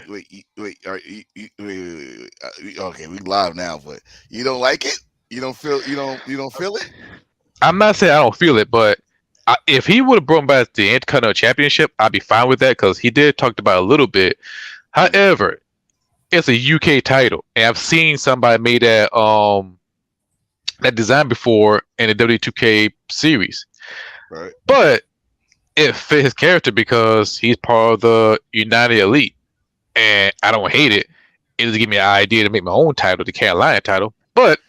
wait. Okay, we live now, but you don't like it? You don't feel? You don't feel it? I'm not saying I don't feel it, but if he would have brought back the Intercontinental Championship, I'd be fine with that because he did talk about it a little bit. Mm, However, it's a UK title, and I've seen somebody made that design before in the W2K series, right. but it fit his character because he's part of the United Elite, and I don't hate it. It just give me an idea to make my own title, the Carolina title, but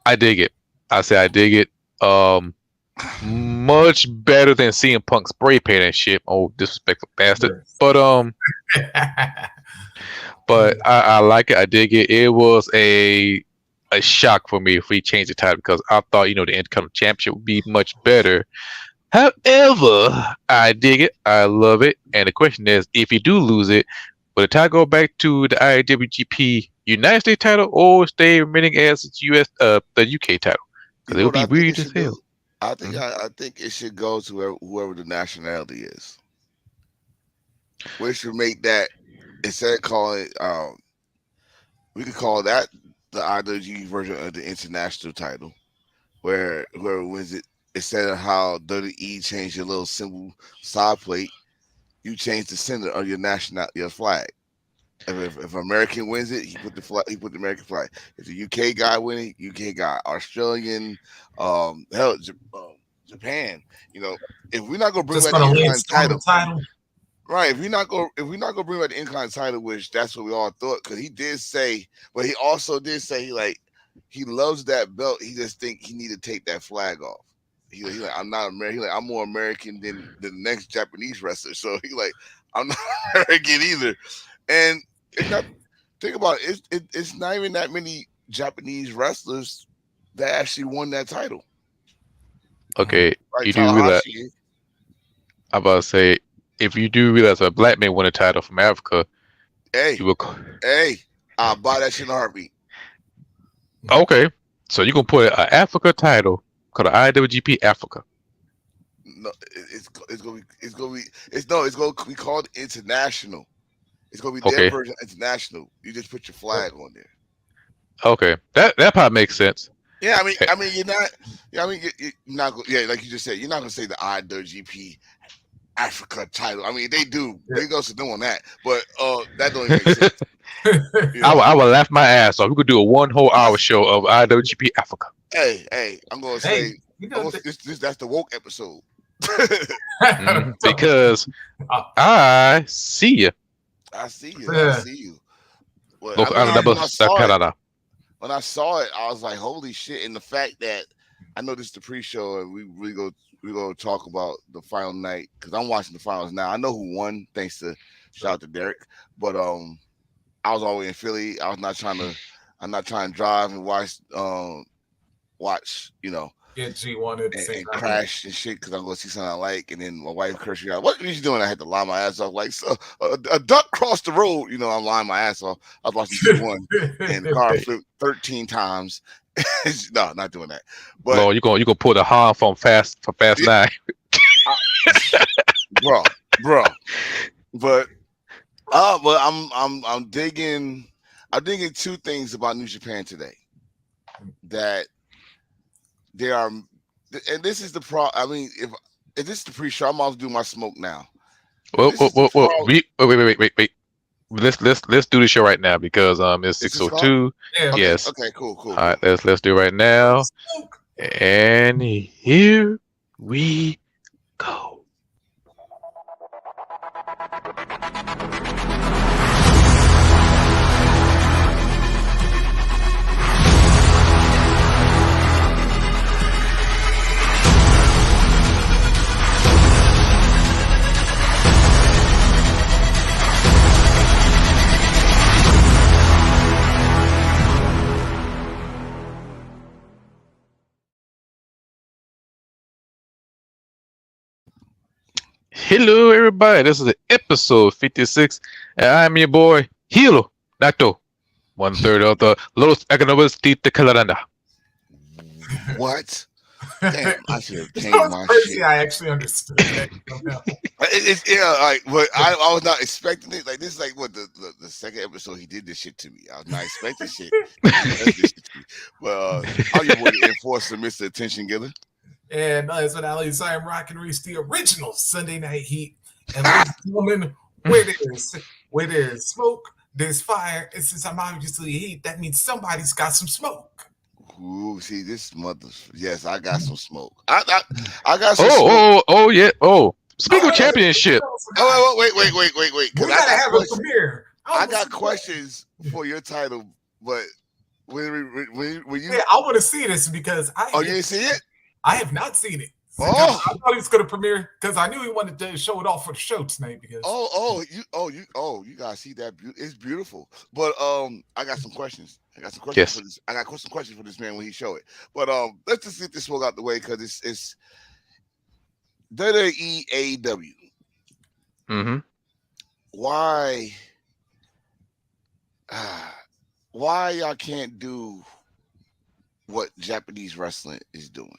I dig it. I say I dig it. Much better than seeing Punk spray paint and shit. Oh, disrespectful bastard. Yes. But I like it. I dig it. It was a shock for me if we changed the title because I thought the Intercontinental Championship would be much better. However, I dig it. I love it. And the question is, if you do lose it, will the title go back to the IWGP United States title or stay remaining as its the UK title? You Because it know would what be I think weird it as should hell. do? I think Mhm. I think it should go to whoever the nationality is. We should make that instead of calling we could call that the IWG version of the international title, where whoever wins it, instead of how WWE changed your little symbol side plate, you change the center of your flag. If an American wins it, he put the flag. He put the American flag. If the UK guy win it, UK guy, Australian, hell, Japan. You know, if we're not gonna bring Just back for the the Intercontinental links on the title, title. right? If we're not gonna bring back the Intercontinental title, which that's what we all thought, because he did say, but he also did say he loves that belt. He just think he need to take that flag off. He like I'm not American. He like I'm more American than the next Japanese wrestler. So he like I'm not American either. And it's not think about it. It's not even that many Japanese wrestlers that actually won that title. Okay, Right, you do realize Tanahashi. I'm about to say if you do realize a black man won a title from Africa, Hey, you will. hey, I'll buy that shit in a heartbeat. Okay, so you gonna put an Africa title called the IWGP Africa. No, it's gonna be called international. It's gonna be their Okay, version of international. You just put your flag on there. okay, that probably makes sense. Yeah, Eh, you're not. Yeah, you're not. Yeah, like you just said, you're not gonna say the IWGP Africa title. I mean, they do. They go to doing that, but that don't even make sense. You know, I would laugh my ass off. We could do a one whole hour that's show of IWGP Africa. hey. I'm gonna Hey, say, you I'm know, gonna this that's the woke episode. Because uh, I see you. I see you. I yeah, see you. Well, I Look, mean, man, double Canada. when I saw it, I was like, holy shit! And the fact that I know this is the pre-show, and we go talk about the final night because I'm watching the finals now. I know who won, thanks to shout out to Derek. But I was always in Philly. I'm not trying to drive and watch get G1 at the same and time. Yeah. crash and shit because I'm gonna see something I like, and then my wife cursed me out. What are you doing? I had to lie my ass off. Like so, a duck crossed the road. I'm lying my ass off. I was watching G1, and the car flipped 13 times. No, not doing that. But Lord, you gonna pull the harm from Fast yeah, Nine. bro, bro. But but I'm digging. I'm digging two things about New Japan today that they are, and this is the pro. I mean, if this is the pre-show, I'm about to do my smoke now. Whoa, This whoa, is the whoa, whoa. pro. Wait. Let's do the show right now because it's Is six this oh start? two. Yeah. Okay, Yes. okay, cool, cool, All right, cool. let's do it right now. And here we go. Hello, everybody. This is episode 56, and I'm your boy, Hilo Nato, one third of the Los Economos de Caloranda. What? Damn, I should have It's changed my crazy. shit. I actually understood that somehow. It's yeah, like but I was not expecting it. Like this is like what the second episode he did this shit to me. I was not expecting shit. He does this shit to me. But I'm your boy the enforcer, Mr. Attention Getter. And that's what Alex I am rocking Reese, the original Sunday Night Heat. And ladies and gentlemen, where there's smoke, there's fire. And since I'm obviously heat, that means somebody's got some smoke. Ooh, see this mother. Yes, I got some smoke. I got some smoke. Oh, yeah. Oh, speaking of Oh, championship. Oh, wait. we Because I gotta got have a questions. premiere. I got questions for your title, but when you Yeah, I want to see this because oh you didn't see it? I have not seen it. I Oh thought he was going to premiere because I knew he wanted to show it off for the show tonight. Because you gotta see that. It's beautiful. But I got some questions. I got some questions for Yes. this. I got some questions for this man when he show it. But let's just get this smoke out the way because it's WWE AEW. Mm-hmm. Why why y'all can't do what Japanese wrestling is doing?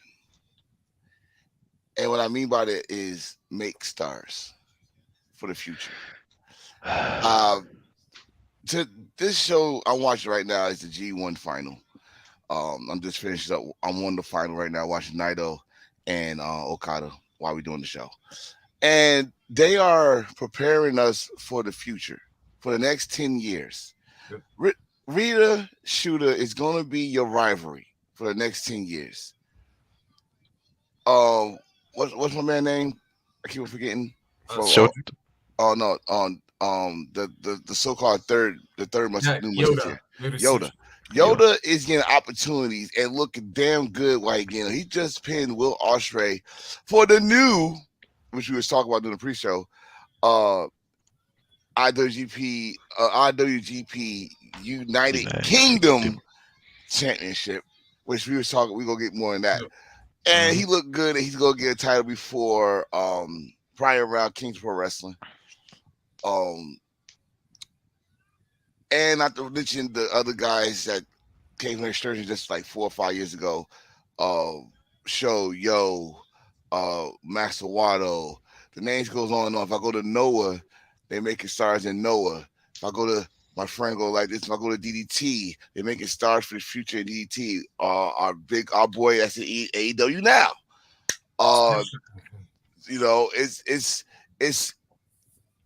And what I mean by that is make stars for the future. To this show I'm watching right now is the G1 final. I'm just finishing up. I'm on the final right now, watching Naito and Okada while we're doing the show. And they are preparing us for the future, for the next 10 years. Rita Shooter is going to be your rivalry for the next 10 years. Um, what's my man name? I keep forgetting. For Show. oh no, on the so-called third new Yoda, musketeer, Yoda. Yoda is getting opportunities and looking damn good while he getting. He just pinned Will Ospreay for the new, which we was talking about during the pre-show, uh, IWGP United Kingdom Championship, which we was talking. We gonna get more in that. And he looked good, and he's gonna get a title before prior round Kings Pro Wrestling. And not to mention the other guys that came from excursion just like 4 or 5 years ago. Show Master Wado. The names goes on and on. If I go to Noah, they making stars in Noah. If I go to my friend go like this, if I go to DDT, they're making stars for the future in DDT. Our boy that's in AEW now.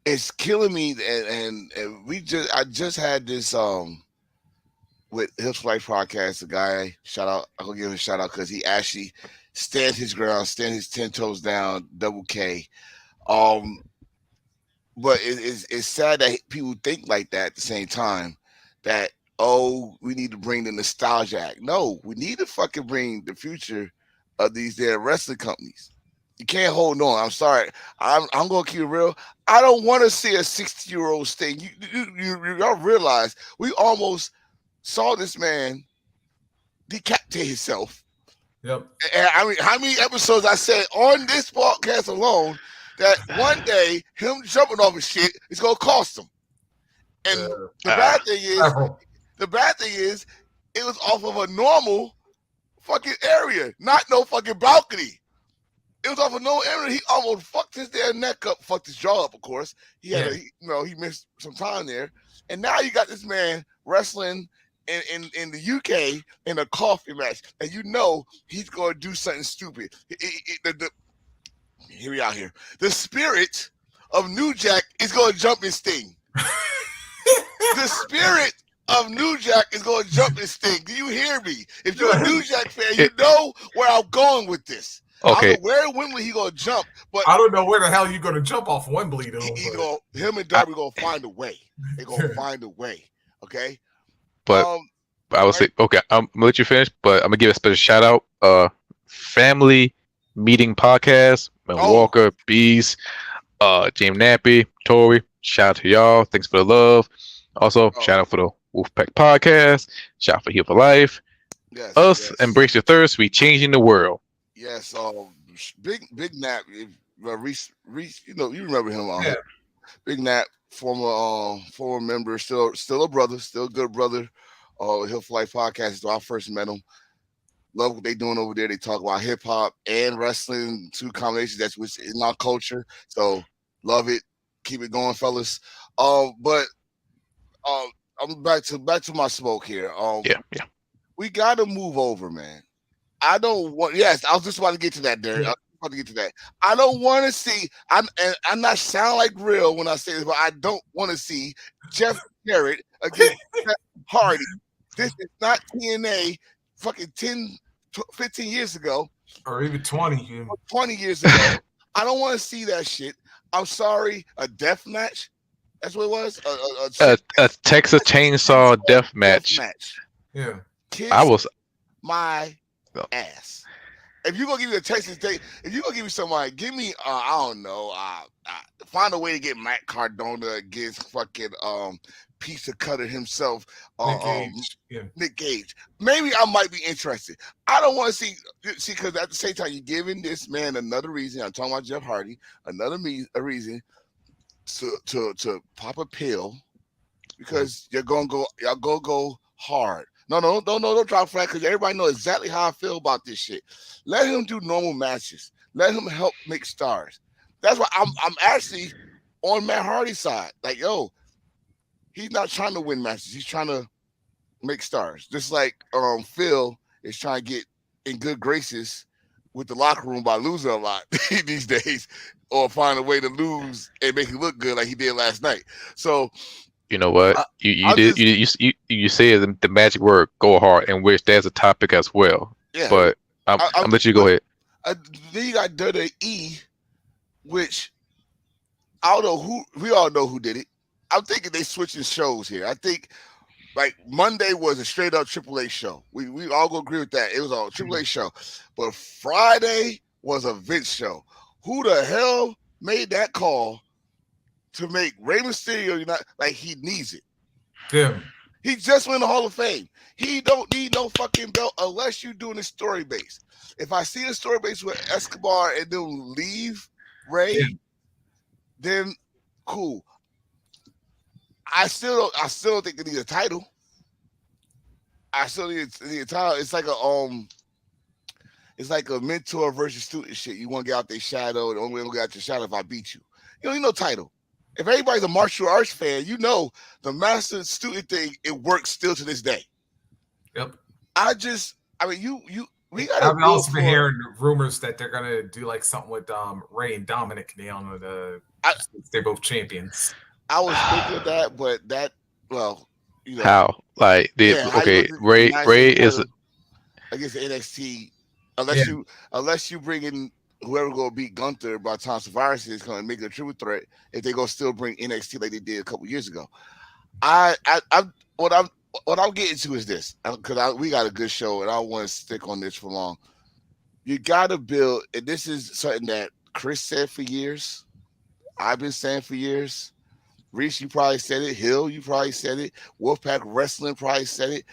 It's killing me, and I just had this with Hips Flight Podcast, a guy, shout out, I'm gonna give him a shout out because he actually stand his ground, stand his 10 toes down, double K. But it's sad that people think like that at the same time, that we need to bring the nostalgia act. No, we need to fucking bring the future of these damn wrestling companies. You can't hold on. I'm sorry. I'm gonna keep it real. I don't want to see a 60-year-old Sting. Y'all realize we almost saw this man decapitate himself. Yep. And I mean, how many episodes I said on this podcast alone that one day him jumping off his shit is gonna cost him. And the bad thing is, it was off of a normal fucking area, not no fucking balcony. It was off of no area. He almost fucked his damn neck up, fucked his jaw up. Of course, he had he missed some time there. And now you got this man wrestling in the UK in a coffee match, and you know he's going to do something stupid. Here we are here. The spirit of New Jack is going to jump and sting. The spirit of New Jack is going to jump and sting. Do you hear me? If you're a New Jack fan, you know where I'm going with this. Okay. I don't know where Wembley he gonna jump, but I don't know where the hell you're gonna jump off Wembley though. Him and Darby gonna find a way. They gonna find a way. Okay. But I will say, okay, I'm gonna let you finish, but I'm gonna give a special shout out. Family Meeting Podcast, Walker, Bees, James Nappy, Tori. Shout out to y'all. Thanks for the love. Also, shout out for the Wolfpack Podcast. Shout out for Heal for Life. Us embrace your thirst. We changing the world. Yes, Big Nap, Reese, you remember him? Big Nap, former member, still a brother, still a good brother. Hill for Life Podcast is when I first met him. Love what they doing over there. They talk about hip hop and wrestling, two combinations that's which in our culture. So love it. Keep it going, fellas. But I'm back to my smoke here. Yeah, yeah. We gotta move over, man. I don't want. Yes, I was just about to get to that, Derek. I Yeah. was about to get to that. I don't want to see. I'm not sound like real when I say this, but I don't want to see Jeff Jarrett against Jeff Hardy. This is not TNA. Fucking 10, 15 years ago, Or even 20. Yeah. or 20 years ago. I don't want to see that shit. I'm sorry. A death match. That's what it was. A Texas Chainsaw Death Death Match. match. Yeah. I Kiss was. my ass. If you're gonna give me a Texas date, if you're gonna give me somebody, give me I don't know, find a way to get Matt Cardona against fucking pizza cutter himself, Nick Gage. Yeah. Nick Gage. Maybe I might be interested. I don't want to see because at the same time you're giving this man another reason. I'm talking about Jeff Hardy, a reason to pop a pill because y'all gonna go hard. No, don't drop flat because everybody knows exactly how I feel about this shit. Let him do normal matches. Let him help make stars. That's why I'm actually on Matt Hardy's side. Like, yo, he's not trying to win matches. He's trying to make stars. Just like Phil is trying to get in good graces with the locker room by losing a lot these days, or find a way to lose and make it look good like he did last night. So You know what? I, You I'm did just you said the magic word "go hard," in which there's a topic as well. yeah. But I'm I, I'm let you go but ahead. then you got WWE, which I don't know who. We all know who did it. I'm thinking they switching shows here. I think like Monday was a straight up AAA show. We all gonna agree with that. It was a AAA show, but Friday was a Vince show. Who the hell made that call to make Rey Mysterio? Not like he needs it. Yeah. He just went in the Hall of Fame. He don't need no fucking belt unless you're doing a story base. If I see a story base with Escobar and then leave Ray, Yeah. then cool. I still don't think they need a title. I still need a title. It's like a mentor versus student shit. You want to get out their shadow. The only way to get out your shadow if I beat you. You don't need no title. If everybody's a martial arts fan, you know the master student thing, it works still to this day. Yep. I mean, we gotta I've build also been for. hearing rumors that they're gonna do like something with Ray and Dominic now. I, They're both champions. I was thinking of that, but that well, How? Like did yeah, how you okay? gonna do the Ray United Ray States is title against the NXT Yeah. unless you bring in whoever gonna beat Gunther by the time Survivor is gonna make it a triple threat if they gonna still bring NXT like they did a couple years ago. I what I'm getting to is this because we got a good show and I don't want to stick on this for long. You gotta build, and this is something that Chris said for years. I've been saying for years. Reese, you probably said it. Hill, you probably said it. Wolfpack Wrestling probably said it.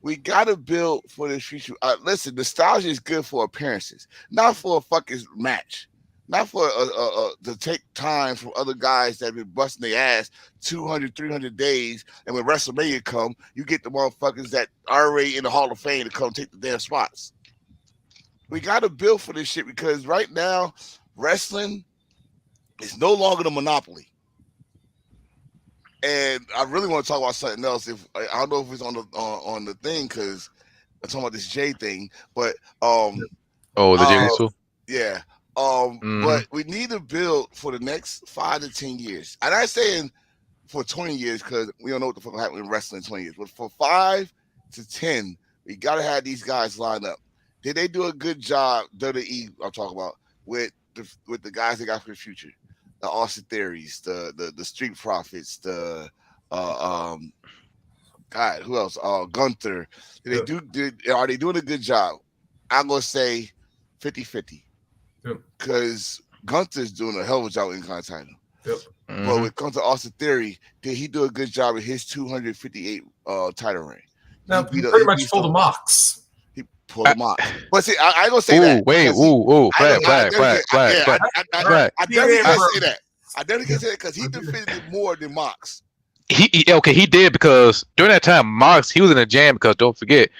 We gotta build for the future. Listen, nostalgia is good for appearances, not for a fucking match, not for to take time from other guys that have been busting their ass 200, 300 days. And when WrestleMania come, you get the motherfuckers that are already in the Hall of Fame to come take the damn spots. We gotta build for this shit because right now, wrestling is no longer the monopoly. And I really want to talk about something else. If I don't know if it's on the thing because I'm talking about this J thing, but oh the uh, Jigsaw. yeah, Mm-hmm. but we need to build for the next 5 to 10 years. I'm not saying for 20 years because we don't know what the fuck will happen in wrestling in 20 years, but for 5 to 10, we gotta have these guys lined up. Did they do a good job? WWE, I'm talking about with the guys they got for the future. The Austin Theories, the Street Profits, the God, who else? Gunther. Are they doing a good job? I'm gonna say 50-50. Yep. Because Gunther's doing a hell of a job in title. Yep. Mm-hmm. But when it comes to Austin Theory, did he do a good job in his 258 title reign? Now, he pretty much pulled a Mox. He pulled him out. But see, I ain't gonna say that. Wait, flag. I definitely can't say that. I definitely can't say that because he defended it more than Mox. He did because during that time, Mox he was in a jam because don't forget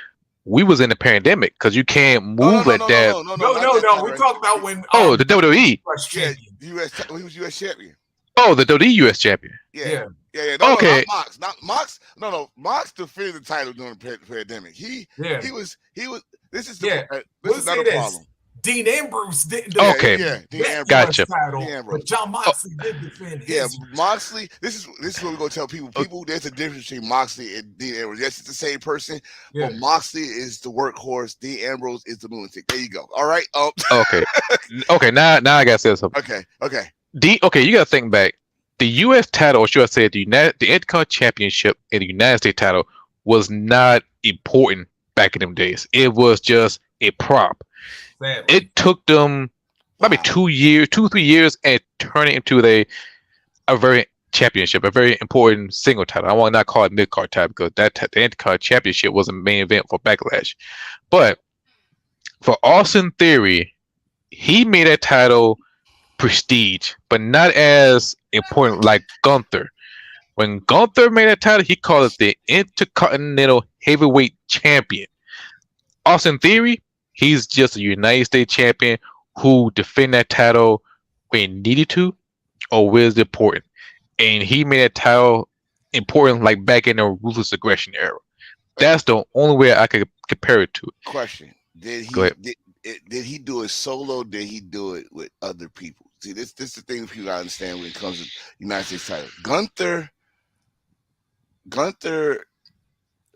we was in the pandemic because you can't No, no, move no, at no, no, that. no, no, no, No, not no, that no. time, We right? talk about when Oh, the WWE. US Yeah, champion. he was U.S. champion. Oh, the WWE US champion. Yeah, Yeah, yeah. No, no, not Okay, Mox, not Mox. No, no, Mox defended the title during the pandemic. yeah, He was. This is yeah. this is We'll say another this: problem. Dean Ambrose didn't Yeah, defend okay, yeah. Dean that Ambrose. U.S. gotcha. Dean title, but Ambrose. John Oh, Moxley did defend Yeah, his. Moxley. This is what we're gonna tell people. o- People, there's a difference between Moxley and Dean Ambrose. Yes, it's the same person, but Yeah, Moxley is the workhorse. Dean Ambrose is the lunatic. There you go. All right. okay, okay. Now I gotta say something. Okay, okay. Okay, you gotta think back. The U.S. title, or should I say, the Intercontinental Championship and the United States title was not important back in them days. It was just a prop. sadly. It took them maybe Wow. 2 years, 2 3 years, and turn it into a very championship, a very important single title. I want to not call it mid card title because the Intercontinental Championship was a main event for Backlash. But for Austin Theory, he made that title prestige, but not as important like Gunther. When Gunther made that title, he called it the Intercontinental Heavyweight Champion. Austin Theory, he's just a United States champion who defend that title when needed to or when it's important. And he made that title important like back in the ruthless aggression era. That's the only way I could compare it to. Question: Did Go he ahead. did he do it solo? Did he do it with other people? See, this is the thing people gotta understand when it comes to United States title. Gunther,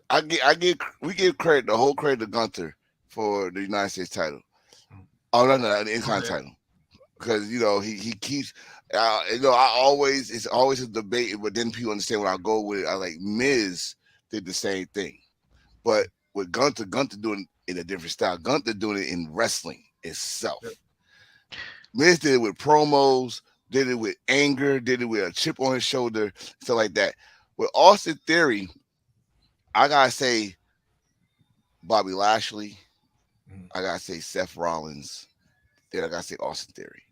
I give we give credit the whole credit to Gunther for the United States title. Oh no, the Intercontinental Okay. title because he keeps. I always it's always a debate, but then people understand when I go with it. I like Miz did the same thing, but with Gunther doing it in a different style. Gunther doing it in wrestling Yeah. itself. Miz did it with promos, did it with anger, did it with a chip on his shoulder, stuff like that. With Austin Theory, I gotta say Bobby Lashley, Mhm. I gotta say Seth Rollins, then I gotta say Austin Theory.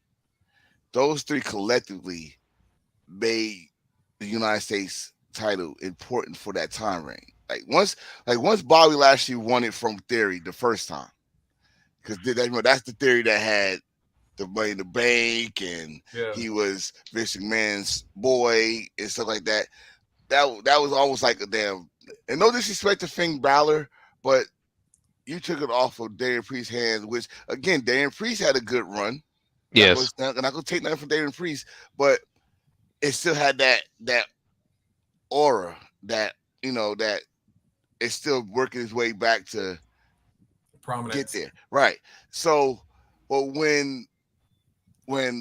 Those three collectively made the United States title important for that time reign. Once Bobby Lashley won it from Theory the first time, because that's the Theory that had the Money in the Bank, and Yeah. he was Vince McMahon's boy and stuff like that. That was almost like a damn. And no disrespect to Finn Balor, but you took it off of Damian Priest's hands, which again, Damian Priest had a good run. Yes. Not gonna take nothing from Damian Priest, but it still had that aura that that it's still working its way back to get Prominence. there. Right. So, but when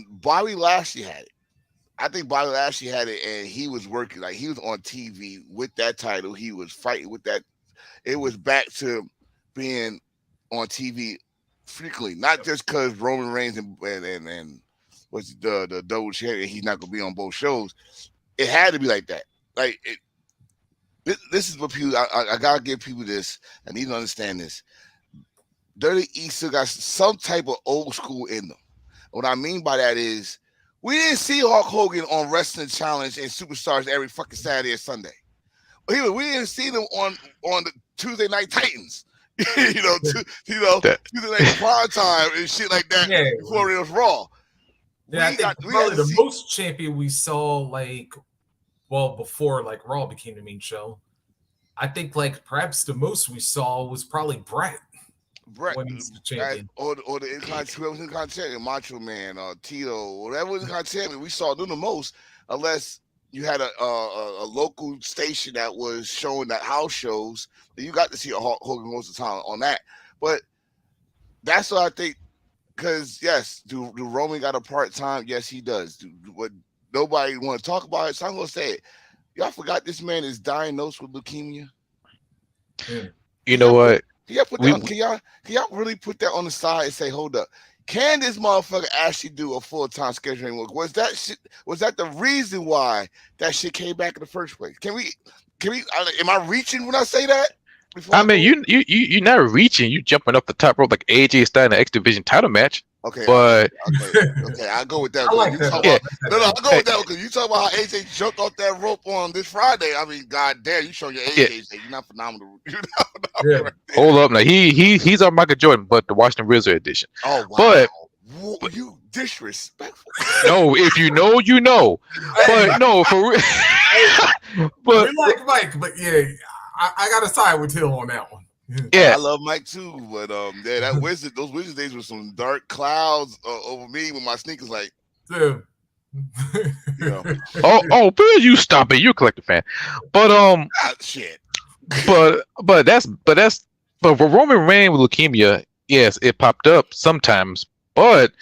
Bobby Lashley had it, I think Bobby Lashley had it, and he was working like he was on TV with that title. He was fighting with that. It was back to being on TV frequently, not just because Roman Reigns and what's the double champion. He's not gonna be on both shows. It had to be like that. Like this is what people. I gotta give people this. I need to understand this. Dirty East still got some type of old school in them. What I mean by that is we didn't see Hulk Hogan on Wrestling Challenge and Superstars every fucking Saturday or Sunday. We didn't see them on the Tuesday Night Titans. That Tuesday Night Prime Time and shit like that Yeah. before it was Raw. Yeah, I think We had probably to the see most champion we saw, like, well, before like Raw became the main show. I think like perhaps the most we saw was probably Brett Brett when he's the champion. or the Intercontinental champion, Macho Man, or Tito, whatever was Intercontinental champion. We saw them the most, unless you had a local station that was showing that house shows. You got to see a Hulk Hogan most of the time on that. But that's what I think. Because yes, do Roman got a part time? Yes, he does. What nobody want to talk about it, so I'm gonna say it. Y'all forgot this man is diagnosed with leukemia. Yeah. you Can know y'all put what? can y'all put We that on, can y'all really put that on the side and say, hold up, can this motherfucker actually do a full time scheduling work? Was that the reason why that shit came back in the first place? Can we am I reaching when I say that? Before I I mean, go, you're not reaching. You jumping up the top rope like AJ Styles in the X Division title match. Okay, But okay. I'll go with that I because like you that. talk yeah, about I no, like no. that. I'll go hey, with that because you talk about how AJ jumped off that rope on this Friday. I mean, god damn, you show your age, yeah. AJ. You're not phenomenal. You're not phenomenal Yeah. right there. Hold up, now he's our Michael Jordan, but the Washington Wizard edition. Oh wow, But you disrespectful. no, if you know, you know. Hey, But no, for real. hey, we but like Mike, but yeah, I got to side with Hill on that one. I yeah, love Mike too, but yeah, that wizard, those wizard days were some dark clouds over me with my sneakers. Like, Yeah. you know, Bill, you stop it. You're a collector fan. But shit. but for Roman Reigns with leukemia, yes, it popped up sometimes. But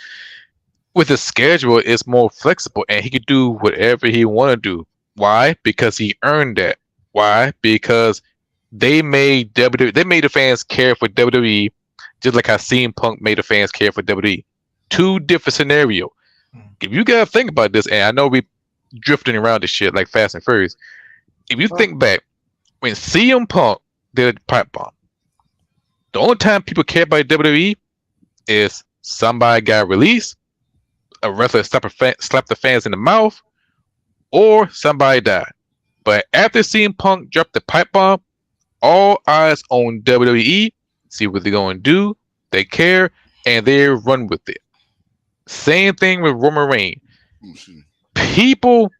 with his schedule, it's more flexible, and he could do whatever he want to do. Why? Because he earned that. Why? Because they made the fans care for WWE, just like how CM Punk made the fans care for WWE. Two different scenario. If you gotta think about this, and I know we drifting around this shit like Fast and Furious. If you think back when CM Punk did a pipe bomb, the only time people care about WWE is somebody got released, a wrestler slapped the fans in the mouth, or somebody died. But after CM Punk dropped the pipe bomb, all eyes on WWE, see what they're going to do. They care, and they run with it. Same thing with Roman Reigns. People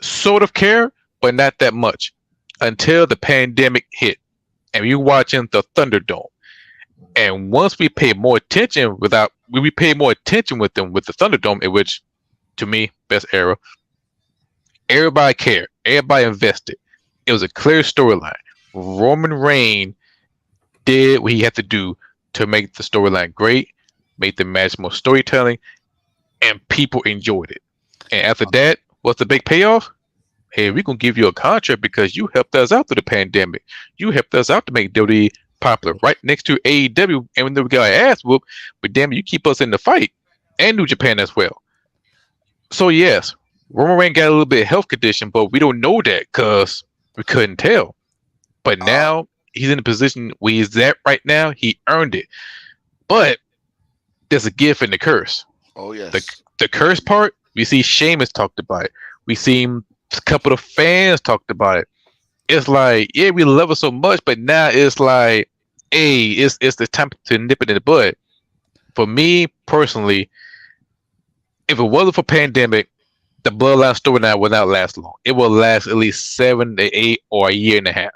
sort of care, but not that much until the pandemic hit. And we watching the Thunderdome. And once we pay more attention we pay more attention with them with the Thunderdome, in which to me, best era, everybody cared. Everybody invested. It was a clear storyline. Roman Reigns did what he had to do to make the storyline great, make the match more storytelling, and people enjoyed it. And after that, what's the big payoff? Hey, we're gonna give you a contract because you helped us out through the pandemic. You helped us out to make WWE popular, right next to AEW, and when we got our ass whooped, but damn it, you keep us in the fight, and New Japan as well. So yes, Roman Reigns got a little bit of health condition, but we don't know that because we couldn't tell. But Uh, now he's in a position where he's at right now. He earned it. But there's a gift and a curse. oh The yes. the curse part, we see Sheamus talked about it. We see a couple of fans talked about it. It's like, yeah, we love it so much, but now it's like, hey, it's the time to nip it in the bud. For me personally, if it wasn't for pandemic, the bloodline storyline would not last long. It will last at least 7 to 8 or a year and a half.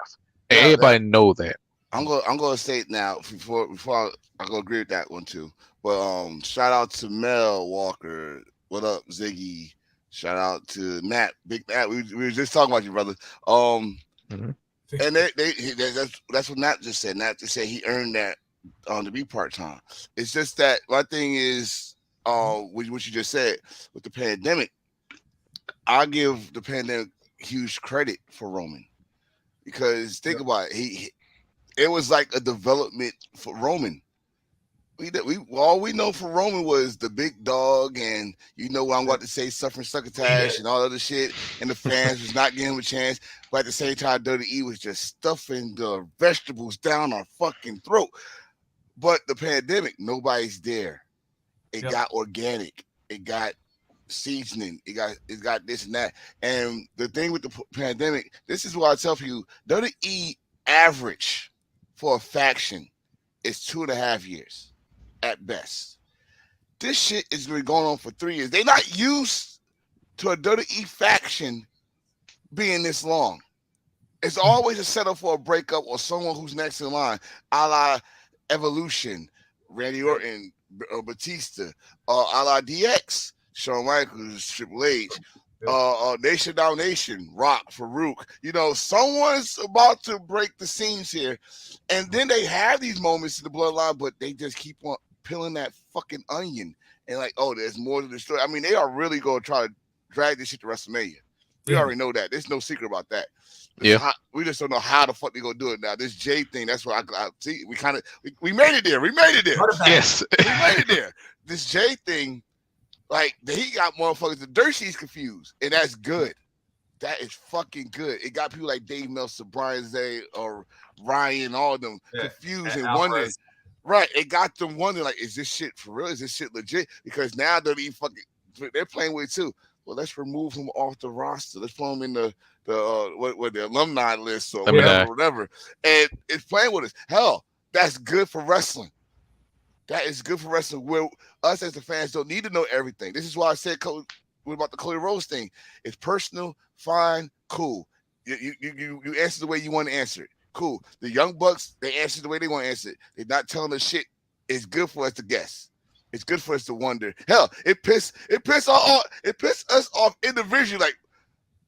And Yeah, everybody know that. I'm gonna say it now before I go agree with that one too. But shout out to Mel Walker. What up, Ziggy? Shout out to Nat, Big Nat. We were just talking about you, brother. Um, Mhm. and that's what Nat just said. Nat just said he earned that to be part time. It's just that my thing is what you just said with the pandemic. I give the pandemic huge credit for Roman because think about it. It was like a development for Roman. We all we know for Roman was the big dog, and you know what I'm about to say, suffering succotash and all other shit, and the fans was not giving him a chance. But at the same time, WWE was just stuffing the vegetables down our fucking throat. But the pandemic, nobody's there. It Yep. got organic. It got seasoning. It got this and that. And the thing with the pandemic, this is what I tell you: WWE average for a faction is 2.5 years at best. This shit has been going on for 3 years. They're not used to a WWE faction being this long. It's always a setup for a breakup or someone who's next in line, a la Evolution, Randy Orton, Batista, a la DX, Shawn Michaels, Triple H, Nation Down Nation, Rock, Farouk. You know, someone's about to break the seams here. And then they have these moments in the bloodline, but they just keep on peeling that fucking onion. And like, oh, there's more to the story. I mean, they are really going to try to drag this shit to WrestleMania. We Yeah. already know that. There's no secret about that. Yeah. We just don't know how the fuck they gonna do it now. This J thing, that's what I see. We made it there. We made it there. What about Yes. We made it there. This J thing, like he got motherfuckers, the dirt sheets confused, and that's good. That is fucking good. It got people like Dave Meltzer, Brian Zay, or Ryan, all of them Yeah. confused And and wondering. Alvarez? Right. It got them wondering, like, is this shit for real? Is this shit legit? Because now they're playing with it too. Well, let's remove him off the roster. Let's put him in what the alumni list or Let me Yeah. know. whatever. And it's playing with us. Hell, that's good for wrestling. That is good for wrestling. Where us as the fans don't need to know everything. This is why I said what about the Cody Rhodes thing? It's personal, fine, cool. You answer the way you want to answer it. Cool. The Young Bucks, they answer the way they want to answer it. They're not telling us shit. It's good for us to guess. It's good for us to wonder. Hell, it pissed us off individually. Like,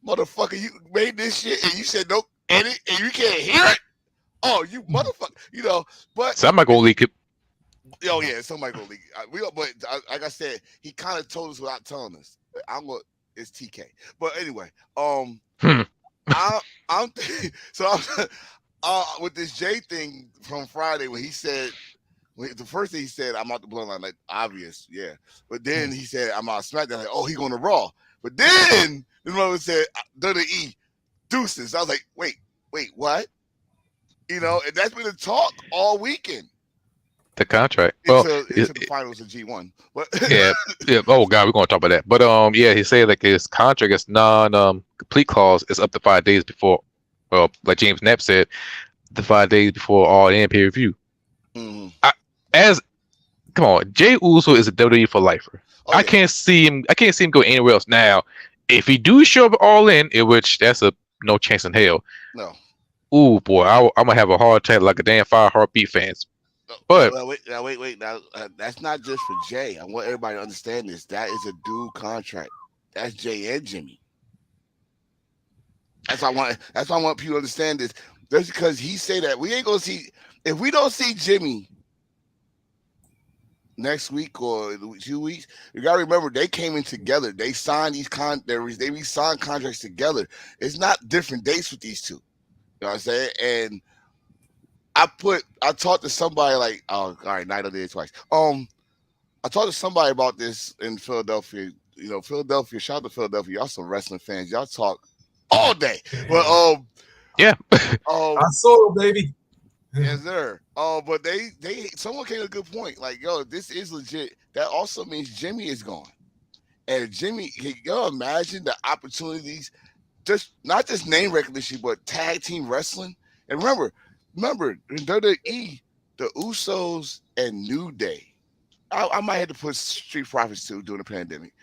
motherfucker, you made this shit and you said no edit and you can't hear it. Oh, you motherfucker. But So I'm not gonna leak it. oh yeah, somebody gonna leak it. But like I said, he kind of told us without telling us. It's TK. But anyway, Hmm. I, I'm so I'm, with this Jay thing from Friday when he said the first thing he said, I'm out the bloodline, like obvious, yeah. But then he said I'm out of SmackDown, like, oh, he going to Raw. But then the mother said WWE deuces. I was like, wait, what? And that's been the talk all weekend The contract. Well, into the finals of G1. But yeah, yeah. Oh God, we're gonna talk about that. But yeah, he said like his contract is non complete clause is up to 5 days before. Well, like James Knapp said, the 5 days before all in pay per view. Mhm. As come on, Jay Uso is a WWE for lifer. Oh I yeah, can't see him. I can't see him go anywhere else now. If he do show up all in which that's a no chance in hell. no. Ooh boy, I'm gonna have a hard time like a damn Fire Heartbeat fans. But Wait. Now, that's not just for Jay. I want everybody to understand this. That is a dual contract. That's Jay and Jimmy. That's why I want people to understand this. Just because he say that we ain't gonna see if we don't see Jimmy next week or 2 weeks. You gotta remember they came in together. They signed they re-signed contracts together. It's not different dates with these two. You know what I'm saying? And I talked to somebody like, oh, all right, night I did it twice. I talked to somebody about this in Philadelphia. Philadelphia, shout out to Philadelphia. Y'all some wrestling fans. Y'all talk all day. But yeah, um I saw it, baby. yes, sir. But someone came to a good point. Like, yo, this is legit. That also means Jimmy is gone. And Jimmy, can you imagine the opportunities, just not just name recognition, but tag team wrestling? And remember, in WWE, the Usos and New Day. I might have to put Street Profits too during the pandemic.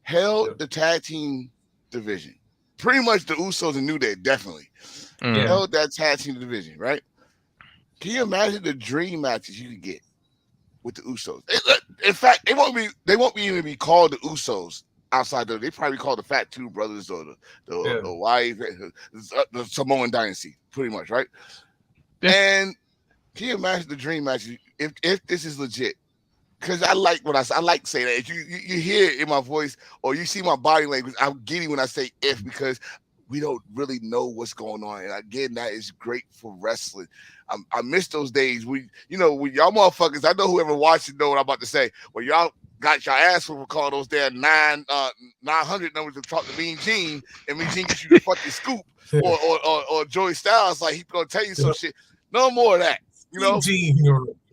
Held Yeah. the tag team division. Pretty much the Usos and New Day definitely Yeah. mm, held that tag team division, right? Can you imagine the dream matches you could get with the Usos? In fact, they won't even be called the Usos outside they probably call the Fat Two Brothers or Yeah. the wife, the Samoan Dynasty, pretty much, right? yeah. And can you imagine the dream matches if this is legit? Because I like I like saying that. If you hear it in my voice or you see my body language, I'm giddy when I say if because we don't really know what's going on. And again, that is great for wrestling. I miss those days. When y'all motherfuckers, I know whoever watching know what I'm about to say. When y'all got your ass for call those damn 900 numbers to talk to Mean Gene, and Mean Gene gets you the fucking scoop, or Joey Styles, like he's gonna tell you some shit. No more of that, you know. Eugene,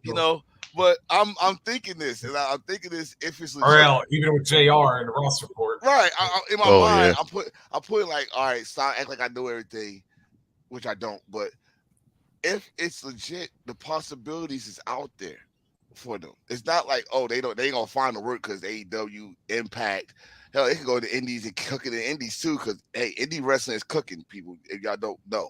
You know, but I'm thinking this, and I'm thinking this if it's or legit. hell, even with JR in the Ross report. Right. In my Oh mind, yeah. I'm putting like, all right, stop act like I know everything, which I don't. But if it's legit, the possibilities is out there for them. It's not like, oh, they ain't gonna find the work because AEW Impact. Hell, they can go to the Indies and cook it in Indies too, because hey, indie wrestling is cooking, people. If y'all don't know,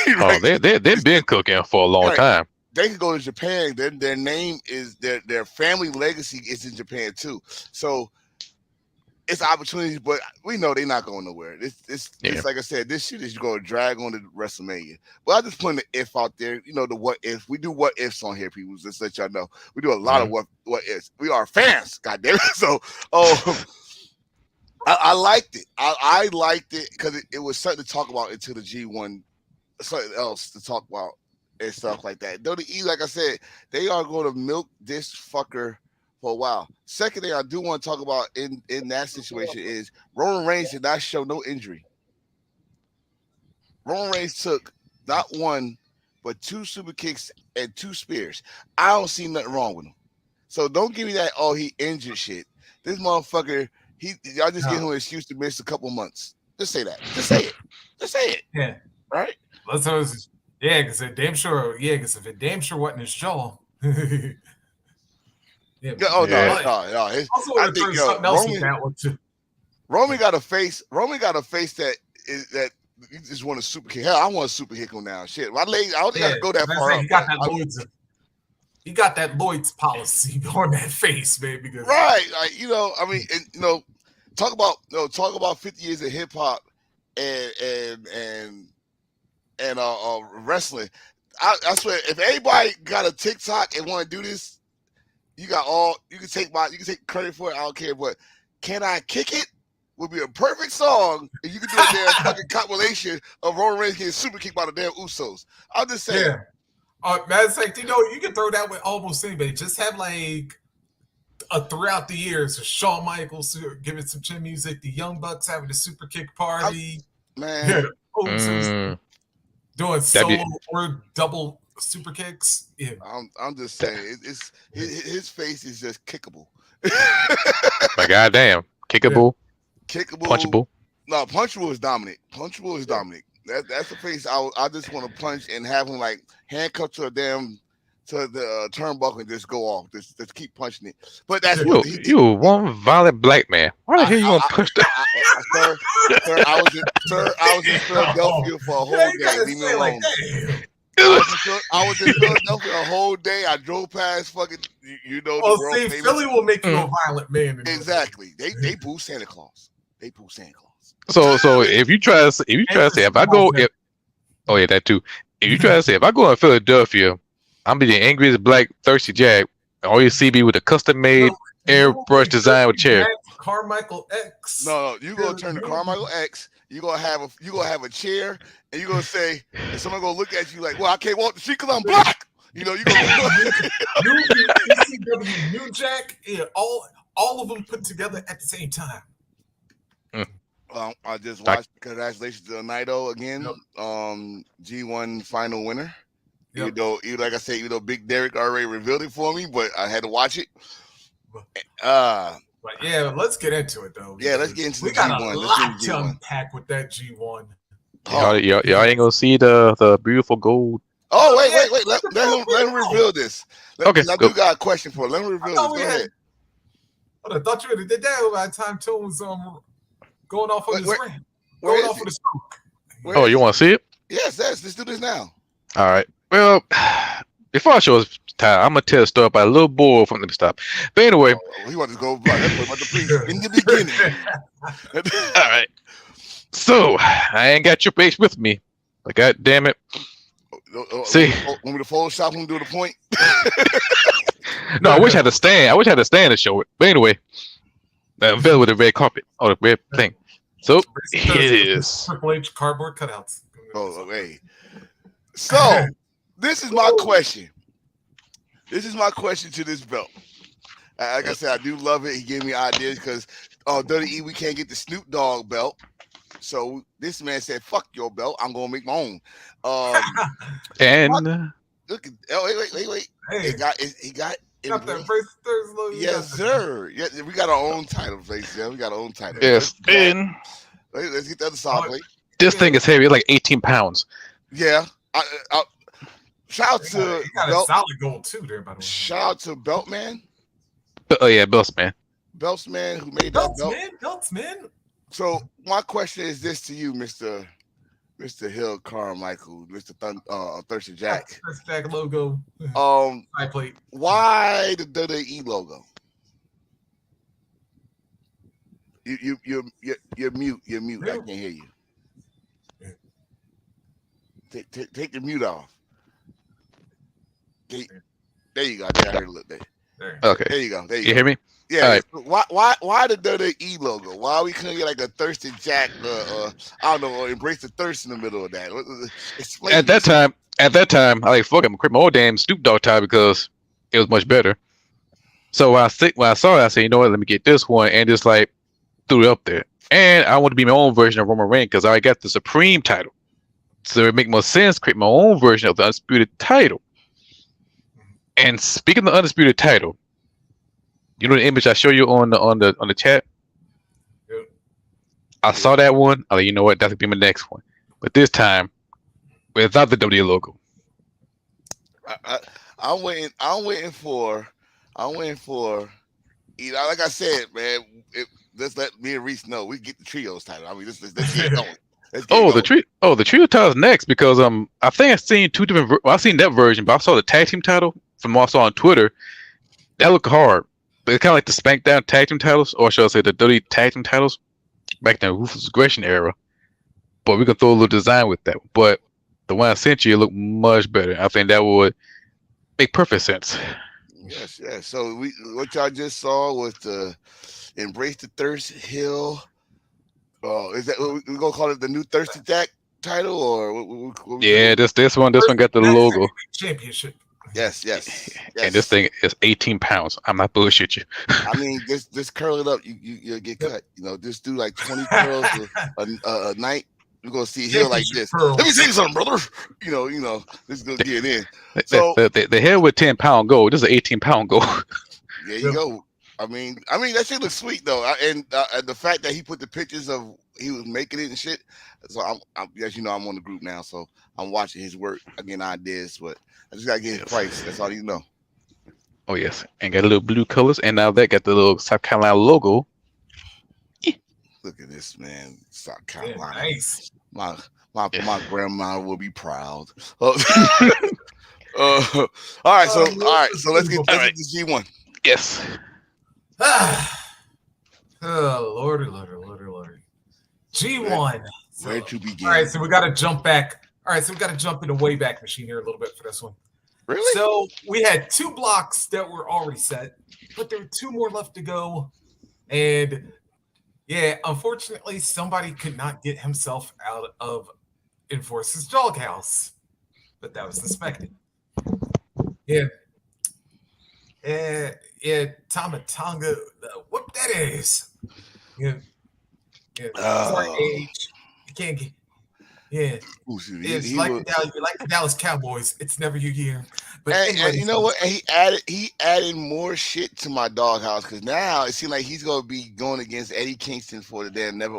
Oh, right? they've been cooking for a long Right. time. They can go to Japan. Their name is their family legacy is in Japan too. So it's opportunities, but we know they're not going nowhere. This Yeah. like I said, this shit is going to drag on to WrestleMania. But I just putting the if out there. The what if. We do what ifs on here, people. Just let y'all know. We do a lot of Mm. what ifs. We are fans, goddamn it. So, oh, I liked it. I liked it because it was something to talk about into the G1, something else to talk about and stuff like that. WWE, like I said, they are going to milk this fucker for a while. Second thing I do want to talk about in that situation is Roman Reigns did not show no injury. Roman Reigns took not one, but 2 super kicks and 2 spears. I don't see nothing wrong with him. So don't give me that. Oh, he injured shit. This motherfucker. Y'all just give him No. an excuse to miss a couple months. Just say that. Just say it. Just say it. Yeah. Right? Let's yeah, because it damn sure. Yeah, because if it damn sure wasn't his jaw. Yeah. Yeah. Oh no, Yeah. But no, no. also I want to think throw something else with Roman. that one too. Roman got a face. Roman got a face that you just want to super kick. Hell, I want to super kick him now. Shit, my leg. I don't think I Yeah, can go that that's far like up. he got that I- Lloyd's. He got that Lloyd's policy on that face, man. Because right. Like I mean, and, talk about 50 years of hip hop and wrestling. I swear, if anybody got a TikTok and want to do this, you can take credit for it. I don't care, but Can I Kick It would be a perfect song if you could do a damn fucking compilation of Roman Reigns getting super kicked by the damn Usos. I'm just saying. yeah, matter of fact, you can throw that with almost anybody. Just have like throughout the years, Shawn Michaels giving some chin music, the Young Bucks having a super kick party, Man, yeah, Usos Mm, doing that'd be solo or double super kicks. Yeah, I'm just that, saying it's his face is just kickable. my goddamn. yeah, Kickable, Kickable. punchable. No, punchable is Dominic. Punchable is yeah. Dominic. That's the face I just want to punch and have him like handcuffed to the turnbuckle and just go off. Just keep punching it. But that's what You one violent black man. Why the hell you gonna push that? sir, I was in Philadelphia for a whole Yeah, you day. gotta Leave me say like, alone. damn. I was in Philadelphia a whole day. I drove past fucking the Well, world see, famous. Philly will make you a Mm. violent man. Exactly. They boo Santa Claus. They boo Santa Claus. So if you try to say if I go if oh yeah that too if you try to say if I go in Philadelphia I'm be the angriest black thirsty jack all you see me with a custom made airbrush design with chair. Carmichael X. No, you gonna turn to Carmichael X. You gonna have a chair, and you gonna say, and someone gonna look at you like, "Well, I can't walk the street because I'm black." You gonna New ECW, New Jack, yeah, all of them put together at the same time. I just watched. Congratulations to Naito again. Yep. G1 final winner. Yep. Like I said, Big Derek already revealed it for me, but I had to watch it. But yeah, let's get into it though. Yeah, let's get into we the got G1. a Let's get lot into to G1. unpack with that G1. Y'all ain't gonna see the beautiful gold. Oh wait! Let him reveal this. Okay, I go. do got a question for him. Let him reveal this. Go ahead. I thought you already did that by the time Tone was going off on his rant. Where Going is off he? on the stroke. Oh, you want to see it? Yes. Let's do this now. All right. Well, before I show us time, I'm gonna tell a story about a little boy from the stop. But anyway, He wants to go black. That's what the police in the beginning. all right. So I ain't got your face with me. But God damn it. See, want me to Photoshop him do the point? no, I wish I had a stand. I wish I had a stand to show it. But anyway, unveil with the red carpet or the red thing. So here it is. Triple H cardboard cutouts. Oh, hey. So this is my question. This is my question to this belt. Like I said, I do love it. He gave me ideas because WWE, we can't get the Snoop Dogg belt. So this man said, "Fuck your belt. I'm gonna make my own." And Look at wait. Hey, He got that first Thursday. Yes, sir. Yeah, we got our own title, place. Yeah, we got our own title. yes, and Let's get the other side plate. this thing is heavy. It's like 18 pounds. Yeah. Shout out to He got a Belt. solid goal too there, by the way. Shout out to Beltman. Oh yeah, Belts man. Beltsman who made that belt. Belts, man. So my question is this to you, Mr. Hill Carmichael, Mr. Thirsty Jack. Thirsty Jack logo. Side plate. Why the WWE logo? You're mute. You're mute. I can't hear you. Take the mute off. There you go. I heard a little bit. Okay. There you go. There You hear me? Yeah. Right. Why the WWE logo? Why we couldn't get like a Thirsty Jack? I don't know. Or embrace the thirst in the middle of that. Explain At that time, I like fuck it, I'm quit my old damn Snoop Dogg tie because it was much better. So when I saw it, I said, you know what, let me get this one and just like threw it up there. And I want to be my own version of Roman Reigns because I got the Supreme title. So it make more sense create my own version of the undisputed title. And speaking of the undisputed title, you know the image I show you on the chat. Yeah. I Yeah. saw that one. I like, you know what? That's gonna be my next one. But this time without the WWE logo. I, I, I'm waiting. I'm waiting for. You know, like I said, man. Let's let me and Reese know we get the trios title. I mean, let's get it going. Let's get it Oh, going. the trio title's next because I think I've seen two different. Well, I've seen that version, but I saw the tag team title from what I saw on Twitter. That looked hard. But it's kind of like the SmackDown tag team titles, or should I say the WWE tag team titles back in the Ruthless Aggression era. But we can throw a little design with that. But the one I sent you looked much better. I think that would make perfect sense. Yes, yes. So what y'all just saw was the Embrace the Thirst Hill. Oh, is that what we gonna call it? The new Thirsty Attack title, or what we Yeah, doing? this one got the United logo, Heavyweight Championship. Yes, yes, and this yes. thing is 18 pounds. I'm not bullshit you. I mean, just curl it up. You'll get Yep. cut. You know, just do like 20 curls a night. You're gonna see Hill like Championship this. curls. Let me tell you something, brother. This is gonna get in. The, So the head with 10-pound goal. This is an 18-pound goal. there you go. I mean that shit looks sweet though, and the fact that he put the pictures of he was making it and shit. So I'm as you know, I'm on the group now, so I'm watching his work. Again, ideas, but I just gotta get his Yes. price. That's all you know. Oh yes, and got a little blue colors, and now that got the little South Carolina logo. Look at this, man. South Yeah, Carolina. nice. My grandma will be proud. All right, so let's get All right. to G1. Yes. Oh, Lordy. G1. Where to begin? All right, so we got to jump back. All right, so we got to jump in the Wayback Machine here a little bit for this one. Really? So we had 2 blocks that were already set, but there were 2 more left to go. And yeah, unfortunately, somebody could not get himself out of Enforcer's doghouse, but that was expected. Yeah. Tomatonga, what that is. Yeah. Sorry, age. You can't get. Yeah. It's like the Dallas Cowboys. It's never your year. But and you know what? And he added more shit to my doghouse because now it seems like he's gonna be going against Eddie Kingston for the damn never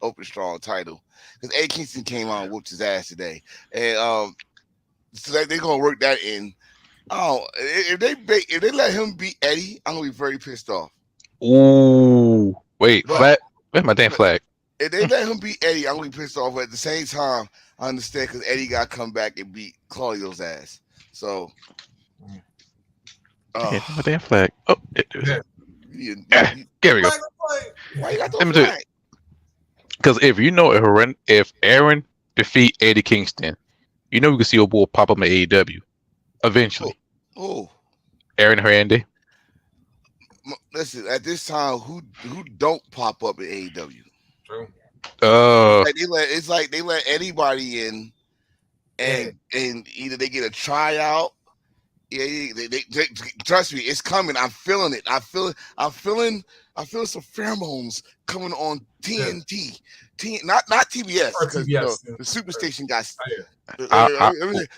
open strong title. Because Eddie Kingston came out and whooped his ass today. And so they're gonna work that in. Oh, if they let him beat Eddie, I'm gonna be very pissed off. Ooh. Wait, But- flag. Where's my damn flag? If they let him beat Eddie, I'm gonna be pissed off. But at the same time, I understand because Eddie got to come back and beat Claudio's ass. So, Yeah, my damn flag. Oh, there it is. Yeah. There we go. Why you got Let me those do it. flag? Because if you know if Aaron defeat Eddie Kingston, you know we can see your boy pop up in AEW eventually. Oh, Aaron Hernandez. listen. At this time, who don't pop up at AEW? True. It's like they let anybody in, and either they get a tryout. Yeah, they trust me, it's coming. I'm feeling it. I'm feeling some pheromones coming on TNT. Not TBS Or because TBS, the Superstation got I-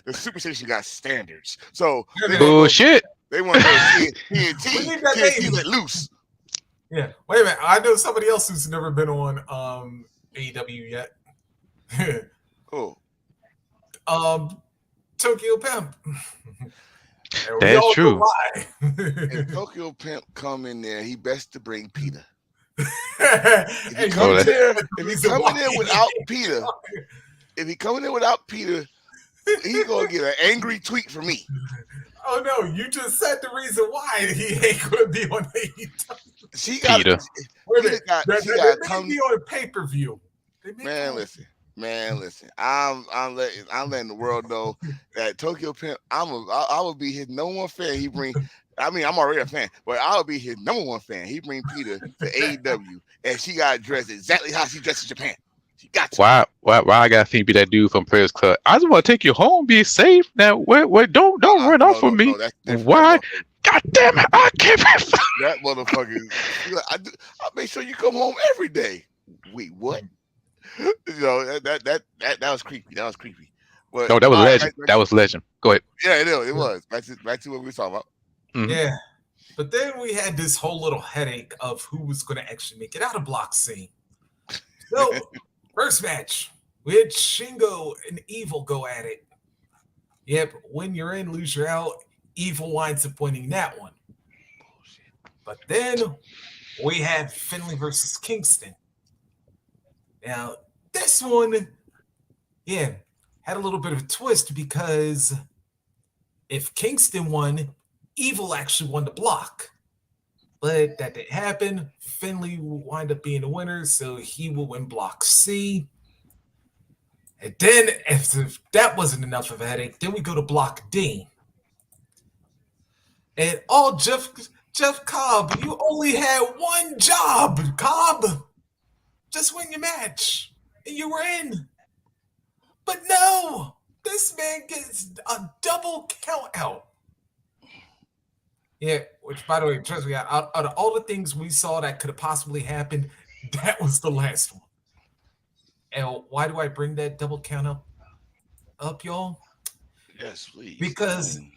the Superstation got standards. So Bullshit. they want to go We TNT. need that TNT baby. let loose. Yeah. Wait a minute. I know somebody else who's never been on AEW yet. Oh, Tokyo Pimp. And we That's all know true. why. if Tokyo Pimp come in there, he best to bring Peter. And If he you come in just- there, the if he reason come in why there he without ain't Peter, on if he come in there without Peter, he's gonna get an angry tweet from me. Oh no, you just said the reason why he ain't gonna be on AEW. She got Peter. Wait a Peter minute. got- she They got may come- be on a pay-per-view. Man, listen. I'm letting the world know that Tokyo Pimp. I will be his number one fan. He bring. I mean, I'm already a fan, but I'll be his number one fan. He bring Peter to AEW, and she got dressed exactly how she dressed in Japan. She got to. Why I gotta think be that dude from Players Club? I just want to take you home, be safe. Now, wait, don't run off of me. That's different. Why? God damn it! I can't. That motherfucker. I make sure you come home every day. Wait, what? that was creepy. That was creepy. But No, that was all right, legend. That was legend. Go ahead. yeah, it was. Back to what we were talking about. Hmm. Yeah. But then we had this whole little headache of who was going to actually make it out of Block C. So, first match, we had Shingo and Evil go at it. Yep, when you're in, lose you're out. Evil winds up winning that one. But then we had Finley versus Kingston. Now, this one, yeah, had a little bit of a twist because if Kingston won, Evil actually won the block. But that didn't happen. Finley will wind up being the winner, so he will win Block C. And then, if that wasn't enough of a headache, then we go to Block D. And all Jeff Cobb, you only had one job, Cobb. Just win your match, and you were in. But no, this man gets a double count out. Yeah, which by the way, trust me, out of all the things we saw that could have possibly happened, that was the last one. And why do I bring that double count up, y'all? Yes, please Because explain.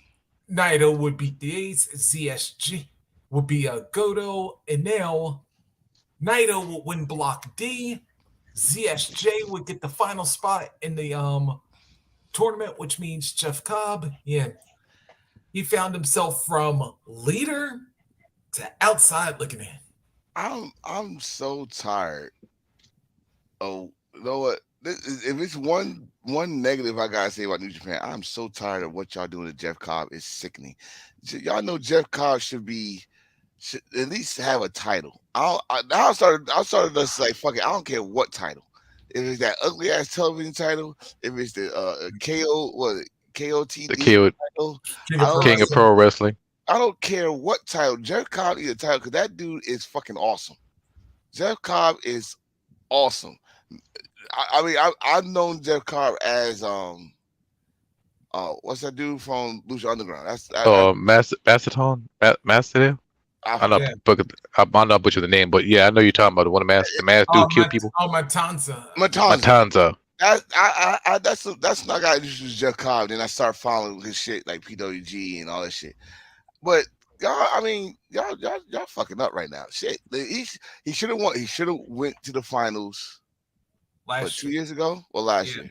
Naito would beat the Ace, ZSG would be a Goto, and now Naito would win Block D. ZSJ would get the final spot in the tournament, which means Jeff Cobb, yeah, he found himself from leader to outside looking in. I'm so tired. Oh, you know what? If it's one negative I gotta say about New Japan, I'm so tired of what y'all doing to Jeff Cobb. It's sickening. Y'all know Jeff Cobb should at least have a title. I started just like fuck it. I don't care what title. If it's that ugly ass television title, if it's the KO what The KOTD kid, title, King I of Pro don't King of Wrestling. Pro Wrestling. I don't care what title. Jeff Cobb needs a title because that dude is fucking awesome. Jeff Cobb is awesome. I mean, I've known Jeff Cobb as what's that dude from Lucha Underground? Master. I I know, Yeah. I'm not butcher the name, but yeah, I know you're talking about the one of the mask dude kill people. Matanza. Matanza. Matanza. That's not got introduced Jeff Cobb. Then I start following his shit like PWG and all that shit. But y'all, I mean, y'all fucking up right now. Shit, he should have won. He should have went to the finals. What Last 2 years year. ago or last Yeah. year?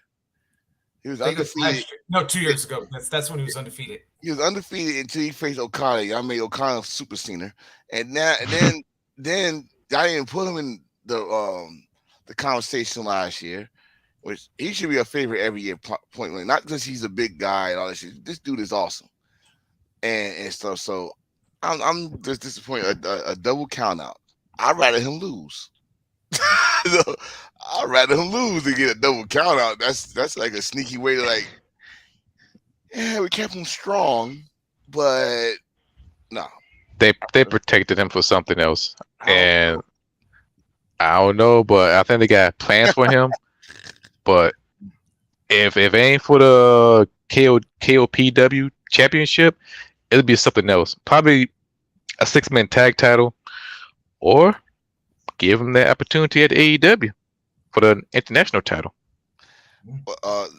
He was I think it was undefeated. last year. No, 2 years ago. That's when he was undefeated. He was undefeated until he faced Okada. Y'all made Okada super senior, and now then I didn't put him in the conversation last year, which he should be a favorite every year. Point blank, not because he's a big guy and all that shit. This dude is awesome and stuff. So I'm just disappointed. A double count out. I'd rather him lose. I'd rather him lose than get a double count out. That's like a sneaky way to like. Yeah, we kept him strong, but no, They protected him for something else, I don't. and I don't know, but I think they got plans for him. But if it ain't for the KOPW championship, it'll be something else. Probably a 6-man tag title, or give him the opportunity at AEW for the international title.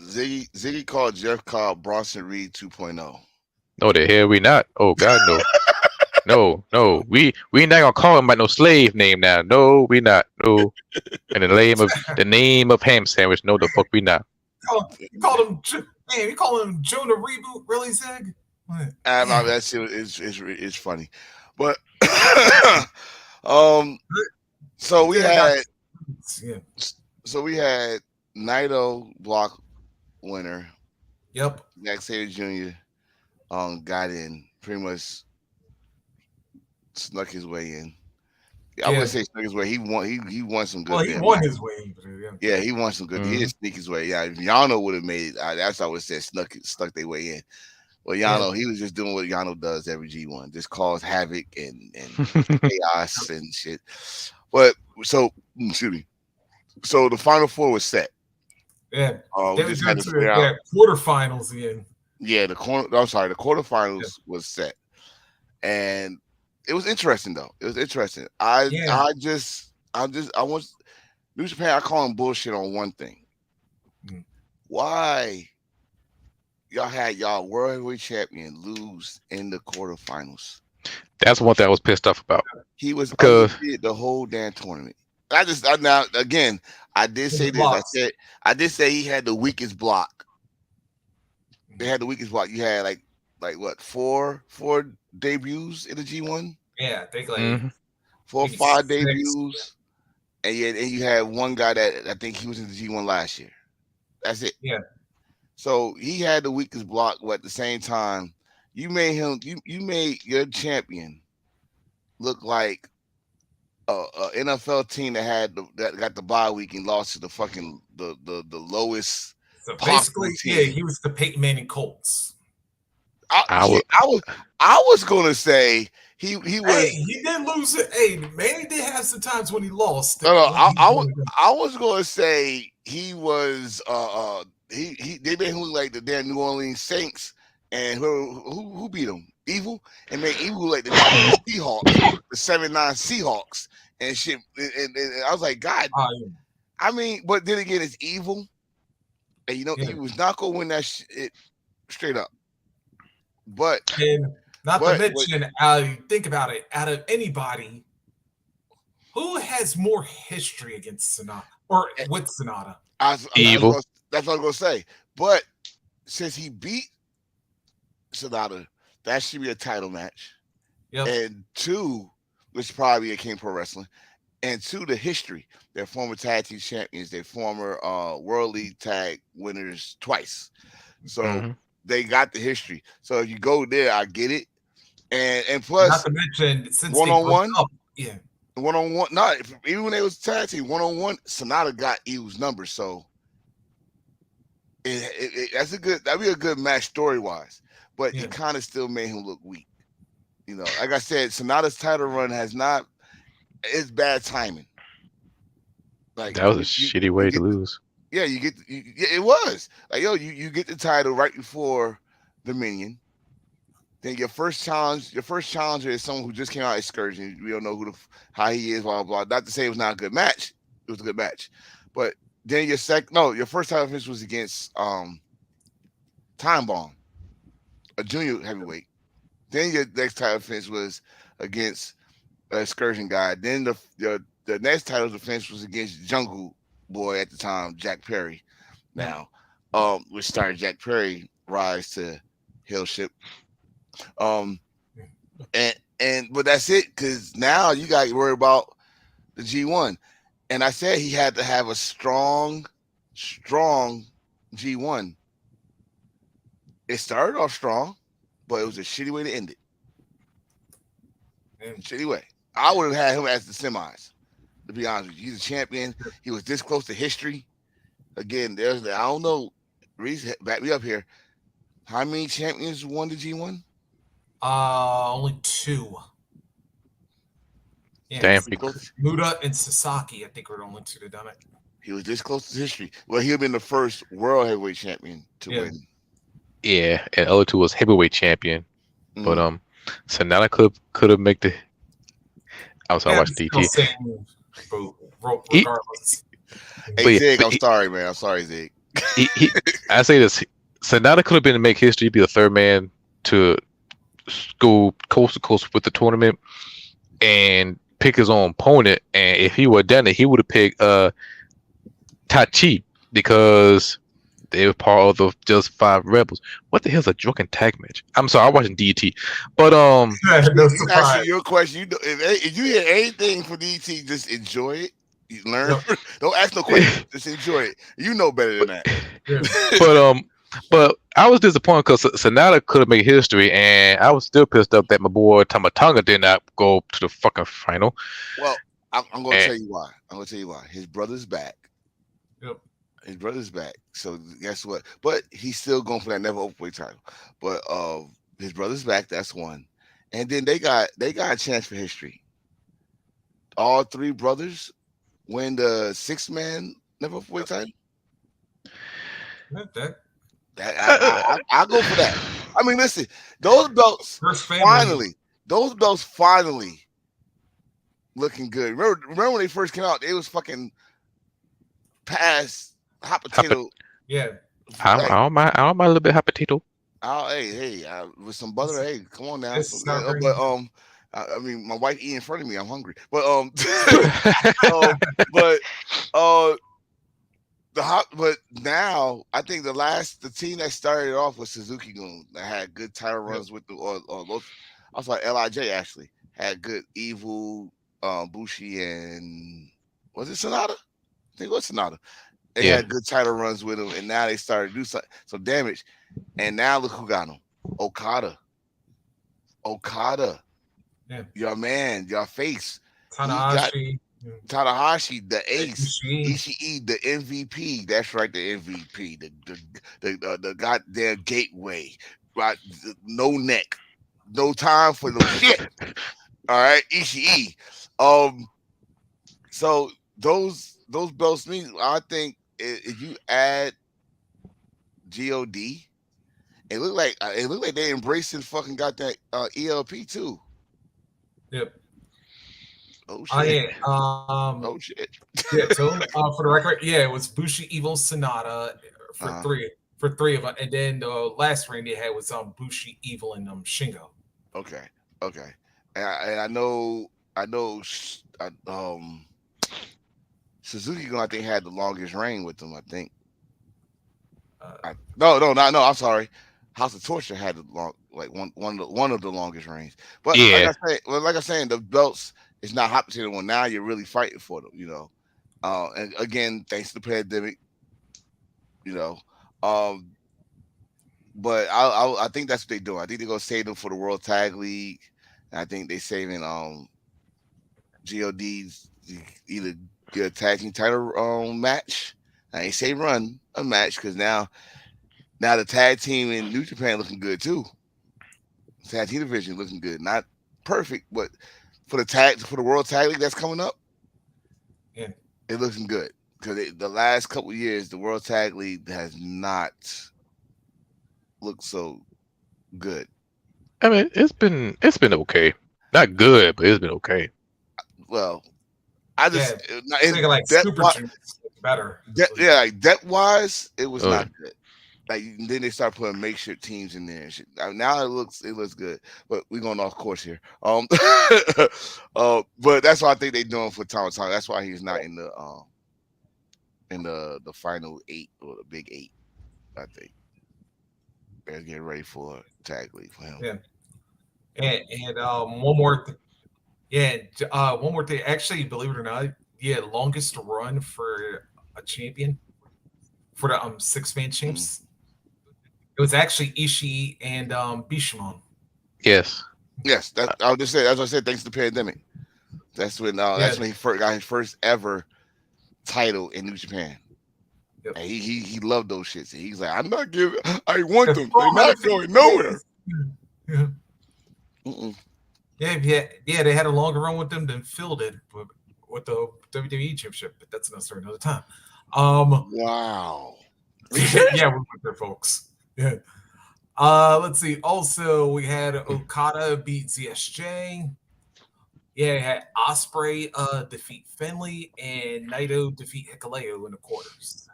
Ziggy called Jeff Cobb Bronson Reed 2.0. No, the hell we not. Oh God, no, no. We not gonna call him by no slave name now. No, we not. No, in the name of ham sandwich. No, the fuck we not. You called him, man, you call him Jonah Reboot, really, Zig? What? I mean, that shit is funny, but um, so we Yeah, I got had yeah. so we had Naito block winner. Yep. Zack Sabre Jr. Got in pretty much snuck his way in. I Yeah. wouldn't say snuck his way. He won some Well, good he damn won matches. his way. But, yeah. Yeah, he won some good. He didn't sneak his way. Yeah, if Yano would have made it, that's what I would have said stuck their way in. Well, Yano, he was just doing what Yano does every G1, just cause havoc and chaos and shit. But so excuse me. So the final four was set. Yeah. We They just were had doing to to figure out. the quarterfinals again. Yeah, the quarterfinals was set, and it was interesting though. It was interesting. Yeah. I want New Japan, I call him bullshit on one thing. Mm. Why y'all had y'all world heavyweight champion lose in the quarterfinals? That's one thing I was pissed off about He was because undefeated the whole damn tournament. I now again, I did And say the this. blocks. I did say he had the weakest block. They Mhm. had the weakest block. You had like what four debuts in the G1, Yeah, I think like mhm, 4 or 5 56. debuts, and you had one guy that I think he was in the G1 last year. That's it. Yeah, So he had the weakest block, but at the same time, you made your champion look like a NFL team that got the bye week and lost to the fucking the lowest so possible basically, yeah, team. he was the Peyton Manning Colts. I Yeah, was I was gonna say he Hey, was he did lose it. Hey, Manning did have some times when he lost. no, no, When he was one of them. I was gonna say he was he they made him look like the damn New Orleans Saints, and who beat him? Evil, and made Evil look like the goddamn Seahawks, the 7-9 Seahawks and shit. And I was like, God, Uh, I mean, but then again, it's Evil, and yeah, he was not gonna win that shit straight up. But and not to but mention, think about it. Out of anybody, who has more history against Sonata or eh, with Sonata? evil. that's what I was gonna say. But since he beat Sonata, that should be a title match. Yep. And two, which probably a King Pro Wrestling, and two, the history. They're former tag team champions. They're former World League tag winners twice. So Mhm. they got the history. So if you go there, I get it. And Not plus, to mention, since one they on broke one, up, yeah, not even when they was tag team, 1-on-1, Sonata got Evil's number. So that's that'd be a good match story wise. But yeah. it kind of still made him look weak. Like I said, Sonata's title run has not. It's bad timing. Like That was a shitty you way to get lose. yeah, yeah, it was like you get the title right before Dominion. Then your first challenger is someone who just came out of excursion. We don't know how he is, blah blah blah. Not to say it was not a good match. It was a good match, but then your first title finish was against Time Bomb, a junior heavyweight. Then your next title finish was against an excursion guy. Then the next title defense was against Jungle Boy at the time, Jack Perry. Mm. Now, which started Jack Perry rise to hillship. Um, and but that's it because now you got to worry about the G1. And I said he had to have a strong G1. It started off strong, but it was a shitty way to end it. And Shitty way. I would have had him as the semis. To be honest with you, he's a champion. He was this close to history. Again, I don't know. Reese, back me up here. How many champions won the G1? only two. Yeah, Damn. it's He close. Muda and Sasaki. I think were the only two that done it. He was this close to history. Well, he'd been the first world heavyweight champion to Yeah, win. Yeah, and other two was heavyweight champion, but Mm. Sonata could have make the. I'm sorry, I yeah. I'm watched still DT. saying, but He, regardless, Hey but yeah, Zig, but I'm sorry, man. I'm sorry, Zig. I say this. Sonata could have been to make history, be the third man to go coast to coast with the tournament and pick his own opponent. And if he would have done it, he would have picked Tachi because they were part of the Just Five Rebels. What the hell's a drunken tag match? I'm sorry, I'm watching DT, but no You surprise. asking your question. If you hear anything from DT, just enjoy it. You learn. Yep. Don't ask no questions. Just enjoy it. You know better than but that. Yeah. but but I was disappointed because Sonata could have made history, and I was still pissed off that my boy Tamatonga did not go to the fucking final. Well, I'm going to And tell you why. I'm going to tell you why. His brother's back. Yep. His brother's back. So guess what? But he's still going for that never openweight title. But his brother's back. That's one. And then they got a chance for history. All three brothers win the 6-man never openweight title. That That uh, I go for that. I mean, listen, those belts first family. finally, those belts finally looking good. Remember when they first came out? It was fucking past hot Hot pot- potato. Yeah, I Like, don't mind. I don't mind a little bit hot potato. oh, hey, with some butter. this, Hey, come on now. this So, is yeah, not very. but I mean, my wife eating in front of me. I'm hungry. But um, but uh, but now I think the team that started off with Suzuki Goon that had good title Yep. runs with the or those. I was like Lij actually had good evil, Bushi and was it Sonata? I think it was Sonata. They Yeah, had good title runs with him, and now they started to do some damage. And now look who got him. Okada. Okada, Yeah, your man, your face. He got Tanahashi, Tanahashi, the ace. Ishii. Ishii, the MVP. That's right, the MVP. The goddamn gateway. Right, no neck, no time for no shit. All right, Ishii. Um, so those belts mean I think if you add God, it looked like they embracing fucking got that ELP too. Yep. Oh Oh shit. yeah. Oh shit. Yeah. So for the record, yeah, it was Bushi, Evil, Sonata for Uh-huh. three of them, and then the last ring they had was Bushi, Evil, and Shingo. Okay. Okay. And I know Suzuki I think had the longest reign with them. I think. Uh, No. I'm sorry. House of Torture had the long, like one of the longest reigns. But yeah. like I saying, the belts is not hot potato one. Now you're really fighting for them. And again, thanks to the pandemic. You know, um, but I think that's what they're doing. I think they're gonna save them for the World Tag League. And I think they saving God's either get a tag team title match. I ain't say run a match because now the tag team in New Japan looking good too. Tag team division looking good. Not perfect, but for the World Tag League that's coming up, and it looking good. Because the last couple years, the World Tag League has not looked so good. I mean, it's been okay. Not good, but it's been okay. Well, I yeah, just thinking like depth Super Juniors better. yeah, like depth wise, it was Uh, not good. Like then they start putting makeshift teams in there and shit. Now it looks good, but we're going off course here. But that's what I think they're doing for Tom. That's why he's not in the final eight or the big eight. I think they're getting ready for tag league for him. Yeah, and one more. Yeah, one more thing. Actually, believe it or not, yeah, longest run for a champion for the 6-man Mm. champs. It was actually Ishii and Bishamon. yes. Yes, that I would just say. As I said, thanks to the pandemic. Yeah, That's when he first got his first ever title in New Japan. yep. And he loved those shits. And he's like, I'm not giving. I want The them. They're not 450 going nowhere. days. Yeah. Mm-mm. Yeah. They had a longer run with them than Phil did with the WWE Championship, but that's another story another time. Um, Wow. Are you serious? yeah, we went there, folks. Yeah. Let's see. Also, we had Okada beat ZSJ. Yeah, it had Osprey defeat Finley and Naito defeat Hikuleo in the quarters.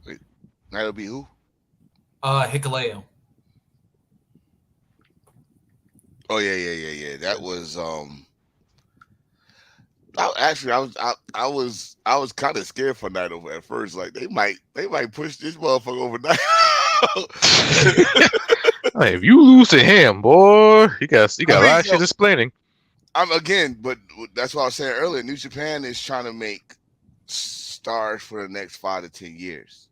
Wait, that'll be who? Hikuleo. Oh yeah. That was I was kind of scared for Naito at first. Like they might push this motherfucker over Naito. Hey, if you lose to him, boy, you got I a mean, lot of shit explaining. I'm again, but that's what I was saying earlier. New Japan is trying to make stars for the next 5 to 10 years,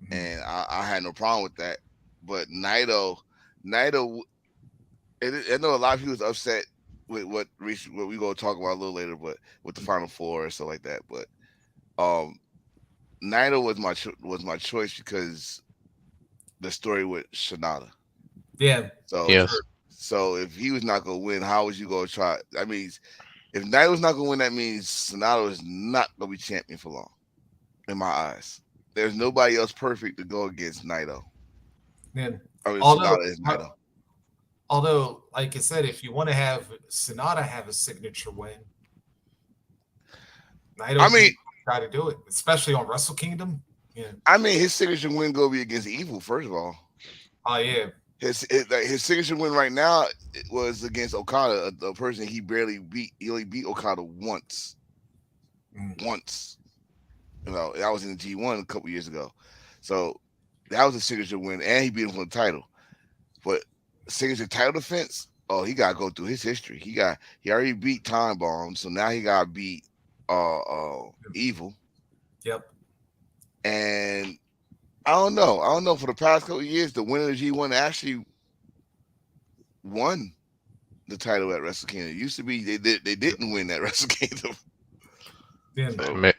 Mhm. and I had no problem with that. But Naito, I know a lot of people was upset with what we gonna talk about a little later, but with the Final Four and stuff like that. But um, Naito was my choice because the story with Shanada. Yeah, So for Yes. sure. so if he was not gonna win, how was you gonna try? I mean, if Naito's not gonna win, that means Sonata is not gonna be champion for long, in my eyes. There's nobody else perfect to go against Naito. Yeah. I mean, Although, Sonata is Naito. like I said, if you want to have Sonata have a signature win, I Naito mean, can try to do it, especially on Wrestle Kingdom. Yeah. his signature win go be against Evil. First of all, Oh yeah. his signature win right now was against Okada, a person he barely beat. He only beat Okada once. Mm. Once, that was in the G1 a couple years ago. So that was a signature win, and he beat him for the title. But signature title defense, oh, he got to go through his history. He already beat Time Bomb, so now he got to beat Evil. Yep. And I don't know. I don't know. For the past couple of years, the winner of G1 actually won the title at Wrestle Kingdom. It used to be they didn't win that Wrestle Kingdom. Then So Man,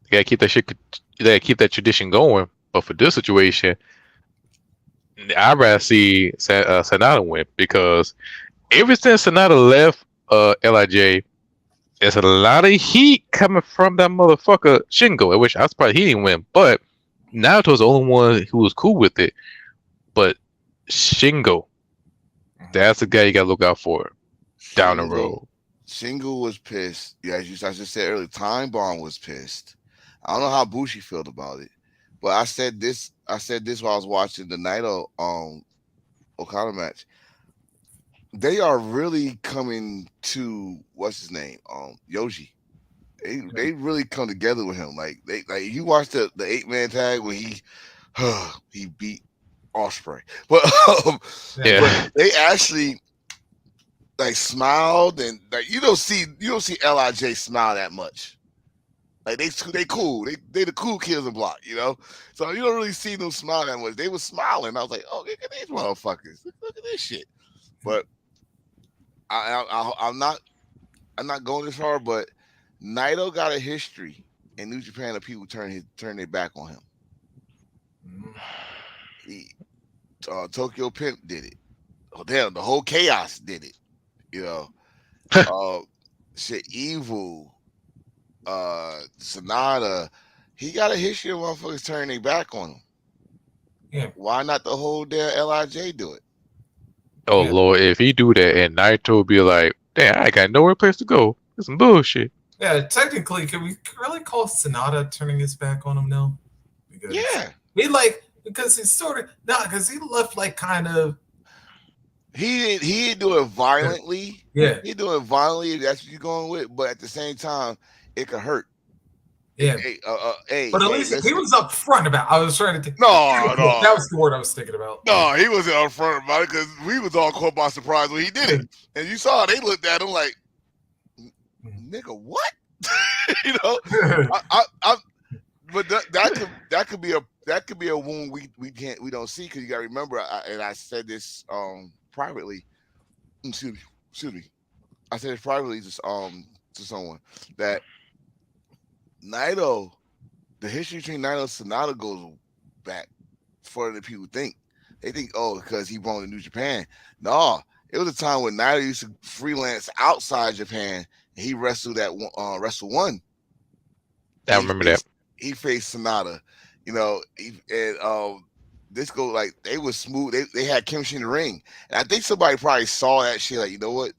you gotta keep that shit. You gotta keep that tradition going. But for this situation, I'd rather see Sonata win because ever since Sonata left Lij, there's a lot of heat coming from that motherfucker Shingo. I wish I was surprised he didn't win, but Naruto's the only one who was cool with it. But Shingo, that's the guy you gotta look out for down the Shingo road. Shingo was pissed. Yeah, I just said earlier, Time Bomb was pissed. I don't know how Bushi felt about it, but I said this. I said this while I was watching the Naito Okada match. They are really coming to what's his name, Yoshi. They really come together with him. Like you watch the 8-man tag where he beat Osprey, but um, yeah. but Yeah. they actually like smiled, and like you don't see Lij smile that much. Like they cool. They the cool kids on the block, So you don't really see them smile that much. They were smiling. I was like, oh, look at these motherfuckers. Look at this shit. But I'm not going this far, but Naito got a history in New Japan of people turn their back on him. Mm. He, Tokyo Pimp did it. Oh damn, the whole Chaos did it. You know, uh, shit, Evil, Sonata. He got a history of motherfuckers turning their back on him. Yeah. Why not the whole damn Lij do it? Oh Yeah. Lord, if he do that and Naito be like, damn, I got nowhere place to go. It's some bullshit. Yeah. Technically, can we really call Sonata turning his back on him now? Because Yeah, because he's sort of because he left like kind of he didn't do it violently. yeah. He do it violently. If that's what you're going with, but at the same time, it could hurt. Yeah. But at Hey, least he listen. was upfront about. I was trying to think. No, That no, was the word I was thinking about. no. He wasn't upfront about it because we was all caught by surprise when he did it. And you saw they looked at him like, nigga, what? you know, I but that could be a wound we don't see because you got to remember. And I said this privately. Excuse me. I said it privately to someone that Naito, the history between Naito and Sonata goes back further than people think. They think, oh, because he belonged to New Japan. No, it was a time when Naito used to freelance outside Japan, and he wrestled at Wrestle One. I And remember that. he faced Sonata. This go like they was smooth. They had chemistry in the ring, and I think somebody probably saw that shit. Like, you know what?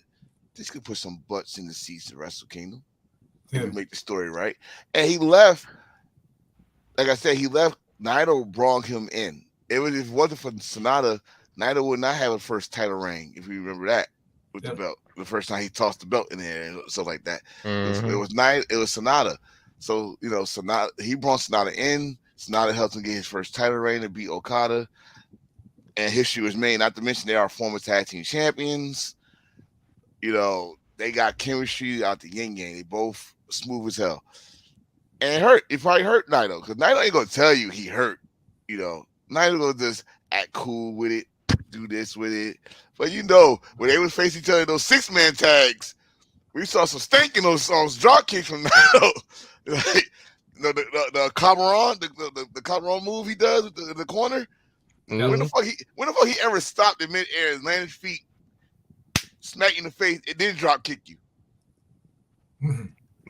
This could put some butts in the seats of Wrestle Kingdom if we make the story right. And he left. Like I said, he left. Naito brought him in. If it wasn't for Sonata, Naito would not have a first title reign. If you remember that with the belt, the first time he tossed the belt in there and stuff like that. It was Naito. It was Sonata. So Sonata. He brought Sonata in. Sonata helped him get his first title reign and beat Okada. And history was made. Not to mention they are former tag team champions. They got chemistry out the yin yang. They both smooth as hell. And it hurt. It probably hurt Naito because Naito ain't gonna tell you he hurt. Naito gonna just act cool with it, do this with it. But when they would face each other in those 6-man tags, we saw some stank in those drop kicks from Naito. Like, the Cameron, the Cameron move he does in the corner. Mm-hmm. When the fuck he ever stopped in midair and landed his feet, smack you in the face, and then drop kick you?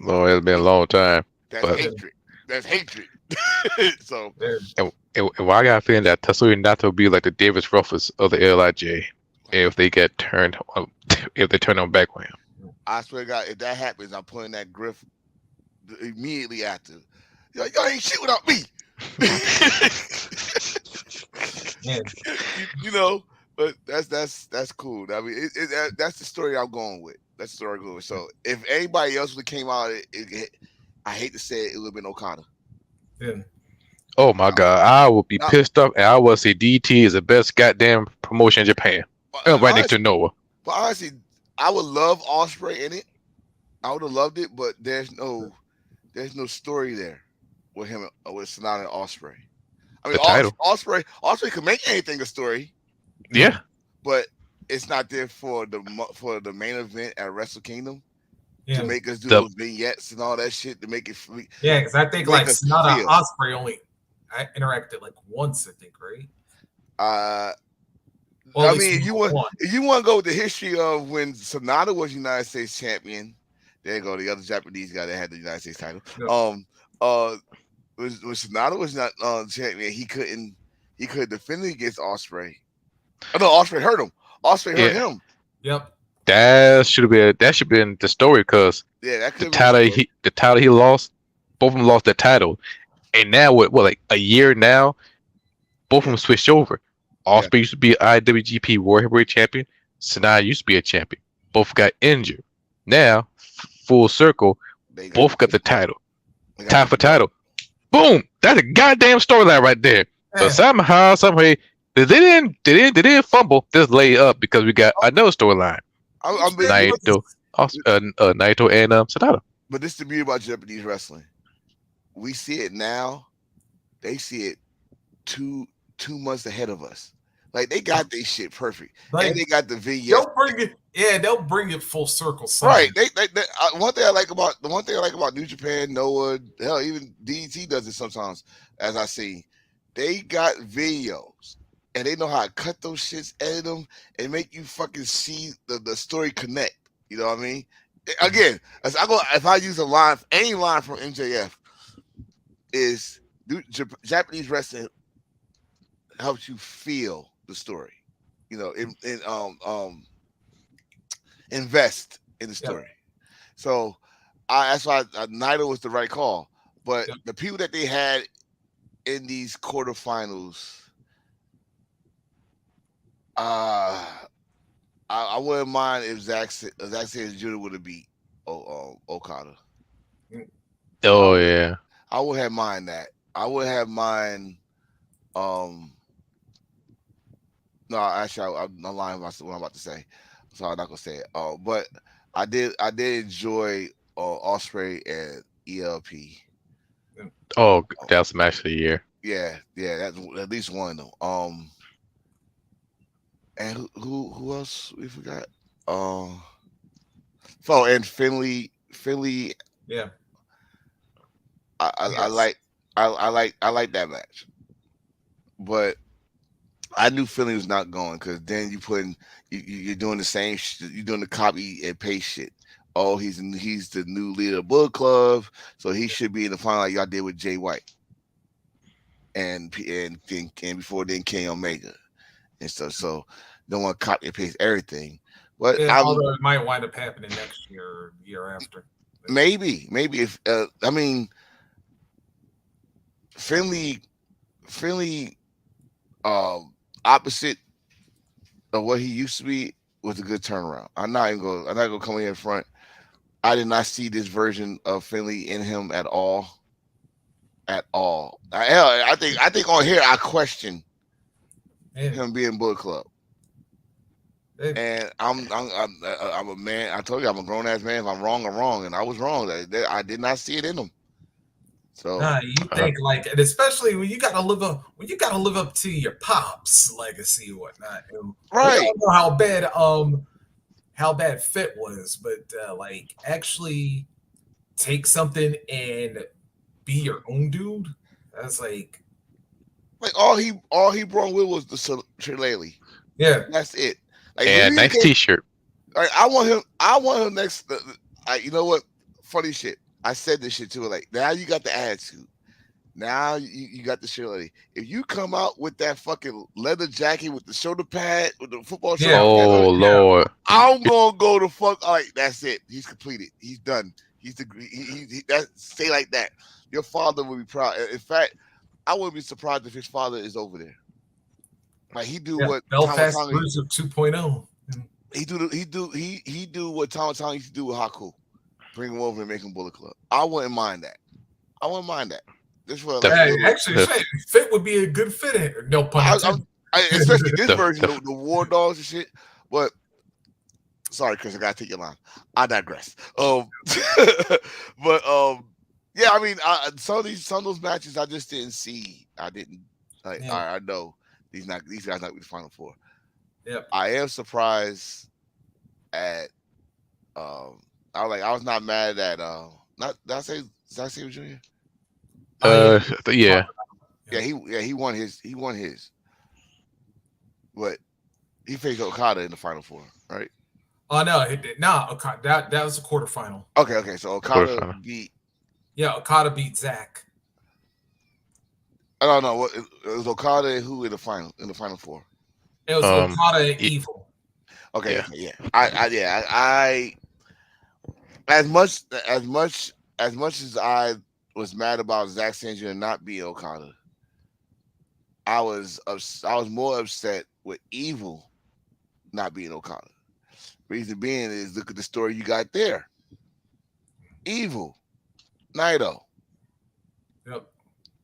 Lord, it's been a long time. That's But hatred. That's hatred. So and why I got a feeling that Tetsuya Naito will be like the Davis Ruffers of the Lij if they get turned if they turn them back on him. I swear to God, if that happens, I'm putting that immediately after. Y'all ain't shit without me. Man, You know, but that's cool. I mean, that's the story I'm going with. That's the story I'm going with. So if anybody else would have came out, I hate to say it, it would have been Okada. yeah, Oh my Um, god, I would be not, pissed off, and I would say DT is the best goddamn promotion in Japan. Right next to honestly, Noah. but honestly, I would love Osprey in it. I would have loved it, but there's no story there with him with Sonata and Osprey. I mean, The title. Osprey could make anything a story, yeah, Yeah, but it's not there for the main event at Wrestle Kingdom to yeah, make us do the those vignettes and all that shit to yeah. Because I think make like us Sonata feel. Osprey only I interacted like once, I think, right? Uh, Well, at I least mean, one. if you want to go with the history of when Sonata was United States champion, there you go, the other Japanese guy that had the United States title. Yep. Uh, when Sonata was not champion, he could defend it against Osprey. Oh no, Osprey hurt him. Osprey hurt yeah, him. Yep. that should have been the story because Yeah, that the could have been the title story. he lost, both of them lost the title, and now what like a year now, both of Yeah, them switched over. yeah. Osprey used to be IWGP World Heavyweight Champion. Sanada used to be a champion. Both got injured. Now, full circle, They got the both got the belt. title. They got Tie the for belt. title. Boom! That's a goddamn storyline right there. But Yeah. somehow, some way, they didn't fumble this lay up because we got another storyline. I mean, Naito, Naito and Sanada. but this is the beauty about Japanese wrestling. We see it now. They see it two 2 months ahead of us. Like they got their shit perfect, and Like they got the vignettes. they'll bring it. Yeah, they'll bring it full circle somehow. Right. One thing I like about New Japan, Noah, hell, even DDT does it sometimes. As I see, they got videos, and they know how to cut those shits, edit them, and make you fucking see the story connect. You know what I mean? Again, as I go, if I use a line, any line from MJF is Japanese wrestling helps you feel the story. You know, invest in the Yep. story. So that's why Naito was the right call. But Yep. the people that they had in these quarterfinals, I wouldn't mind if Zack Sabre Jr. would have beat Okada. I Oh would yeah. I would have mind that. I would have mind. Um, no, actually, I'm lying about what I'm about to say, so I'm not gonna say it. But I did enjoy Osprey and ELP. Oh, that's the match of the year. Yeah, that's at least one of them. And who else we forgot? Um, oh, and Finley. Yeah. I Yes. like I like that match, but I knew Philly was not going because then you're doing the same you're doing the copy and paste shit. Oh, he's the new leader of Bullet Club, so he should be in the final like y'all did with Jay White and before then Kenny Omega and stuff. So don't want to copy and paste everything. But Yeah, I'm although it might wind up happening next year or year after. maybe if I mean Finley Finley opposite of what he used to be was a good turnaround. I'm not gonna come in front. I did not see this version of Finley in him at all. At all. I think on here I question Yeah. him being Bullet Club. Yeah. And I'm a man. I told you I'm a grown ass man. If I'm wrong, I'm wrong, and I was wrong. I did not see it in him. So Nah, you Uh, think like, and especially when you gotta live up to your pops legacy and whatnot. And we right, all know how bad Fit was, but like actually take something and be your own dude. That's like, like all he brought with was the shillelagh. yeah, That's it. Like when and you nice get, T-shirt. like I want him. I want him next. You know what? Funny shit. I said this shit too. Like now you got the attitude. Now you got the shillelagh. If you come out with that fucking leather jacket with the shoulder pad, with the football shoulder yeah, pads on Oh it, yeah, Lord. I'm gonna go to fuck. All right, that's it. He's completed. He's done. He's the that stay like that. Your father would be proud. In fact, I wouldn't be surprised if his father is over there. Like he do Yeah, what Belfast Tamatanga Bruiser 2.0. he do what Tamatanga used to do with Haku. Bring him over and make him Bullet Club. I wouldn't mind that. I wouldn't mind that. Just for like a Hey, little. actually, Fit would be a good fit. No pun I, intended. especially this the, version, the the War Dogs and shit. But sorry, Chris, I gotta take your line. I digress. But yeah, I mean, some of those matches I just didn't see. I didn't like. Yeah, I know these guys not be the final four. yep. I am surprised at I was not mad at not did I say Junior? Oh yeah, yeah. yeah. He won his, but he faced Okada in the final four, right? Oh no, it did not. Okay, that was a quarterfinal. Okay, so Okada Quarterfinal. beat. Yeah, Okada beat Zach. I don't know what it was Okada and who in the final four. It was Um, Okada and y- Evil. Okay, yeah. okay, yeah. I as much as much as much as I was mad about Zack Sanger not being Okada, I was more upset with Evil not being Okada. Reason being is look at the story you got there. Evil, Naito, Yep.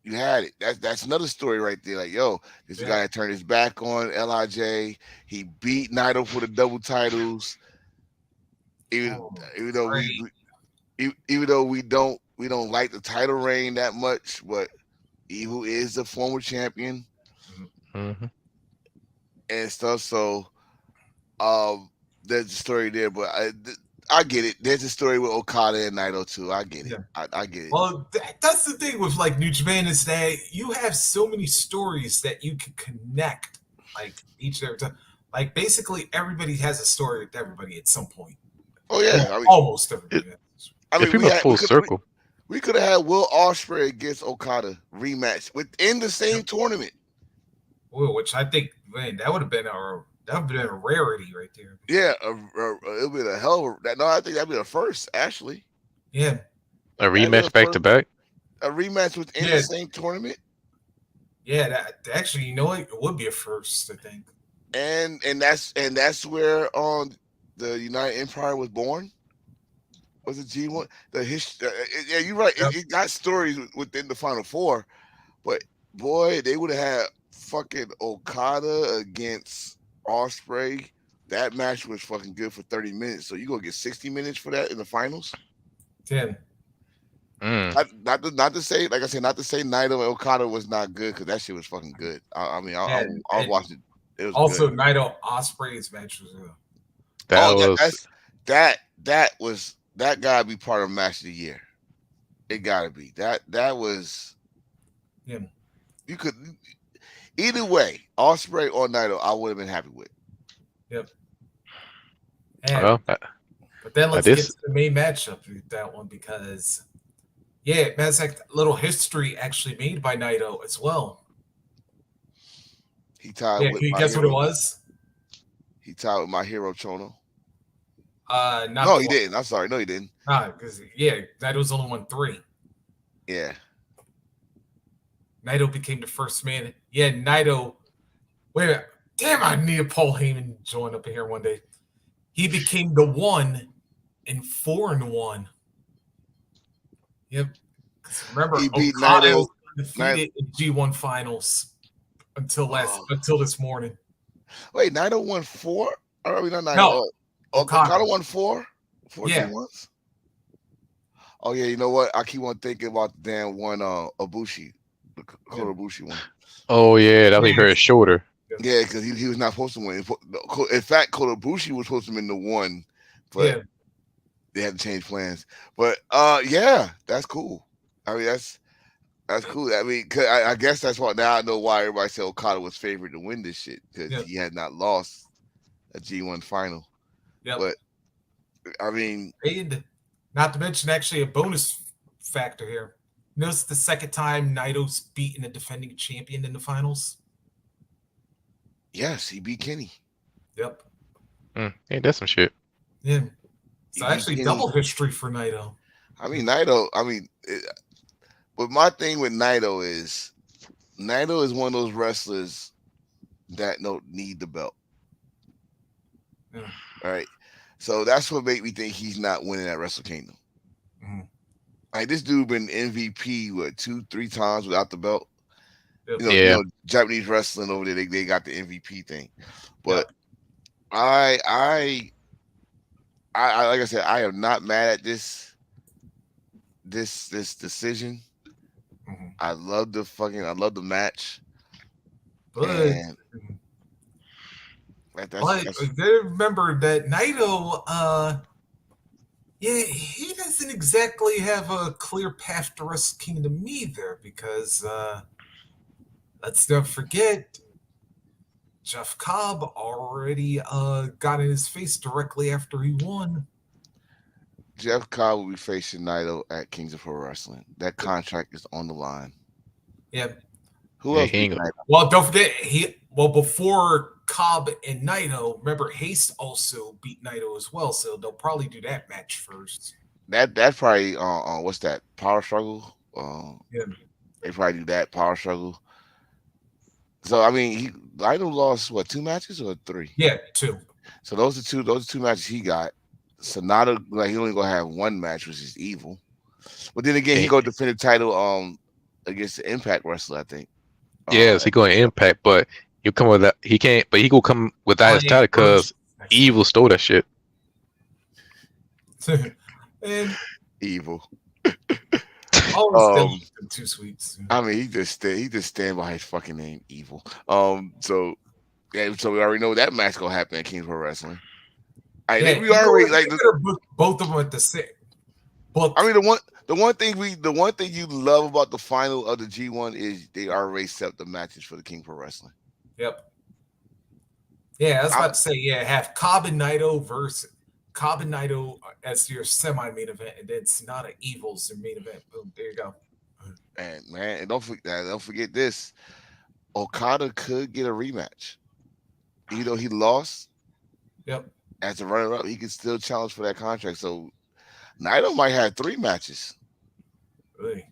you had it. That's another story right there. Like, yo, this Yeah. guy that turned his back on Lij. He beat Naito for the double titles. Even Oh, even though great. even though we don't like the title reign that much, but Evil is the former champion Mhm. Hmm. and stuff. So there's a story there, but I get it. There's a story with Okada and Naito too. I get it. Yeah. I get it. Well, that's the thing with like New Japan is that you have so many stories that you can connect, like each and every time. Like basically everybody has a story with everybody at some point. Oh Well, yeah, almost It, everybody. I if mean we went full circle, we could have had Will Ospreay against Okada rematch within the same Yep. tournament. Well, which I think, man, that would have been a rarity right there. Yeah, it'll be a hell of that. No, I think that'd be the first actually. Yeah, a That'd be the rematch back to first back. a rematch within the yeah, same tournament. yeah. That actually, you know what? It would be a first, I think. And that's where the United Empire was born. Was it G1? The history. Yeah, you're right. Yep. It got stories within the Final Four, but boy, they would have had fucking Okada against Osprey. That match was fucking good for 30 minutes. So you gonna get 60 minutes for that in the finals? 10. Mm. Not to say, like I said, not to say Naito and Okada was not good because that shit was fucking good. I mean, I was And watching. It was good. also Naito Osprey's match was That Oh, was that gotta be part of match of the year. It gotta be that was yeah, you could either way, Osprey or Naito, I would have been happy with. yep. And well. but then let's get This to the main matchup with that one because yeah, that's like little history actually made by Naito as well. He tied Yeah, with can you my guess what it hero. was? He tied with my hero Chono. Not No, the he one. didn't. I'm sorry. No, he didn't. Nah, because yeah, Naito's only won 3. Yeah. Naito became the first man. Yeah, Naito. Wait a minute. Damn, I need a Paul Heyman join up here one day. He became the one in 4-1. Yep. Because remember, He beat Okada Naito. was Naito. undefeated in G1 finals Oh, until this morning. wait, Naito won 4? Or I mean, not Naito. No, Okada Okada. won 4? 4 Yeah, G1s? Oh, yeah. You know what? I keep on thinking about the damn one Ibushi. The yeah, Kota Ibushi one. oh yeah, that was he hurt his yes, shoulder. Yeah, because he was not supposed to win. In fact, Kota Ibushi was supposed to win the one, but yeah, they had to change plans. But yeah, that's cool. I mean, that's cool. I mean, 'cause I guess that's why now I know why everybody said Okada was favored to win this shit because yeah, he had not lost a G1 final. yep. But I mean, And not to mention, actually, a bonus factor here. Notice the second time Naito's beaten a defending champion in the finals. yes, he beat Kenny. Yep. Ain't that some shit? Yeah. He So beat actually, Kenny. double history for Naito. I mean, Naito. But my thing with Naito is one of those wrestlers that don't need the belt, Yeah. right? So that's what made me think he's not winning at Wrestle Kingdom. Mhm. Like this dude been MVP what 2, 3 times without the belt. Yep. Japanese wrestling over there, they got the MVP thing. But Yep. I, I, like I said, I am not mad at this decision. Mhm. I love the match, But and that's but they remember that Naito, yeah, he doesn't exactly have a clear path to Wrestle Kingdom either, because let's not forget Jeff Cobb already got in his face directly after he won. Jeff Cobb will be facing Naito at Kings of Pro Wrestling. That contract is on the line. Yeah. Who Yeah, else he beat ain't. Naito? Well, don't forget before Cobb and Naito, remember Haste also beat Naito as well, so they'll probably do that match first. That's probably what's that power struggle? Yeah. They probably do that power struggle. So I mean, Naito lost what 2 matches or 3? Yeah, two. So those are two matches he got. Sonata like he only gonna have one match, which is evil. But then again, he eh, go defend the title against the Impact wrestler, I think. Yes, he going to Impact, but he'll come with that. He can't, but he gonna come without Oh his yeah, title Emergence because next Evil stole that shit. time. And Evil. always still Um, two sweets. I mean, he just stand by his fucking name, Evil. So yeah, so we already know that match gonna happen at Kings Pro Wrestling. I Yeah, we already like. they better book both of them at the same I book. mean, the one thing you love about the final of the G1 is they already set the matches for the King Pro Wrestling. Yep. Yeah, I was I, about to say, yeah, have Cobb and Naito versus Cobb and Naito as your semi main event, and then Sonata Evil's your main event. Boom, there you go. and man, and don't forget this. Okada could get a rematch, even though he lost Yep. as a runner-up. He could still challenge for that contract. So Naito might have 3 matches. Really.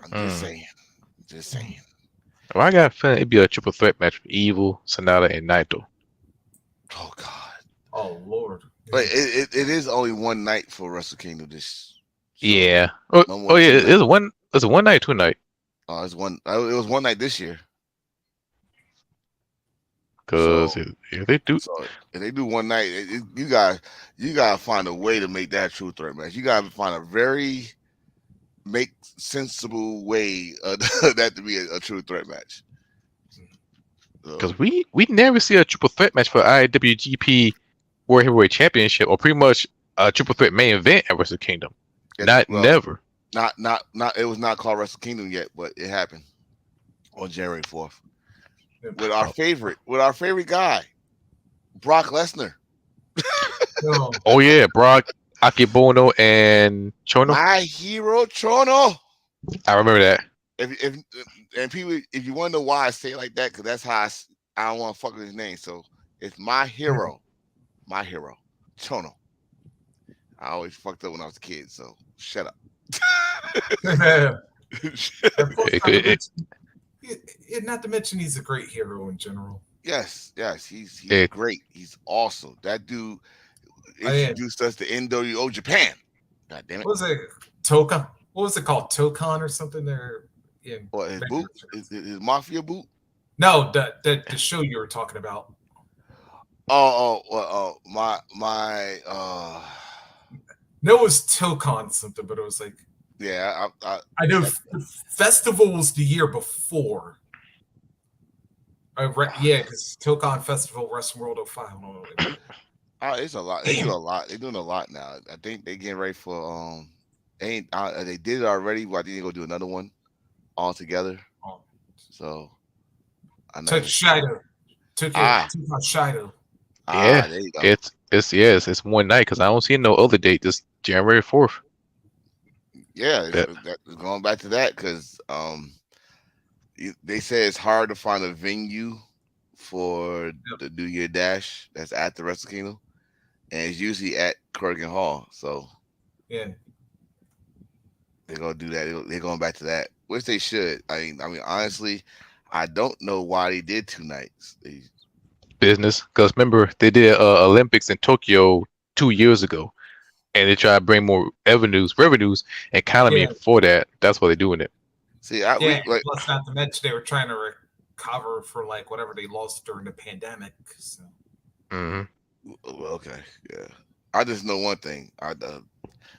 I'm just Mm. saying, just saying. Well, I got a feeling it'd be a triple threat match with Evil, Sonata, and Naito. Oh God, Oh Lord. but it is only one night for Wrestle Kingdom. So Yeah. Oh, no more oh yeah. 2 nights. It's a one night, 2 night. It's one. It was one night this year. Cause So if they do, So if they do one night, you gotta find a way to make that true threat match. You gotta find a very make sensible way that to be a true threat match. So cause we never see a triple threat match for IWGP World Heavyweight Championship or pretty much a triple threat main event at Wrestle Kingdom. Not well, never. not it was not called Wrestle Kingdom yet, but it happened on January 4th Oh, with our favorite guy, Brock Lesnar. No. oh yeah, Brock, Akebono, and Chono. My hero Chono. I remember that. If and people, if you want to know why I say it like that, because that's how I don't want to fuck with his name. So it's my hero, Chono. I always fucked up when I was a kid, so shut up. And plus, It, not to it, mention, not to mention, he's a great hero in general. yes, he's it, great. He's awesome. That dude And introduced us to NWO Japan. God damn it! what was it? Toka? What was it called? Tokan or something? There. In What his boot? His mafia boot? No, the show you were talking about. My No, it was Tokan something, but it was like yeah. I know That, festival was the year before. Yeah, because Tokan Festival Wrestling World '05. Hold on, wait. it's a lot. They do a Damn. lot. They're doing a lot now. I think they getting ready for they did it already, but I think they're gonna do another one all together. Oh, So I'm not took even sure. Shido. Took it. Ah, Took on Shido. yeah, there you go. it's yes, it's one night because I don't see no other date. This January 4th. Yeah, That going back to that because they say it's hard to find a venue for Yep. the New Year Dash that's at the Wrestle Kingdom, and it's usually at Kurgan Hall. So Yeah, they're gonna do that. They're going back to that, which they should. I mean, honestly, I don't know why they did 2 nights. Business. Because remember, they did Olympics in Tokyo 2 years ago, and they try to bring more revenues, economy yeah, for that. That's why they're doing it. See, yeah. we like. Plus, not to mention they were trying to recover for like whatever they lost during the pandemic. So, Hmm. Well, okay, yeah. I just know one thing.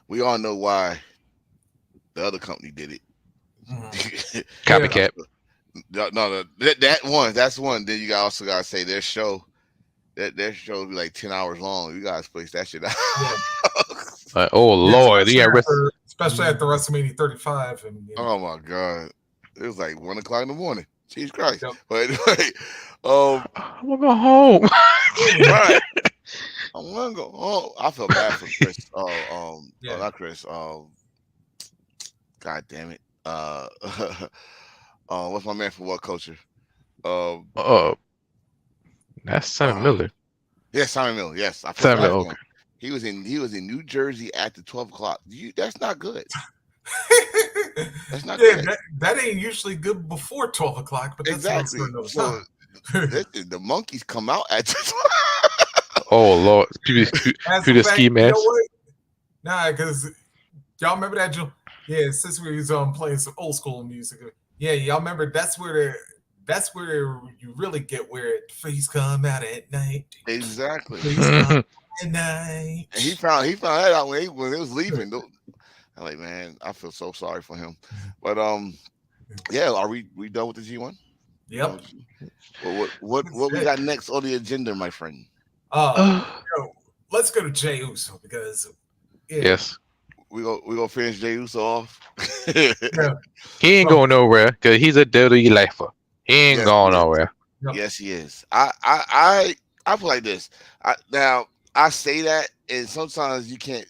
We all know why the other company did mhm. it. Yeah, Copycat. No, that one. That's one. Then you also gotta say their show be like 10 hours long. You guys place that shit out. yeah, Like, oh yeah. Lord, yeah, rest. Especially after WrestleMania 35, and Oh my god, it was like 1 o'clock in the morning. Jesus Christ! yep. But anyway, um, I'm gonna go home. right. I want to go. Oh, I felt bad for Chris. Yeah, Not Chris. God damn it. What's my man from What Culture? Um, uh, that's Simon uh, Miller. yeah, Simon Miller. Yes, I feel Simon bad Miller. for him. Okay. He was in New Jersey at the 12 o'clock. That's not good. That's not yeah. good. That ain't usually good before 12 o'clock, but that's another Exactly. story another So time. the monkeys come out at Oh Lord, people, As who a the fact, ski you know mask. what? Nah, because y'all remember that? Yeah, since we was playing some old school music. Yeah, y'all remember that's where you really get where it face come out at night. exactly. Face come at night. And he found that out when they was leaving. I'm like, man, I feel so sorry for him. But yeah, are we done with the G1? We done Yep. with the G- what That's we it. got next on the agenda, my friend? Uh, yo, let's go to Jey Uso because yeah, Yes, We gonna finish Jey Uso off. yeah, he ain't from going nowhere because he's a dirty lifer. He ain't Yes, he going is. nowhere. yep, Yes, he is. I feel like this. Now I say that, and sometimes you can't.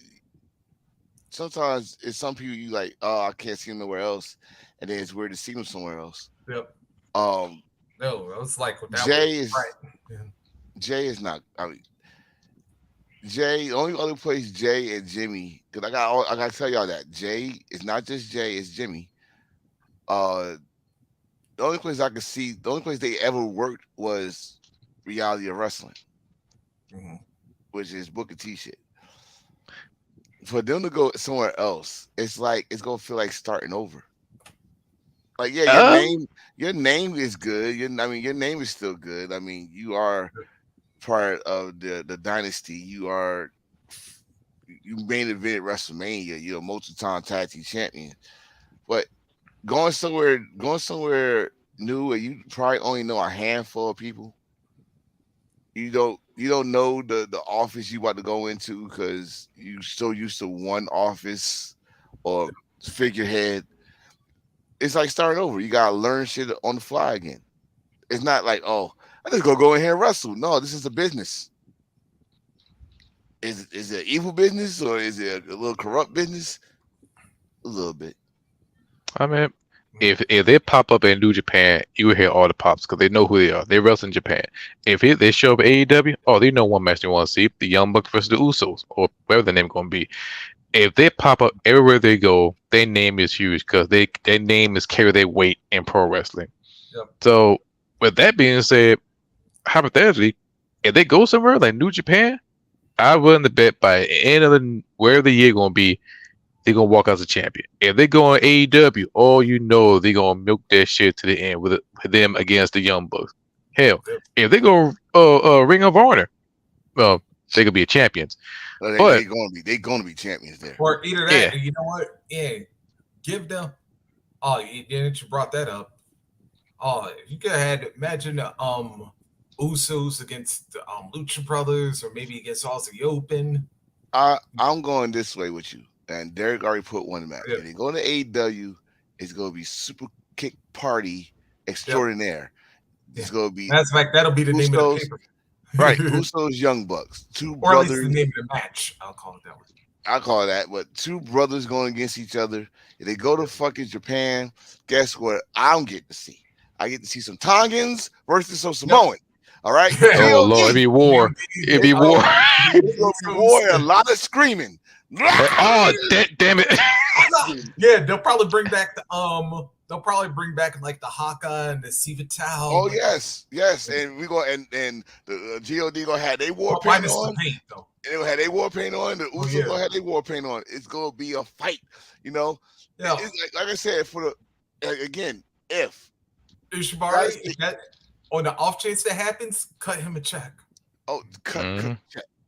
Sometimes it's some people you like. Oh, I can't see him nowhere else, and then it's weird to see him somewhere else. yep. Um, No, I was like that was Jay is right. Yeah. Jay is not. I mean, Jay. The only other place Jay and Jimmy, because I gotta tell y'all that Jay is not just Jay, it's Jimmy. Uh, the only place I could see, the only place they ever worked was reality of wrestling, Mhm. which is Booker T shit. For them to go somewhere else, it's like it's gonna feel like starting over. Like, yeah, Um, your name is good. Your name is still good. I mean, you are part of the dynasty. You main event WrestleMania. You're a multi-time tag team champion. But going somewhere new where you probably only know a handful of people. You don't know the office you about to go into because you so used to one office or figurehead. It's like starting over. You gotta learn shit on the fly again. It's not like, oh, I just go in here and wrestle. No, this is a business. Is it evil business or is it a little corrupt business? A little bit. I mean, if they pop up in New Japan, you will hear all the pops because they know who they are. They wrestle in Japan. They show up at AEW, oh, they know one match they want to see: the Young Bucks versus the Usos, or whatever the name going to be. If they pop up everywhere they go, their name is huge because their name is carry their weight in pro wrestling. Yep. So, with that being said, hypothetically, if they go somewhere like New Japan, I willing to bet by the end of wherever the year going to be, they're gonna walk out as a champion. If they go on AEW, oh, you know they're gonna milk that shit to the end with them against the Young Bucks. Hell, Yep. if they go Ring of Honor, well, they could be champions. They But gonna be champions there. Or either that, yeah, and you know what? Yeah, give them. Oh, you brought that up. Oh, if you could have had imagine Usos against the Lucha Brothers, or maybe against Aussie Open. I'm going this way with you. And Derek already put one match. Yep. If they go to AEW, it's gonna be Super Kick Party Yep. Extraordinaire. Yeah. It's gonna be That's like that'll be the name of the Usos, paper. right? Usos Young Bucks, two Or at least the brothers. name of the match. I'll call it that way. I call it that, but two brothers going against each other. If they go to Yep. fucking Japan, guess what? I don't get to see. I get to see some Tongans versus some Yep. Samoans. All right, Oh Lord, it'd God, be war. It'd be war. it's gonna be war and a lot of screaming. Oh, damn it! Yeah, they'll probably bring back the they'll probably bring back like the Haka and the Oh Civital, like yes, yes, and we go and the God gonna have their war but paint minus the on. paint though. And they gonna have their war paint on. The Oh Usos yeah, gonna have their war paint on. It's gonna be a fight. You know, yeah. it's like I said for the again if Ishibari, guys if that on the off chance that happens, cut him a check. oh Mhm.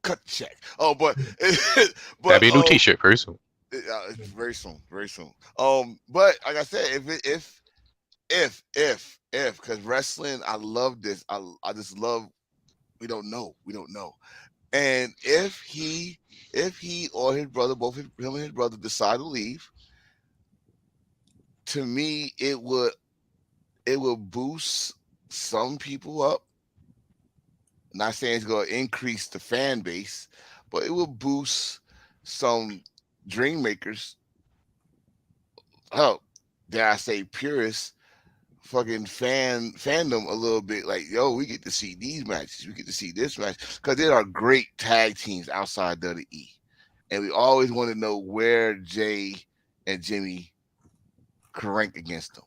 cut check. Oh, but That'd but be a new T-shirt very soon. very soon, very soon. But like I said, if because wrestling, I love this. I just love. We don't know. And if he or his brother, him and his brother decide to leave, to me it will boost some people up. Not saying it's gonna increase the fan base, but it will boost some dream makers. Oh, dare I say purists, fucking fandom a little bit. Like, yo, we get to see these matches, we get to see this match because there are great tag teams outside WWE, and we always want to know where Jay and Jimmy can rank against them.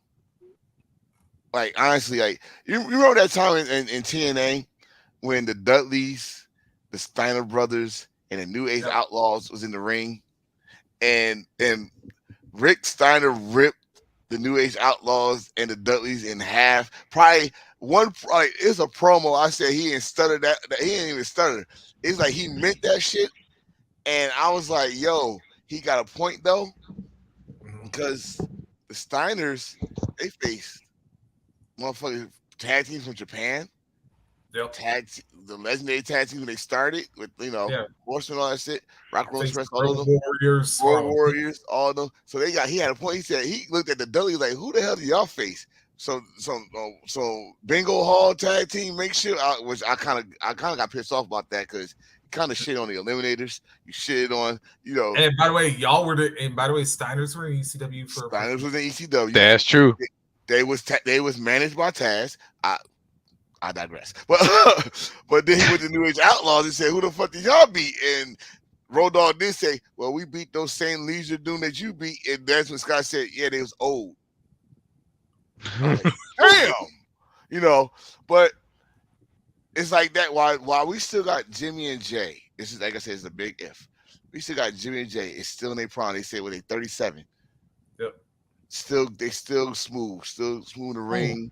Like honestly, like you remember that time in TNA when the Dudleys, the Steiner brothers, and the New Age Yep. Outlaws was in the ring, and Rick Steiner ripped the New Age Outlaws and the Dudleys in half. Probably one, like it's a promo. I said he didn't stutter that he didn't even stutter. It's like he meant that shit, and I was like, yo, he got a point though, Mhm. because the Steiners they faced motherfucking tag teams from Japan, Yep. the legendary tag teams when they started with Yeah. Horseman, all that shit, Rock Roll Face Express, all of Road them. Warriors. Road Warriors, all of them. So he had a point. He said he looked at the Dudley like, who the hell do y'all face? So Bingo Hall tag team, make sure. Which I kind of got pissed off about that because you kind of shit on the Eliminators. You shit on And by the way, y'all were the and by the way, Steiners were in ECW for Steiners was in ECW. That's true. They was managed by Taz. I digress. But but then he went to New Age Outlaws and said, who the fuck did y'all beat? And Road Dogg did say, well, we beat those same Leisure Doom that you beat. And that's when Scott said, yeah, they was old. I was like, damn. But it's like that. While we still got Jimmy and Jay, this is like I said, it's a big if. We still got Jimmy and Jay. It's still in their prime. They say they 37. Yep. They still smooth in the ring.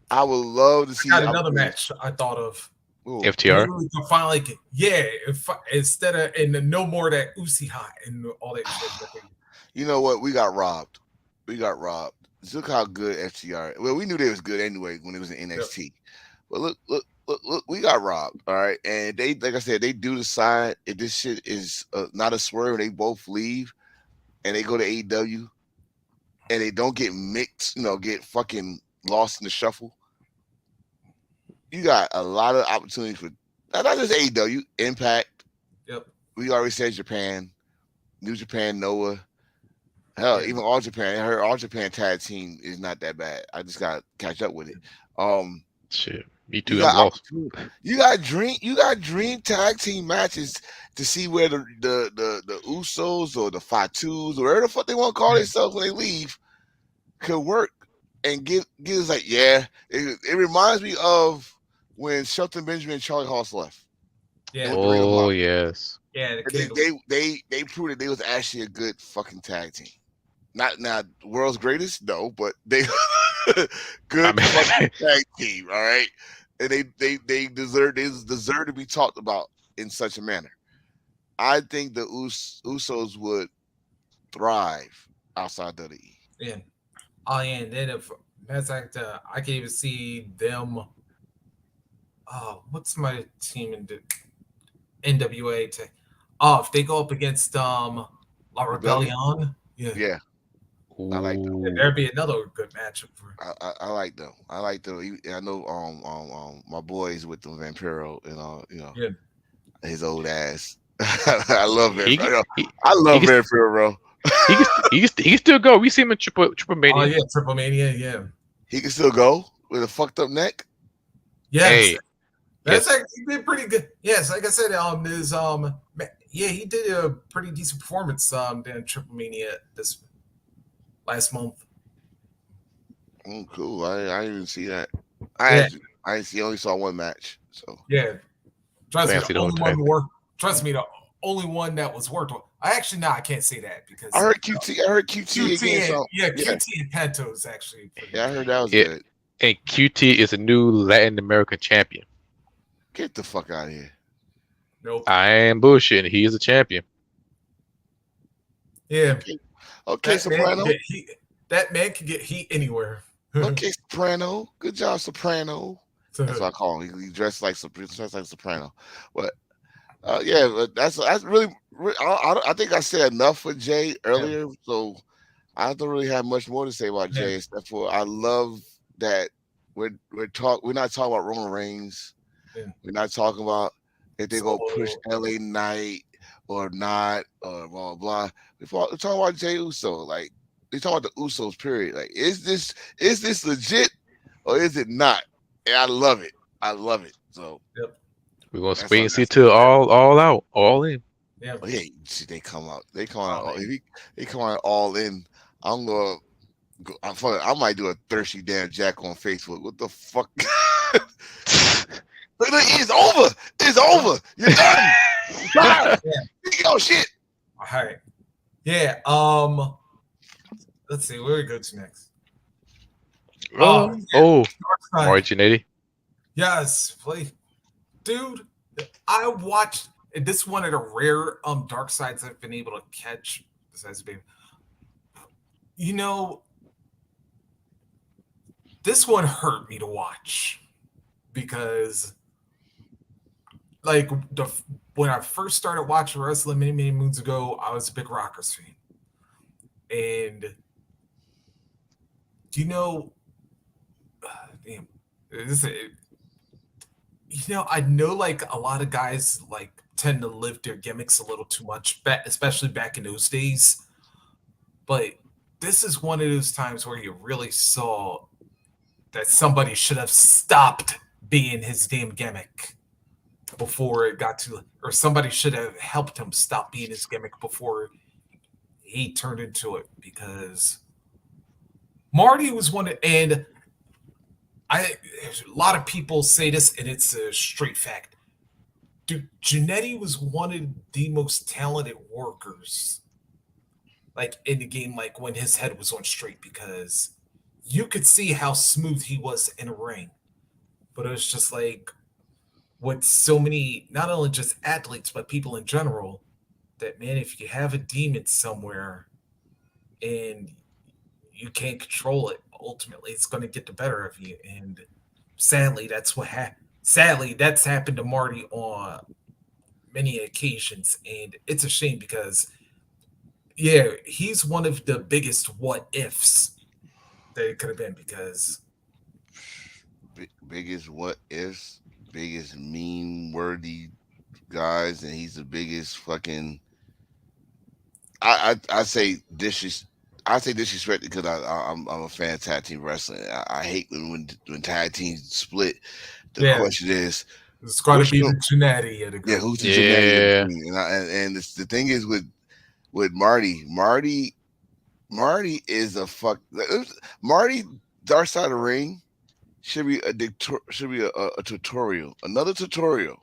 I would love to see. Got another match I thought of. Ooh. FTR. To finally get, instead of and no more of that Uchiha and all that shit. You know what? We got robbed. Look how good FTR. Well, we knew they was good anyway when it was in NXT. Yep. But look, we got robbed. All right, and they, like I said, they do decide if this shit is not a swerve. They both leave, and they go to AEW, and they don't get mixed. Get fucking lost in the shuffle. You got a lot of opportunities for not just AEW, Impact. Yep. We already said Japan, New Japan, Noah. Hell, even All Japan. I heard All Japan tag team is not that bad. I just got to catch up with it. Shit, me too. I'm lost. You got dream tag team matches to see where the Usos or the Fatus or whatever the fuck they want to call themselves when they leave could work and give us like it reminds me of when Shelton Benjamin and Charlie Haas left. Yeah. Oh yes. Yeah. They proved that they was actually a good fucking tag team. Not world's greatest, no, but they good fucking tag team. All right, and they deserve to be talked about in such a manner. I think the Usos would thrive outside WWE. Yeah. And then if that's like I can even see them. What's my team in the NWA? If they go up against La Rebellion, yeah. I like them. There'd be another good matchup for. I like them. I like them. I know my boys with them Vampiro and his old ass. I love Vampiro. I love Vampiro, bro. He can still go. We see him in Triple Mania. Oh yeah, Triple Mania. Yeah, he can still go with a fucked up neck. Yes. That's Yes, actually he did pretty good. Yes, like I said, his yeah, he did a pretty decent performance in Triple Mania this last month. Oh, cool. I didn't even see that. Yeah, I didn't see. Only saw one match. So yeah. I Trust me, didn't the see the whole only one entire who thing. worked. Trust me, the only one that was worked on. I actually no, I can't say that I because heard QT. I heard QT QT against and some. yeah, Yeah, QT and Pento is actually pretty yeah. I good. heard that was It good. and QT is a new Latin American champion. Get the fuck out of here. Nope. I am bullshitting. He is a champion. Yeah, Okay, okay, that man can Soprano. get heat. That man can get heat anywhere. Okay, Soprano. Good job, Soprano. That's what I call him. He dressed like dressed like Soprano. But yeah, but that's really. I think I said enough for Jay Yeah, earlier, so I don't really have much more to say about yeah, Jay except for I love that we're not talking about Roman Reigns. yeah. We're not talking about if they go push So LA Knight or not or blah blah. We're talking about Jay Uso. Like we're talking about the Usos. Period. Like is this legit or is it not? And I love it. I love it. So yep, We're gonna that's wait all. and see That's till yeah, all out, all in. yeah. oh, yeah. See, they come out. They come out. Oh, If man. they come out all in, I'm gonna. I might do a thirsty damn Jack on Facebook. What the fuck? Look, it's over. It's over. You're done. Bye. Yeah. Oh shit. All right. Yeah. Let's see where we go to next. Oh, Oh, yeah. Marginetti. Yes, please, dude. I watched. This is one of the rare dark sides I've been able to catch. Besides being, you know, this one hurt me to watch because, like, when I first started watching wrestling many moons ago, I was a big Rockers fan, and you know, damn, this I know like a lot of guys like tend to live their gimmicks a little too much, especially back in those days. But this is one of those times where you really saw that somebody should have stopped being his damn gimmick before it got to, or somebody should have helped him stop being his gimmick before he turned into it. Because Marty was one, and I, a lot of people say this, and it's a straight fact. Dude, Janetti was one of the most talented workers, like in the game, like when his head was on straight, because you could see how smooth he was in a ring. But it was just like with so many, not only just athletes, but people in general, that man, if you have a demon somewhere and you can't control it, ultimately it's going to get the better of you. And sadly, sadly that's happened to Marty on many occasions, and it's a shame because yeah, he's one of the biggest what ifs that it could have been because Biggest what ifs, biggest meme worthy guys, and he's the biggest fucking. I say disres. I say disrespect because I'm a fan of tag team wrestling. I hate when tag teams split. The yeah, question is it's going to which be one- the Trinity of the yeah, group. who's the genetic of the Yeah. team? And the thing is with Marty, Marty is a fuck. Marty Dark Side of the Ring should be a tutorial, another tutorial.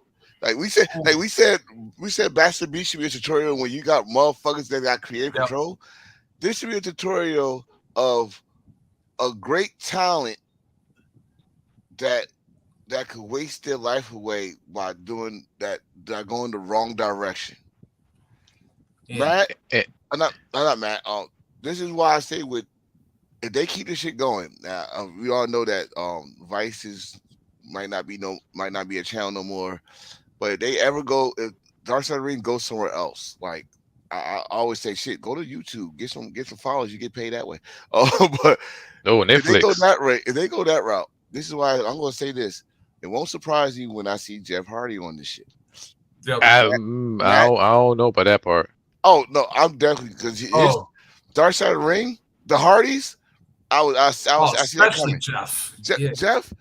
We said Bastard B should be a tutorial when you got motherfuckers that got creative Yep. control. This should be a tutorial of a great talent that could waste their life away by doing that going the wrong direction. Yeah. Matt, Eh, I'm not Matt. This is why I say with if they keep this shit going, now we all know that Vice is might not be a channel no more. But if they ever go, if Dark Side of the Ring goes somewhere else, like I always say, shit, go to YouTube, get some followers, you get paid that way. Oh, but Oh, if they go Netflix. that way, if they go that route, this is why I'm going to say this. It won't surprise you when I see Jeff Hardy on this shit. Yep. Matt, Matt. I don't know about that part. Oh no, I'm definitely because his Oh, Dark Side of the Ring, the Hardys. I oh, see that especially coming. Jeff. Yeah. Jeff,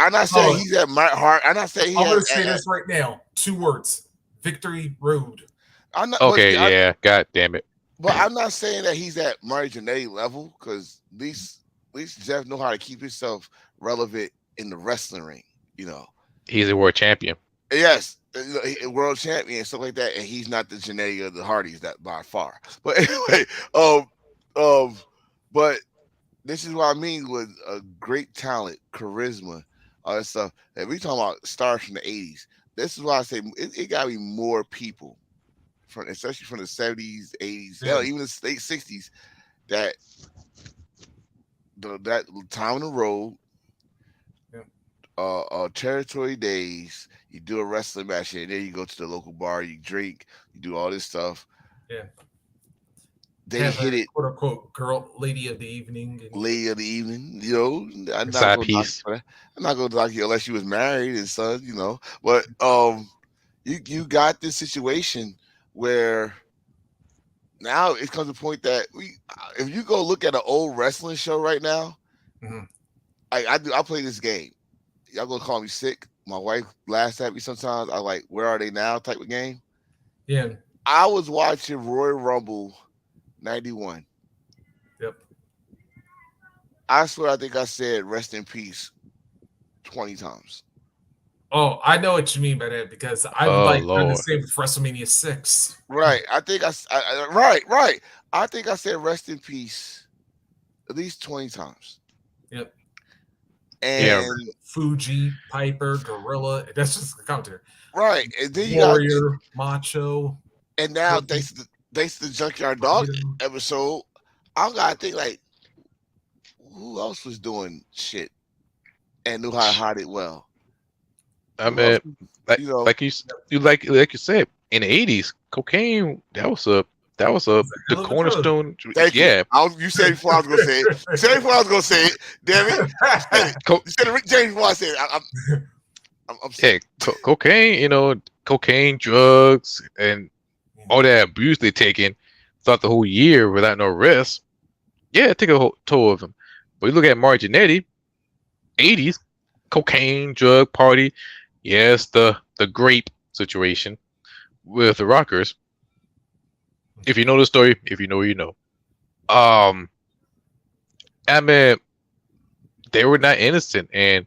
I'm not saying Oh, he's at my heart. I'm not saying he I'm has. gonna say this right now. 2 words: Victory Road. I'm not, but Okay, yeah. God damn it. I'm not saying that he's at Marty Jannetty level because at least Jeff know how to keep himself relevant in the wrestling ring. You know, He's a world champion. yes, world champion and stuff like that, and he's not the Jannetty or the Hardys that by far. But anyway, um, um, but this is what I mean with a great talent, charisma, all that stuff. And we talking about stars from the '80s. This is why I say it got to be more people from, especially from the '70s, '80s, Yeah, hell, even the late '60s. That that time on the road, yeah, territory days. You do a wrestling match, and then you go to the local bar, you drink, you do all this stuff. yeah. They Have a hit it quote unquote girl, lady of the evening, and late in the evening. You know, I'm not Side gonna knock you piece. for that. I'm not gonna knock you unless you was married and son. You know, but you got this situation where now it comes to the point that if you go look at an old wrestling show right now, mhm. I play this game. Y'all gonna call me sick. My wife laughs at me sometimes. I like, where are they now? Type of game. Yeah, I was watching Royal Rumble '91. yep. I swear, I think I said "rest in peace" 20 times. Oh, I know what you mean by that because I've Oh like done the Lord. same with WrestleMania 6. Right. I think right. I think I said "rest in peace" at least 20 times. Yep. Yeah. Yeah. And Fuji, Piper, Gorilla. That's just the counter. right, and then you got, Warrior, Macho, and now Cody, thanks to the Junkyard Dog Freedom. episode, I gotta think like, who else was doing shit and knew how to hide it well? I Who else? mean, like You know, like you like you said in the '80s, cocaine that was It's a the hell of a drug. cornerstone. thank you. Yeah, You said it before I was gonna say it. You said it before I was gonna say it. Damn it! You said it. co- You said it, Rick James, before I said it. I'm upset. yeah, cocaine. Cocaine, drugs, and all that abuse they taken throughout the whole year without no rest. Yeah, it took a whole toll of them. But you look at Marginetti, '80s, cocaine, drug party. Yes, the grape situation with the Rockers. If you know the story, if you know, you know. Um, I mean, they were not innocent, and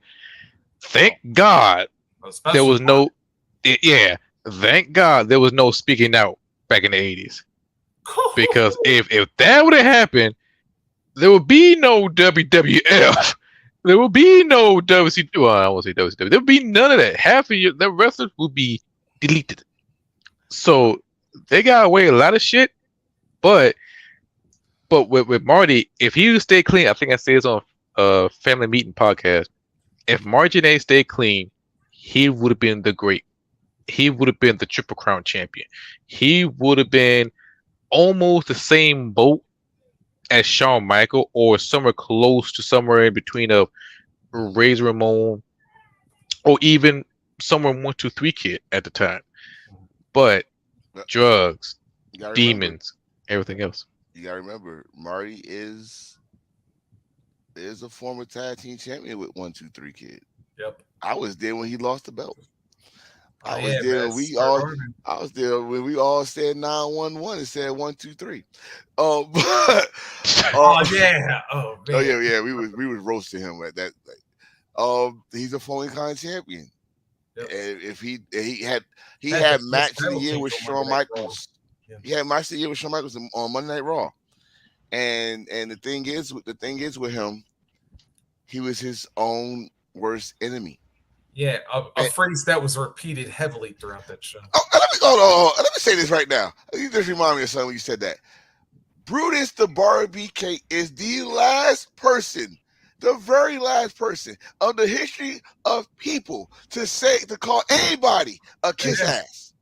thank Oh, God there especially was no. Yeah, thank God there was no speaking out back in the '80s. Because if that would have happened, there would be no WWF. There would be no WCW. Well, I won't say WCW. There would be none of that. Half of the wrestlers would be deleted. So they got away a lot of shit, but with Marty, if he would stay clean, I think I said this on Family Meeting podcast. If Martinez stayed clean, he would have been the great. He would have been the Triple Crown champion. He would have been almost the same boat as Shawn Michael, or somewhere close to somewhere in between of Razor Ramon, or even somewhere 1, 2, 3 Kid at the time. But But drugs, you gotta remember, demons, everything else. Marty is a former tag team champion with 1, 2, 3 Kid. Yep. I was there when he lost the belt. Oh I was yeah, there man. when we Start all running. I was there when we all said 911 and said 1, 2, 3. But Oh uh, yeah. Oh oh man. yeah, we was roasting him at that. Like, he's a Fully Con champion. Yep. And if he Had the had best match of the title year change with on Monday Shawn Night Raw. Michaels. Yeah. He had match of the year with Shawn Michaels on Monday Night Raw. And the thing is with him, he was his own worst enemy. Yeah, a And, phrase that was repeated heavily throughout that show. let me say this right now. You just remind me of something when you said that. Brutus the Barber BK is the last person, the very last person of the history of people to call anybody a kiss Yeah. ass.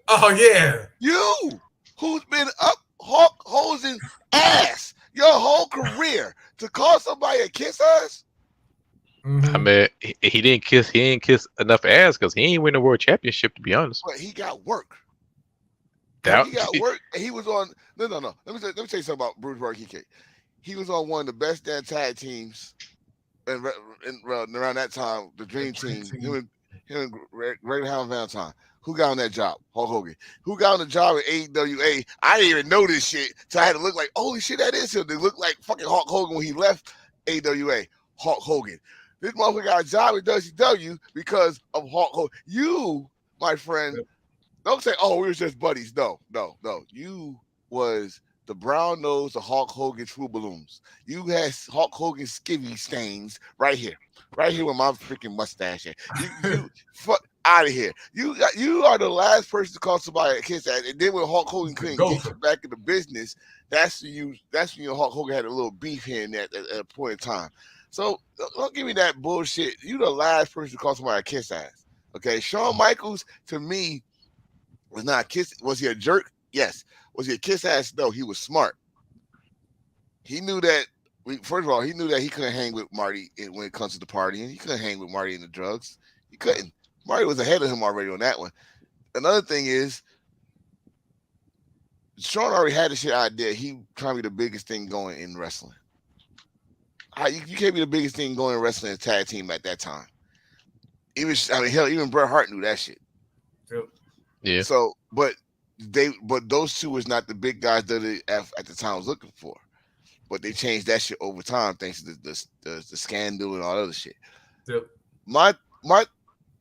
Oh yeah. You, who's been up Hulk Hogan's ass your whole career, to call somebody a kiss ass? I Mm-hmm. mean, he didn't kiss enough ass because he ain't win the world championship. To be honest, But he got work. that He got work, and he was on. No. Let me tell you something about Bruce Barber BK. He was on one of the best damn tag teams and, well, around that time, the The Dream Dream Team, Team. him and Great Hound Valentine. Who got on that job? Hulk Hogan. Who got on the job at AEWA? I didn't even know this shit. So I had to look like, holy shit, that is him. They look like fucking Hulk Hogan when he left AEWA. Hulk Hogan. This motherfucker got a job at WCW because of Hulk Hogan. You, my friend, Yep. don't say, "Oh, we were just buddies." No, no, no. You was the brown nose of Hulk Hogan True Balloons. You had Hulk Hogan skivvy stains right here with my freaking mustache. At. You fuck out of here. You are the last person to call somebody a kiss ass. And then when Hulk Hogan The couldn't get you Gopher. back in the business, That's when you Hulk Hogan had a little beef here and there at a point in time. So don't give me that bullshit. You the last person to call somebody a kiss ass. Okay, Shawn Michaels to me was not a kiss. Was he a jerk? Yes. Was he a kiss ass? No. He was smart. He knew that. First of all, he knew that he couldn't hang with Marty when it comes to the partying. He couldn't hang with Marty and the drugs. He couldn't. Marty was ahead of him already on that one. Another thing is, Shawn already had the shit idea. He trying to be the biggest thing going in wrestling. You can't be the biggest thing going in wrestling as tag team at that time. Even I mean, hell, even Bret Hart knew that shit. Yep. Yeah. So, but those two was not the big guys that at the time was looking for. But they changed that shit over time thanks to the scandal and all that other shit. Yep. My my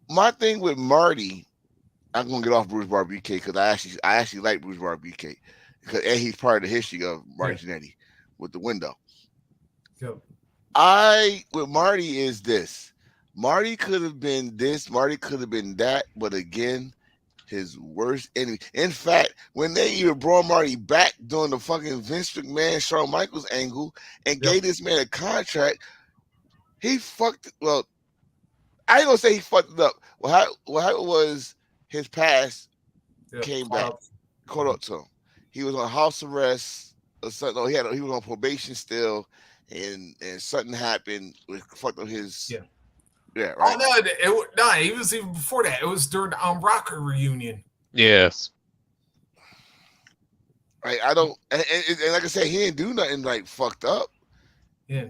my thing with Marty, I'm gonna get off Bruce Bar BK because I actually like Bruce Bar BK because and he's part of the history of Yeah. Marty Jannetty with the window. Yep. I with Marty is this. Marty could have been this, Marty could have been that, but again, his worst enemy. In fact, when they even brought Marty back during the fucking Vince McMahon, Shawn Michaels angle and Yep. gave this man a contract, he fucked. Well, I ain't gonna say he fucked it up. How was his past Yep. came Caught back, up. caught up to him. He was on house arrest or something. No, he was on probation still, and something happened with fucked up his Yeah. yeah Oh right. no! No, it was even before that. It was during the Rocker reunion. Yes. Right, I don't, and like I said, he didn't do nothing like fucked up. Yeah.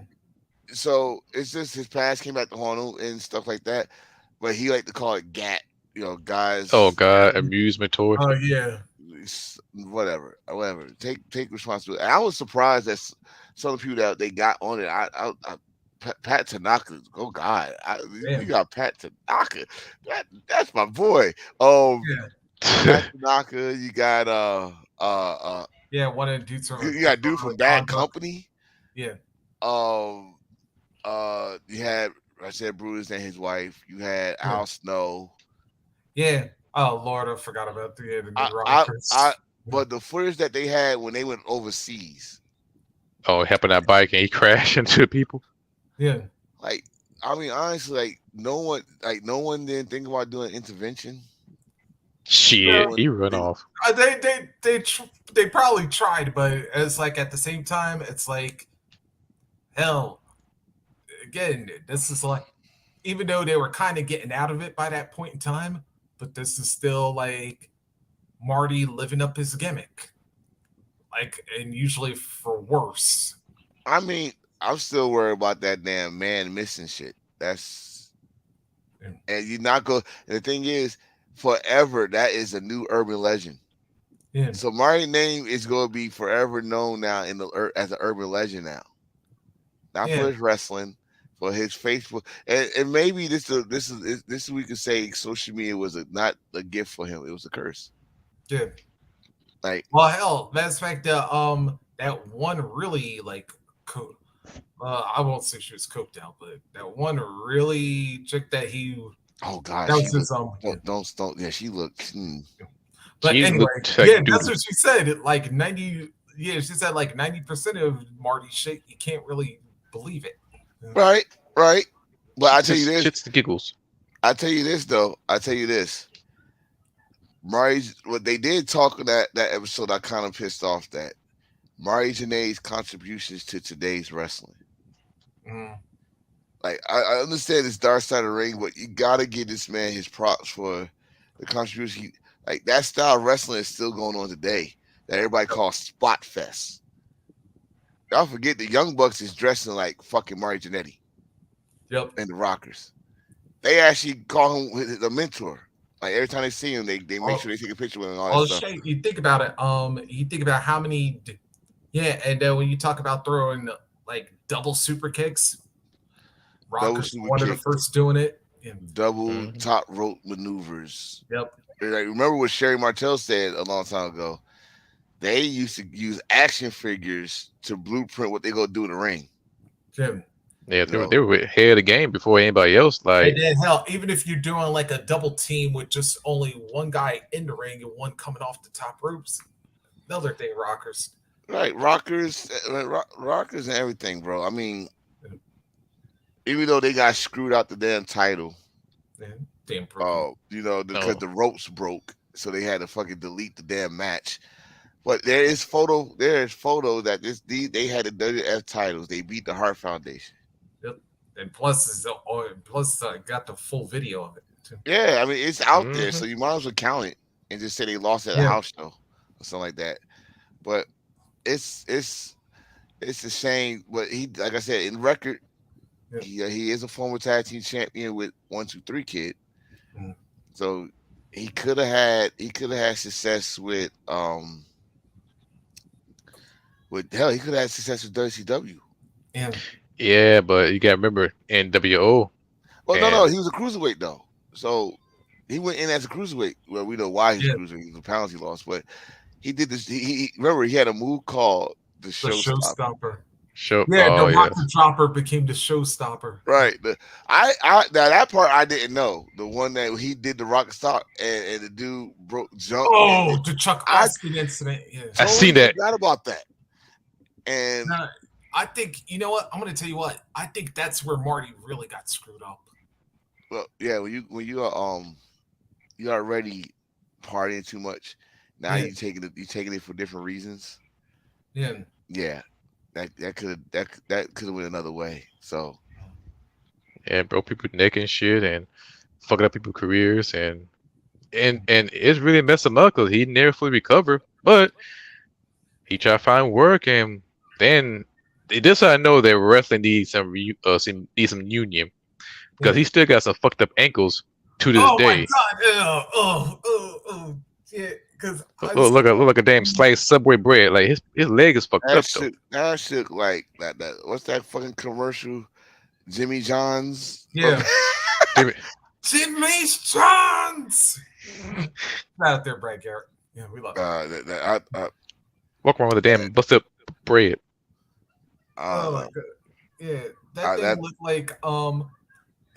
So it's just his past came back to haunt him and stuff like that. But he like to call it GAT, Oh guys, God, amusement toy. Oh yeah. whatever. Take responsibility. I was surprised that some of the people that they got on it. Pat Tanaka. Oh God, you Damn. got Pat Tanaka. That's my boy. Yeah. Pat Tanaka. You got Yeah. One of the dudes from you got dude from Bad Conduct. Company. Yeah. Um, you had I said Bruce and his wife. You had Yeah. Al Snow. Yeah. Oh Lord, I forgot about the I, New I, I. Rockers. Yeah. But the footage that they had when they went overseas, Oh, helping that bike and he crashed into people. Yeah. like, I mean, honestly, no one didn't think about doing intervention. No Shit, Well, one, he run they, off. they probably tried, but it's like at the same time, it's like hell. Again, this is like even though they were kind of getting out of it by that point in time, but this is still like Marty living up his gimmick, like and usually for worse. I mean, I'm still worried about that damn man missing shit. That's Yeah. and you're not go. And the thing is, forever that is a new urban legend. Yeah. So Marty's name is going to be forever known now as an urban legend now. Not for Yeah. his wrestling, for his Facebook, and maybe this is we could say social media was not a gift for him; it was a curse. Yeah. Like Well, hell, matter of fact, that one really like, I won't say she was coked out, but that one really chick that he oh god, that she was looked his don't yeah she looked But He anyway, looked like yeah, doo that's doo. what she said. Like 90, yeah, she said like 90% of Marty's shit, you can't really believe it. right right. But I tell you Just this, shits and giggles. I tell you this though, I tell you this. Marty's what they did talk in that episode. I kind of pissed off that Marty Janae's contributions to today's wrestling. Mm, Like I understand it's dark side of the ring, but you gotta give this man his props for the contribution. Like that style of wrestling is still going on today. That everybody calls spot fest. Y'all forget the Young Bucks is dressing like fucking Marty Jannetty. Yep. and the Rockers. They actually call him the mentor. Like every time they see him, they make All, sure they take a picture with him and all that all stuff. shit. You think about it. You think about how many. Yeah, and then when you talk about throwing like double super kicks, Double Rockers super one of the kicks, first doing it. Yeah. double Mhm. top rope maneuvers. Yep. Like, remember what Sherry Martel said a long time ago? They used to use action figures to blueprint what they gonna do in the ring. Jim. Yeah, You they know, were ahead of the game before anybody else. And Like, then hell, even if you're doing like a double team with just only one guy in the ring and one coming off the top ropes, another thing, Rockers. right? Rockers, rockers, and everything, bro. I mean, even though they got screwed out the damn title, Yeah, damn rookie. because no, the ropes broke, so they had to fucking delete the damn match. But there is photo that they had the WF titles. They beat the Hart Foundation. Yep. And plus, got the full video of it too. Yeah, I mean it's out there, hmm so you might as well count it and just say they lost at a Yeah. house show or something like that. But it's it's it's a shame. But he, like I said, in record, Yeah. he is a former tag team champion with 1, 2, 3 Kid. Mm. So he could have had success with hell, he could have had success with WCW. Yeah. yeah, but you gotta remember NWO Well, no, and he was a cruiserweight though. So he went in as a cruiserweight. Well, we know why he's Yeah. cruiserweight, the pounds he lost, but he did this. Remember he had a move called the The Showstopper. showstopper. show. Yeah, the Oh yeah, rocket dropper became the showstopper. Right. I now that part I didn't know. The one that he did the rocket stop and the dude broke jumped and Oh, the Chuck I Austin incident. Yeah. I totally seen that. forgot about that. And Now, I think you know what I'm going to tell you what I think that's where Marty really got screwed up. well, yeah, when you are you already partying too much, now Yeah. you taking it for different reasons. Yeah. Yeah, that could have went another way. So And broke people's neck and shit, and fucking up people's careers, and it's really messed him up because he never fully recovered. But he tried to find work, and then this I know that wrestling needs some union because Yeah. he still got some fucked up ankles to this Oh my day. God! Yeah, because I Look still like a damn sliced Subway bread. Like his leg is fucked up though. that shook like that. What's that fucking commercial? Jimmy John's from yeah. Jimmy, Jimmy Johns. Out there, Brad Garrett. Yeah, we love it. walk around with a damn busted up bread. I Oh don't my know. God. Yeah, that thing That looked like yeah,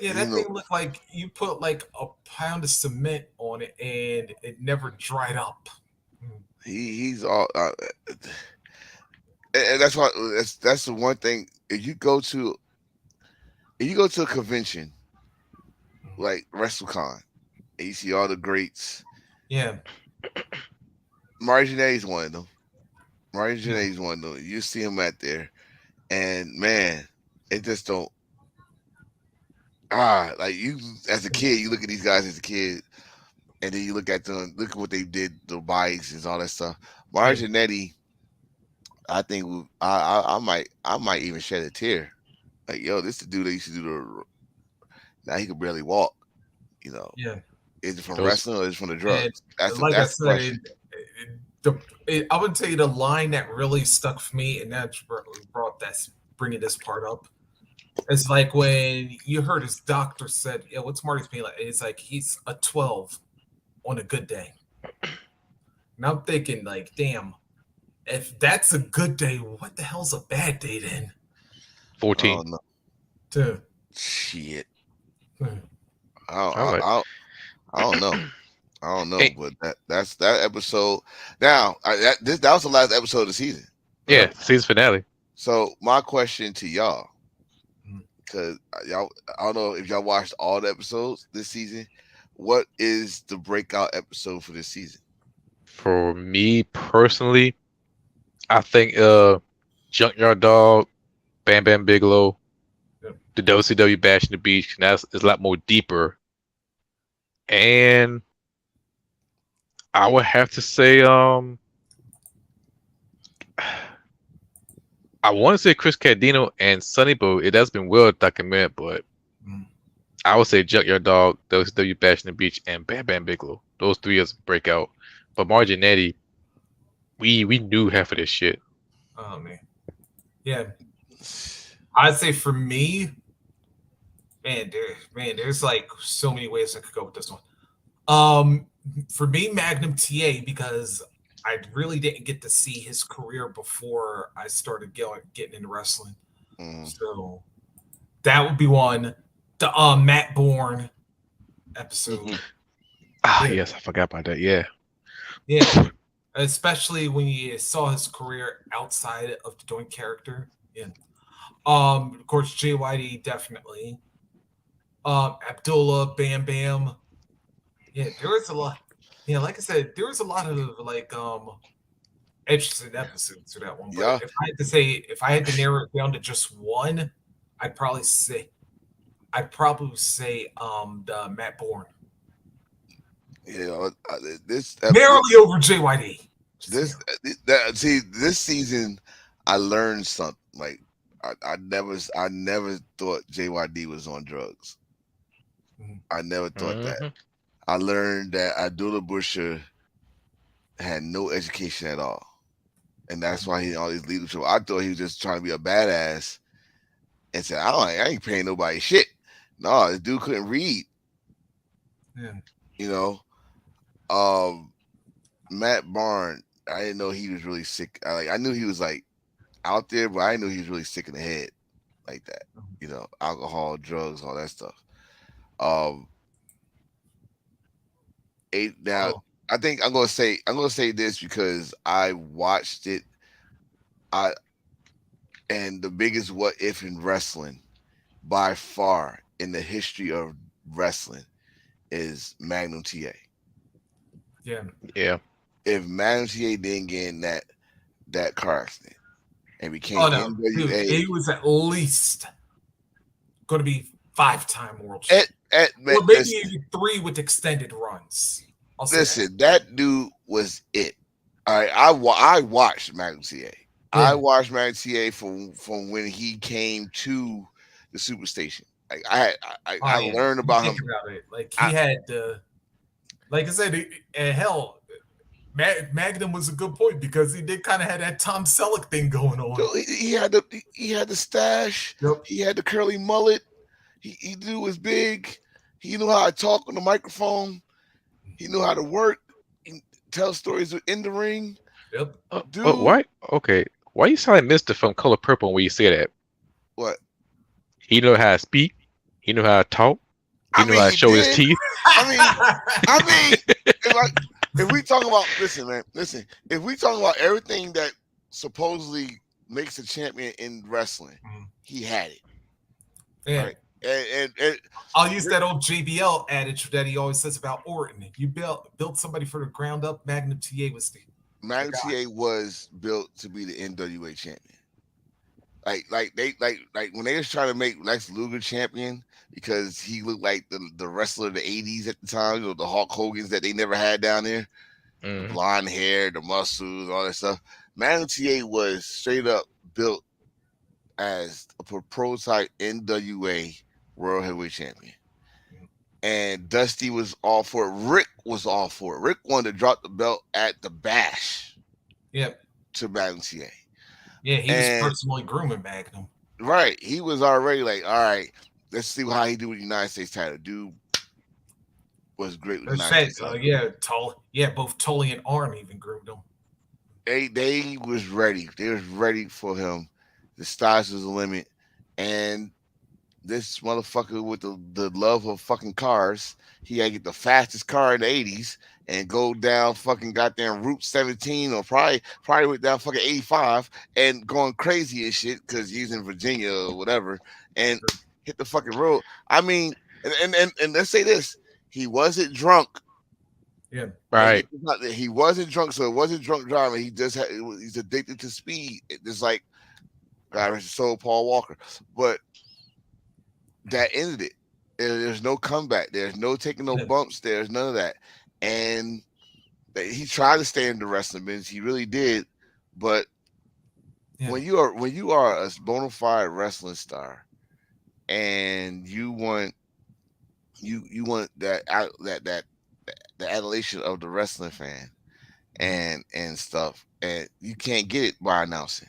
you that know thing looked like you put like a pound of cement on it and it never dried up. Mm. he's all and that's why that's the one thing. If you go to a convention like WrestleCon and you see all the greats, Yeah, Marty Jannetty's one of them. Marty yeah, Jannetty's one of them. You see him out there, and man, it just don't like you as a kid. You look at these guys as a kid, and then you look at them. Look at what they did, the bikes and all that stuff. yeah, Marty Jannetty, I think I might even shed a tear. Like yo, this the dude that used to do the. Now he could barely walk. You know, yeah. is it from Those wrestling or is it from the And drugs? That's the like I that's the said, question. I would tell you the line that really stuck for me, and that brought that bringing this part up. It's like when you heard his doctor said, "Yeah, what's Marty's pain like?" It's like he's a 12 on a good day. And I'm thinking, like, damn, if that's a good day, what the hell's a bad day then? 14. Oh no, To, shit. hmm, I don't, I'm I, like, I, I don't know. I don't know, hey, but that's that episode. Now that was the last episode of the season. yeah, yeah, season finale. So my question to y'all, hmm, because y'all, I don't know if y'all watched all the episodes this season. What is the breakout episode for this season? For me personally, I think Junkyard Dog, Bam Bam Bigelow, yeah, the WCW Bash in the Beach, and that's is a lot more deeper. And I would have to say, I want to say Chris Cadino and Sonny, but it has been well documented. But I would say Junkyard Dog, WCW Bash in the Beach, and Bam Bam Bigelow. Those three is breakout. But Marginetti, we knew half of this shit. Oh man, yeah. I'd say for me, there's like so many ways I could go with this one. Um, for me, Magnum TA because I really didn't get to see his career before I started getting into wrestling. Mm. So that would be one. The Matt Bourne episode. Ah, Yeah, yes, I forgot about that. Yeah. yeah. Especially when you saw his career outside of the doing character. Yeah. Of course, JYD definitely. Abdullah, Bam Bam. Yeah, there was a lot. Yeah, like I said, there was a lot of like interesting episodes to that one. But Yeah, if I had to narrow it down to just one, I'd probably say the Matt Bourne. you know, Narrowly over JYD. Just this narrow. that see this season, I learned something. Like I never thought JYD was on drugs. Mhm. I never thought that. Hmm. I learned that Abdullah Busher had no education at all, and that's why he all these leadership. I thought he was just trying to be a badass and said, I ain't paying nobody shit." No, this dude couldn't read. Yeah. You know, um, Matt Barn. I didn't know he was really sick. I knew he was like out there, but I didn't know he was really sick in the head like that. You know, alcohol, drugs, all that stuff. Um, now Oh, I think I'm gonna say this because I watched it. I and the biggest what if in wrestling by far in the history of wrestling is Magnum TA. yeah. Yeah. If Magnum TA didn't get in that car accident and became Oh no, dude, NWA he was at least going to be 5-time world champion, or maybe listen, even three with extended runs. I'll say that. that dude was it. All right, I watched Magnum TA. I Yeah. watched Magnum TA from when he came to the Superstation. Like Oh I yeah. learned You about think him. about it. Like he I had the, like I said, hell, Magnum was a good point because he did kind of have that Tom Selleck thing going on. so he had the stash. Yep. He had the curly mullet. He knew was big. He knew how to talk on the microphone. He knew how to work. He tell stories in the ring. Yep. Dude, Why? Okay. Why you sound like Mister from Color Purple when you say that? what? He know how to speak. He know how to talk. He I know mean, how to he show his did. teeth. I mean, I mean, if, I, if we talk about listen, man, listen. If we talk about everything that supposedly makes a champion in wrestling, Mhm. he had it. All Yeah. right, and I'll use that old JBL adage that he always says about Orton. You built somebody from the ground up. Magnum TA was the Magnum guy. TA was built to be the NWA champion. Like when they was trying to make Lex Luger champion because he looked like the wrestler of the '80s at the time. You know, the Hulk Hogan's that they never had down there, the Hmm. blonde hair, the muscles, all that stuff. Magnum TA was straight up built as a prototype NWA World Heavyweight Champion. And Dusty was all for it. Rick was all for it. Rick wanted to drop the belt at the Bash Yeah. to Magnum TA. Yeah. He was And personally grooming Magnum. right, he was already like, all right, let's see how he do with the United States title. Dude was great with the There's United that. States title. Yeah. Tall. Yeah. Both Tully and Arn even groomed him. They was ready. They was ready for him. The stars was the limit. And this motherfucker with the love of fucking cars, he had to get the fastest car in the 80s and go down fucking goddamn Route 17 or probably went down fucking 85 and going crazy and shit because he's in Virginia or whatever and hit the fucking road. I mean, and let's say this, he wasn't drunk. Yeah. Let's Right. get this out there. He wasn't drunk, so it wasn't drunk driving. He just he's addicted to speed. Just like God rest his soul, Paul Walker. But that ended it. There's no comeback. There's no taking no Yeah. bumps. There's none of that. And he tried to stay in the wrestling business. He really did. But Yeah. when you are a bona fide wrestling star and you want you want that the adulation of the wrestling fan and stuff, and you can't get it by announcing.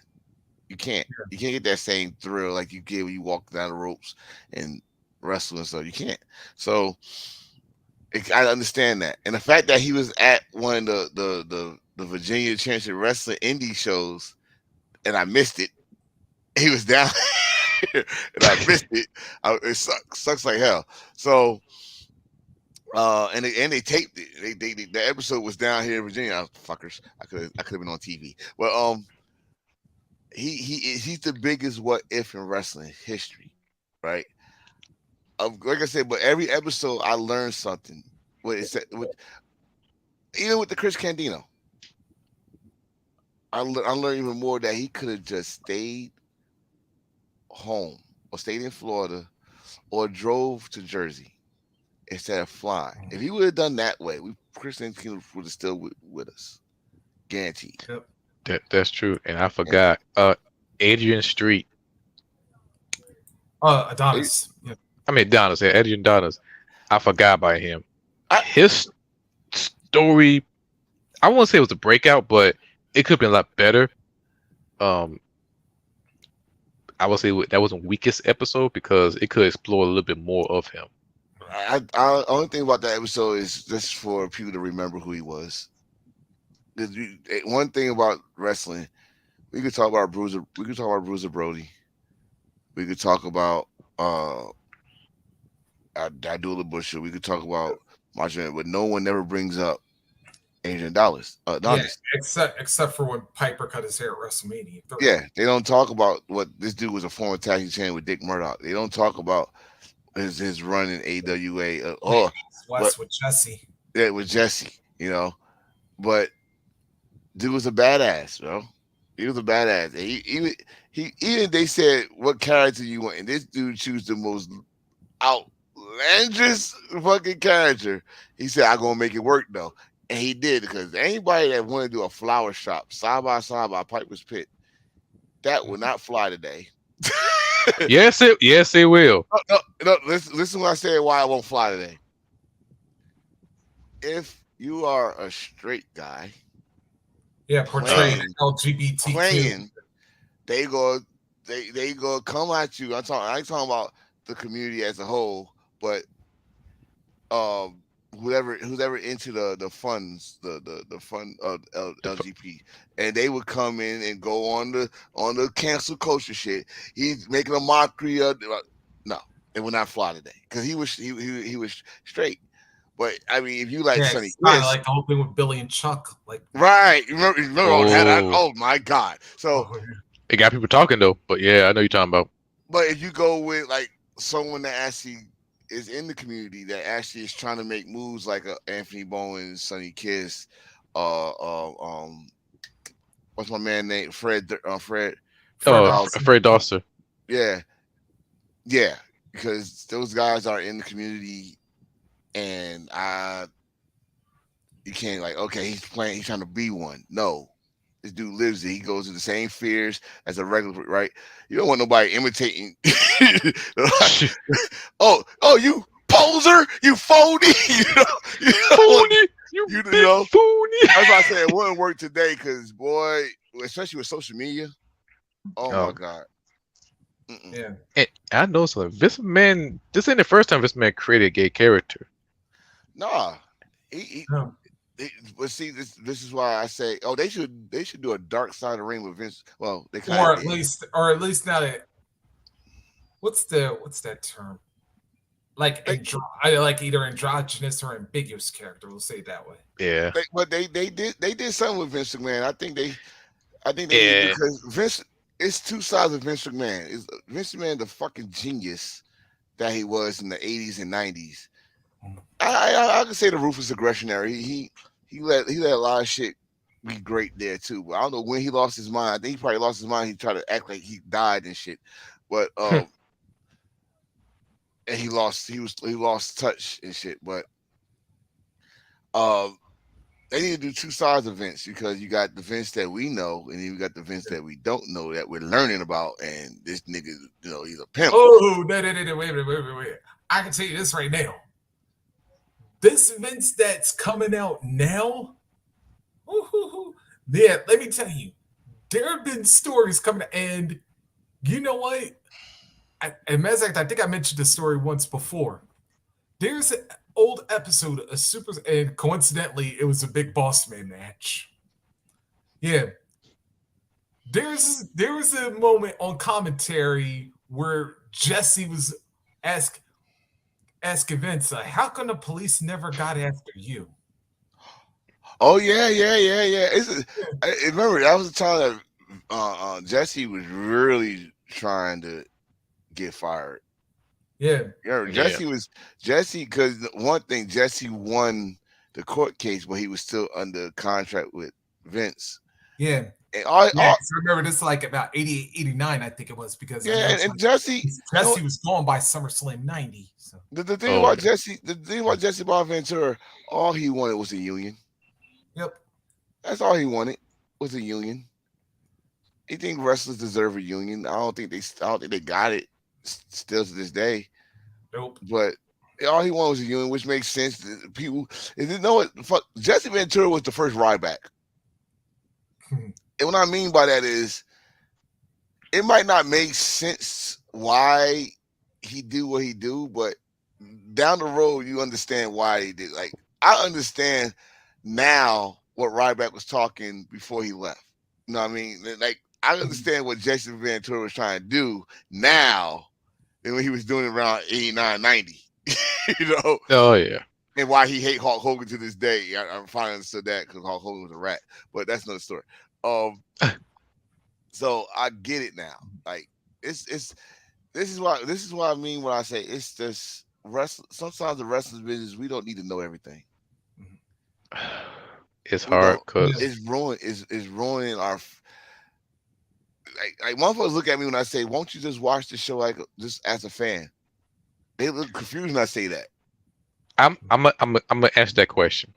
You can't get that same thrill like you get when you walk down the ropes and wrestle and stuff. You can't. So I understand that, and the fact that he was at one of the Virginia Championship Wrestling indie shows, and I missed it. He was down and I missed it. It sucks like hell. So and they taped it. The episode was down here in Virginia. Fuckers, I could have been on TV. Well, he's the biggest what if in wrestling history, right? Like I said, but every episode I learned something. What it said, even with the Chris Candino, I learned even more that he could have just stayed home or stayed in Florida or drove to Jersey instead of flying. If he would have done that way, Chris Candino would have still with us, guaranteed. Yep. That's true. And I And forgot. Adrian Street. it, Adonis. Yeah. I mean Donis. Yeah, Adrian Donis. I forgot about him. I, His story. I won't say it was a breakout, but it could have been a lot better. Um, I would say that wasn't weakest episode because it could explore a little bit more of him. only thing about that episode is just for people to remember who he was. One thing about wrestling, we could talk about Bruiser. We could talk about Bruiser Brody. We could talk about Abdullah Busher. We could talk about Macho Man, but no one ever brings up Adrian Dollars. Yeah, Donis. except for when Piper cut his hair at WrestleMania 3. Yeah, they don't talk about what this dude was a former tag team champion with Dick Murdoch. They don't talk about his run in AWA. But West with Jesse. yeah, with Jesse, But dude was a badass, bro. He was a badass. And he even they said what character you want, and this dude choose the most outlandish fucking character. He said, "I'm gonna make it work though," and he did because anybody that want to do a flower shop side by Piper's Pit, that will not fly today. Yes, it will. No. Listen when I say why I won't fly today. If you are a straight guy, Yeah, portraying LGBTQ. playing, they go they go come at you. I ain't talking about the community as a whole, but um who's ever into the funds, the fund of LGP, and they would come in and go on the cancel culture shit. He's making a mockery of no, it would not fly today because he was straight. But I mean, if you like Yeah, Sonny it's kind of Kiss, like the whole thing with Billy and Chuck. Like, right? Remember all that? Oh, Oh my god! So, oh, yeah. it got people talking though. But yeah, I know you're talking about. but if you go with like someone that actually is in the community that actually is trying to make moves like Anthony Bowen, Sonny Kiss, uh, uh, um, what's my man name? Fred Oh, Dawson. Fred Dawson. Yeah, yeah, because those guys are in the community, and you can't like, okay, he's trying to be one. No, this dude lives it. He goes through the same fears as a regular, right? You don't want nobody imitating. You poser, you phony, you know, Phony, you you big know. phony. That's why I said it wouldn't work today, because boy, especially with social media. Oh my Oh, god. Mm-mm. Yeah. and I know something. This man, this ain't the first time this man created a gay character. Nah, he, Yeah. but see, this is why I say, oh, they should do a Dark Side of the Ring with Vince. Well, they kind Or of at did. least now that what's that term? Like They, like either androgynous or ambiguous character. We'll say it that way. Yeah, but they did something with Vince McMahon. I think they need to, yeah. because Vince. It's two sides of Vince McMahon. Is Vince McMahon the fucking genius that he was in the 80s and 90s? I can say the ruthless aggressionary. He let a lot of shit be great there too. But I don't know when he lost his mind. I think he probably lost his mind. He tried to act like he died and shit. But and he lost touch and shit. But um they need to do two sides of Vince, because you got the Vince that we know, and then you got the Vince that we don't know that we're learning about. And this nigga, he's a pimp. Oh, no, wait. I can tell you this right now. this Vince that's coming out now, woo-hoo-hoo, yeah, let me tell you, there have been stories coming, and you know what? And matter of fact, I think I mentioned the story once before. There's an old episode of Super, and coincidentally, it was a Big Boss Man match. Yeah, there was a moment on commentary where Jesse was ask asking Vince, "How come the police never got after you?" Oh yeah. Yeah, Remember that was the time that Jesse was really trying to get fired. yeah, Yeah, Yeah. Jesse because one thing Jesse won the court case, but he was still under contract with Vince. yeah. And Yeah, 'cause I remember this like about 88, 89, I think it was, because I yeah, know it's and like Jesse, you know, Jesse was gone by SummerSlam 90. So, the thing Oh about yeah. Jesse Bonaventura, all he wanted was a union. yep. That's all he wanted was a union. He think wrestlers deserve a union. I don't think they got it still to this day. Nope. But all he wanted was a union, which makes sense. People, and you know what? Fuck, Jesse Ventura was the first Ryback, and what I mean by that is it might not make sense why he do what he do, but down the road you understand why he did. Like I understand now what Ryback was talking before he left. You know what I mean? Like I understand what Jason Ventura was trying to do now than when he was doing it around 89, 90. You know, Oh yeah. and why he hate Hulk Hogan to this day. I finally understood that because Hulk Hogan was a rat, but that's another story. So I get it now. Like it's this is what I mean when I say it's just wrestling. Sometimes the wrestling business we don't need to know everything. It's We hard don't. Yeah. because It's ruining our like motherfuckers look at me when I say, "Won't you just watch the show like just as a fan?" They look confused when I say that. I'm gonna answer that question.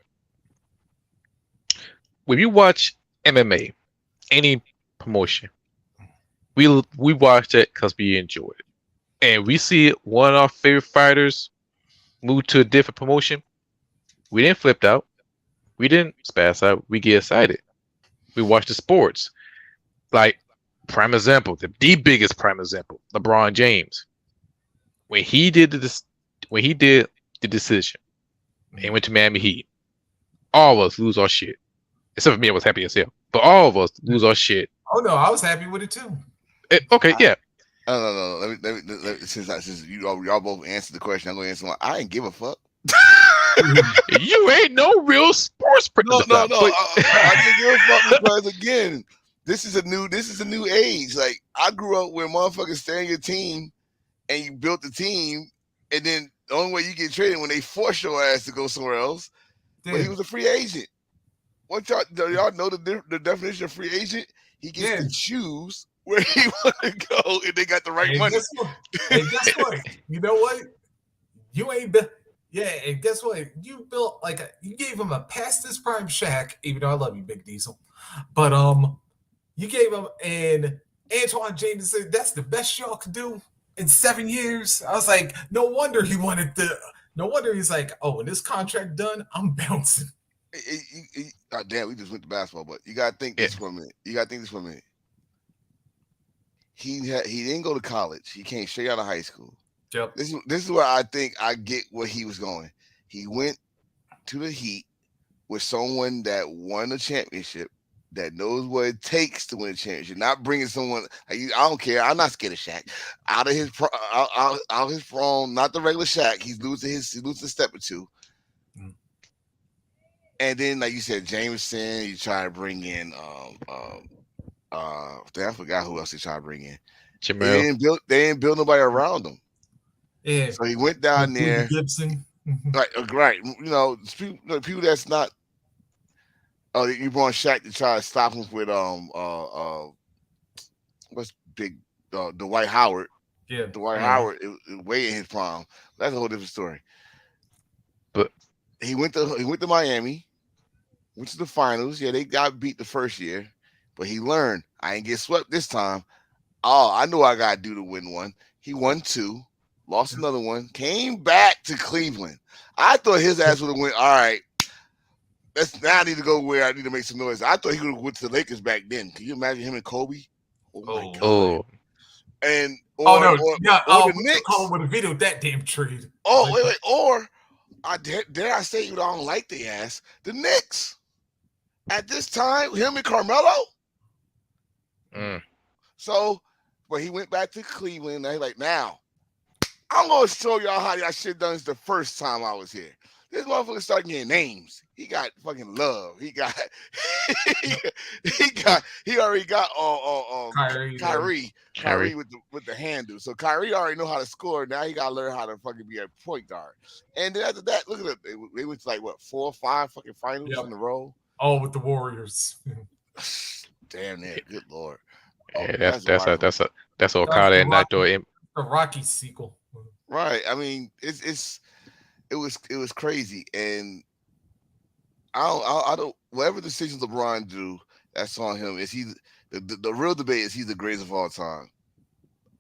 When you watch MMA, any promotion, we watch it because we enjoy it, and we see one of our favorite fighters move to a different promotion. We didn't flip out. We didn't spaz out. We get excited. We watch the sports. Like prime example, the biggest prime example, LeBron James. When he did this, when he did the decision and went to Miami Heat, all of us lose our shit. Except for me, I was happy as hell. But all of us lose our shit. Oh no, I was happy with it too. Okay, I, yeah. no. Since y'all both answered the question, I'm gonna answer one. I ain't give a fuck. You ain't no real sports person. No. But I didn't give a fuck because again, this is a new age. Like I grew up where motherfuckers stay on your team and you built the team, and then the only way you get traded when they force your ass to go somewhere else. But Yeah, he was a free agent. What y'all know the definition of free agent? He gets yeah. to choose where he want to go if they got the right And money. guess what? And guess what? You know what? You ain't built. Yeah, and guess what? You built like you gave him a past his prime Shack, even though I love you, Big Diesel. But you gave him, and Antoine James said that's the best y'all could do in 7 years. I was like, no wonder he wanted to. No wonder he's like, oh, when this contract done, I'm bouncing. Damn, we just went to basketball, but you gotta think yeah, this for a minute. You gotta think this for a minute. He didn't go to college. He came straight out of high school. Yep. This is where I think I get where he was going. He went to the Heat with someone that won a championship, that knows what it takes to win a championship. Not bringing someone. I don't care. I'm not scared of Shaq. Out of his throne, not the regular Shaq. He losing a step or two. Mm. And then, like you said, Jameson. You try to bring in I forgot who else they tried to bring in. Jamel. They didn't build nobody around him. Yeah. So he went down Boogie there, Gibson. right. You know, people that's not. Oh, you brought Shaq to try to stop him with what's big Dwight Howard. Yeah. Dwight Mm, Howard is way in his prime. That's a whole different story. but He went to Miami, went to the finals. Yeah, they got beat the first year, but he learned I ain't get swept this time. Oh, I know I gotta do to win one. He won two. lost another one, came back to Cleveland. I thought his ass would have went, all right, let's now I need to go where I need to make some noise. I thought he would have went to the Lakers back then. Can you imagine him and Kobe? Oh my Oh, God. Oh, And oh no, yeah. or the What you call Knicks. would have vetoed that damn trade. Oh, Like, wait. Or dare I say you don't like the ass? The Knicks. At this time, him and Carmelo. mm. So, but he went back to Cleveland. And they like, now, I'm going to show y'all how y'all shit done the first time I was here. This motherfucker started getting names. He got fucking love. He got, he already got Kyrie, Kyrie Carrie. with the handle. So Kyrie already know how to score. Now he got to learn how to fucking be a point guard. And then after that, look at it. They went to like what 4 or 5 fucking finals Yep. in a row. all with the Warriors. Damn near. Good lord. Oh, Yeah, that's rivalry. that's That's Okada the and Naito. The Rocky sequel. Right. I mean, it was crazy, and I don't whatever decisions LeBron do, that's on him. Is he the real debate is he's the greatest of all time.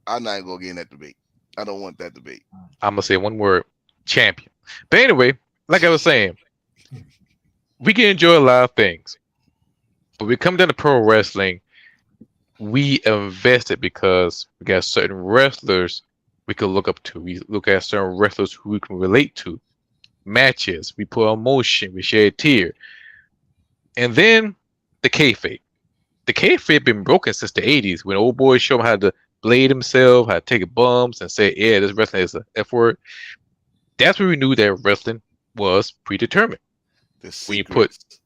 I'm not gonna get in that debate. I don't want that debate. I'm gonna say one word: champion. But anyway, like I was saying, we can enjoy a lot of things, but we come down to pro wrestling. We invested because we got certain wrestlers we could look up to. We look at certain wrestlers who we can relate to. Matches, we put emotion, we shed a tear, and then the kayfabe. The kayfabe been broken since the '80s when old boys show him how to blade himself, how to take bumps, and say, "Yeah, this wrestling is a F word." That's when we knew that wrestling was predetermined. The When you put, secrets.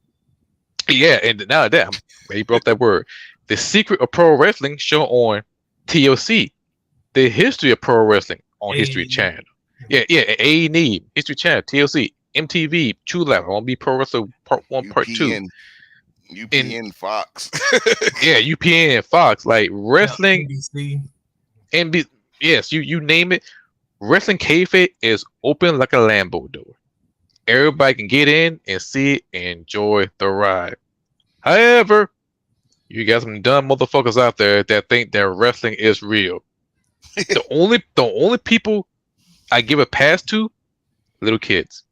yeah, and now that I'm he brought up that word, the secret of pro wrestling show on TLC, the history of pro wrestling on History A- Channel. Yeah, A&E, History Channel, TLC, MTV, True Life, I want to be Pro Wrestler Part 1, Part 2. UPN, And UPN, Fox. yeah, UPN, Fox, like yeah, wrestling, NBC. and yes, you name it. Wrestling kayfabe is open like a Lambo door. Everybody can get in and see it and enjoy the ride. However, you got some dumb motherfuckers out there that think that wrestling is real. The only people I give a pass to, little kids.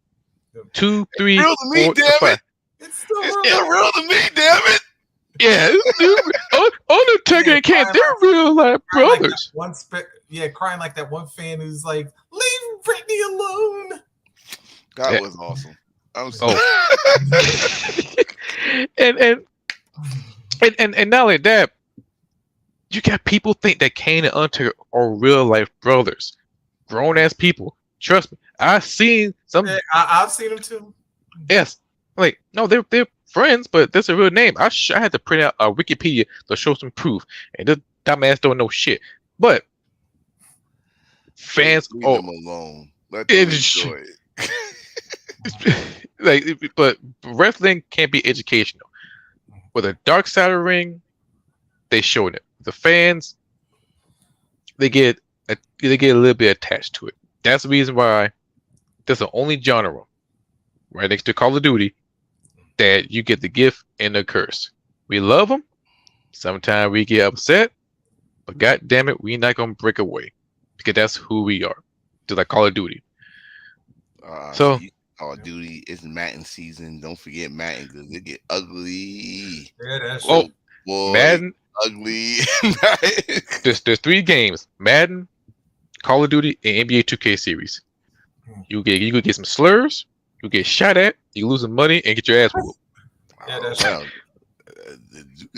2, 3, Real to me, 4, damn 5. it. It's still It's real. still real to me, damn it. Yeah, Undertaker and Kane, they're real life Crying like brothers. that crying like that one fan who's like, "Leave Britney alone." That Yeah. was awesome. I'm Oh. sorry. and, and and not only that, you got people think that Kane and Undertaker are real life brothers, grown ass people. Trust me, I've seen some. Yeah, I've seen him too. Yes, like no, they're friends, but that's a real name. I had to print out a Wikipedia to show some proof, and this dumbass don't know shit. But fans, Leave oh, them alone. Let them enjoy it. but wrestling can't be educational. With a dark side of the ring, they showed it. The fans, they get a little bit attached to it. That's the reason why that's the only genre right next to Call of Duty that you get the gift and the curse. We love them. Sometimes we get upset, but god damn it, we not gonna break away because that's who we are. Just like Call of Duty. So See, Call of Duty is Madden season. Don't forget Madden because it get ugly. Yeah, that's oh, true. Boy, Madden. ugly. There's 3 games: Madden, Call of Duty, and NBA 2K series. You could get some slurs, you get shot at, you lose some money, and get your ass whooped. Yeah, that's Well,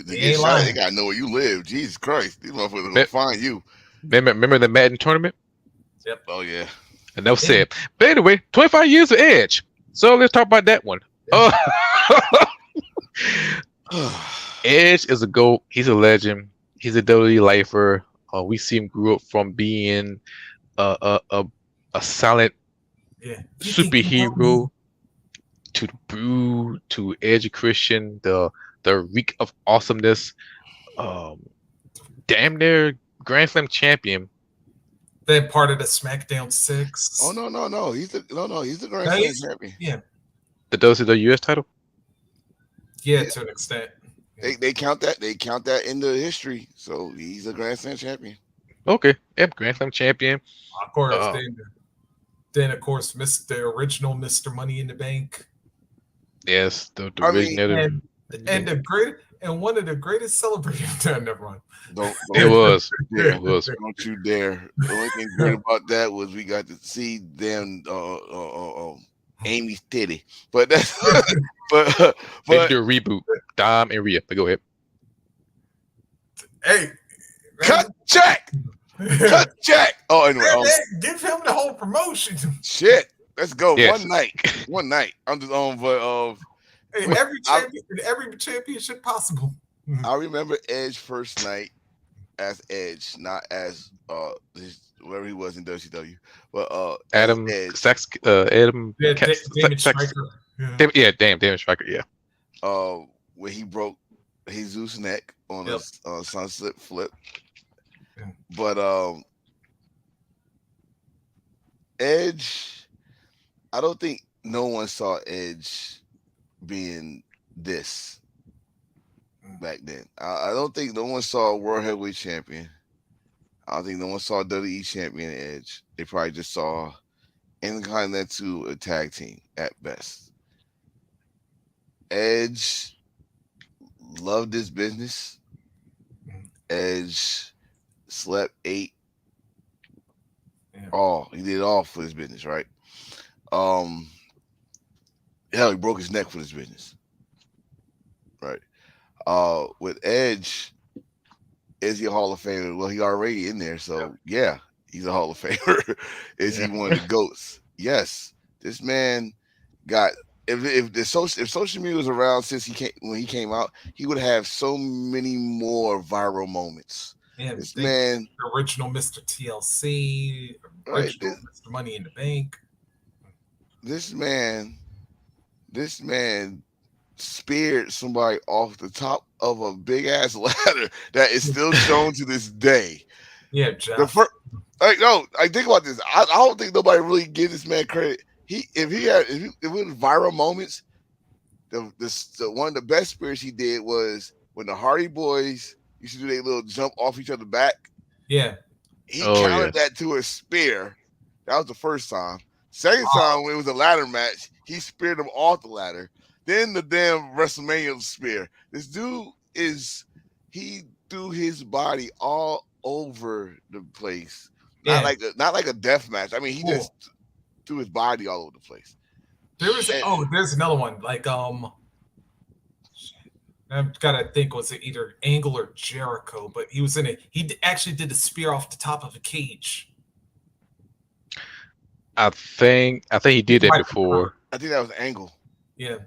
They ain't lying. they gotta know where you live. Jesus Christ, these motherfuckers gonna Me- find you. Remember the Madden tournament? Oh yeah. Enough said. But anyway, 25 years of Edge. So let's talk about that one. Edge is a GOAT. He's a legend. He's a WWE lifer. We see him grew up from being a silent yeah. superhero to the Brew to Edge Christian, the reek of awesomeness. Damn near Grand Slam champion. Then part of the SmackDown 6. Oh no. He's the Grand No, Slam he's- champion. Yeah, The WCWUS title. yeah, to an extent. They count that in the history. So he's a Grand Slam champion. Okay. Yep. Grand Slam champion. Of course, Uh, then of course, Mr. Original Mr. Money in the Bank, yes, the I mean, originator. and the great and one of the greatest celebrations. Never mind. don't It don't you was. dare, It was. don't you dare. The only thing great about that was we got to see them Amy's titty, but that's but They need but to do a reboot. Dom and Rhea. But go ahead. Hey, cut man, check, cut check. Oh, anyway, give him the whole promotion. shit. Let's go Yes. one night. I'm just on, but Hey, but I every championship possible. I remember Edge first night as Edge, not as whatever he was in WCW, but as Adam Edge. Sax. Adam. Yeah, Damon Sax. Striker. Yeah. Yeah. Damn. Damon Striker. Yeah. When he broke Jesus' neck on a Yep. sunset flip. Yeah. But Edge, I don't think no one saw Edge being this back then. I don't think no one saw World Heavyweight Champion. I don't think no one saw WWE Champion Edge. They probably just saw Intercontinental a tag team at best. Edge loved this business. Edge slept, ate, Yeah. all. He did it all for his business, right? Um, hell, he broke his neck for this business, right? With Edge, is he a Hall of Famer? Well, he already in there, so yeah, he's a Hall of Famer. Is he Yeah. one of the goats? Yes. This man got if social media was around since he came out, he would have so many more viral moments. Yeah, This think man, original Mr. TLC, right? original Mr. Money in the Bank. This man, this man speared somebody off the top of a big ass ladder that is still shown to this day. Yeah, The Jeff. first, like no, I think about this. I don't think nobody really gives this man credit. If it was viral moments, the one of the best spears he did was when the Hardy Boys used to do their little jump off each other's back. Yeah. He Oh counted yes. that to a spear. That was the first time. Second Oh, time when it was a ladder match, he speared him off the ladder. Then the damn WrestleMania spear. This dude he threw his body all over the place. yeah. Not like a death match. I mean, he Cool. just threw his body all over the place. There's another one. Like I've got to think, was it either Angle or Jericho? But he was in it. Actually did a spear off the top of a cage. I think he did that Might be before. I think that was Angle. Yeah.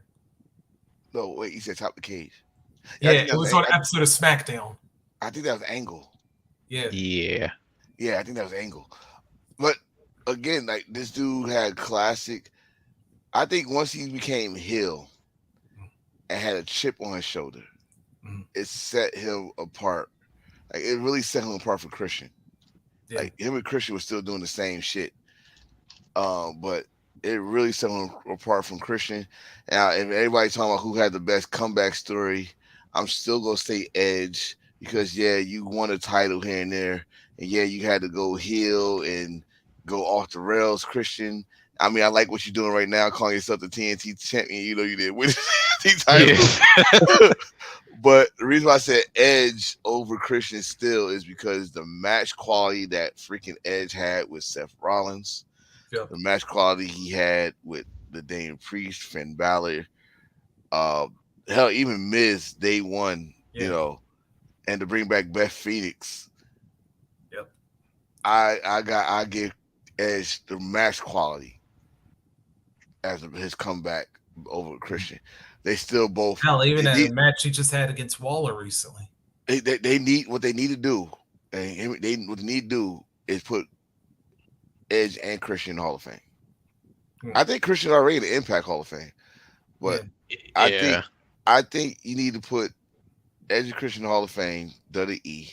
No, wait, he said top the cage. Yeah, I think it was on an episode of SmackDown. I think that was Angle. Yeah. Yeah. Yeah, I think that was Angle. But again, like this dude had classic. I think once he became heel and had a chip on his shoulder, Mhm. it set him apart. Like it really set him apart from Christian. Yeah. Like him and Christian was still doing the same shit. But it really set him apart from Christian. Now, if everybody's talking about who had the best comeback story, I'm still gonna say Edge because yeah, you won a title here and there, and yeah, you had to go heel and go off the rails, Christian. I mean, I like what you're doing right now, calling yourself the TNT champion. You know, you did win the TNT title. Yes. But the reason why I said Edge over Christian still is because the match quality that freaking Edge had with Seth Rollins, Yeah. the match quality he had with the Damian Priest, Finn Balor, uh, hell, even Miz day one, Yeah. you know, and to bring back Beth Phoenix, Yep. I give Edge the match quality as his comeback over Christian. They still both Hell, even they, that match he just had against Waller recently. they need what they need to do, and what they need to do is put Edge and Christian in the Hall of Fame. I think Christian already in the Impact Hall of Fame, but Yeah. I think you need to put Edge and Christian in the Hall of Fame, WWE.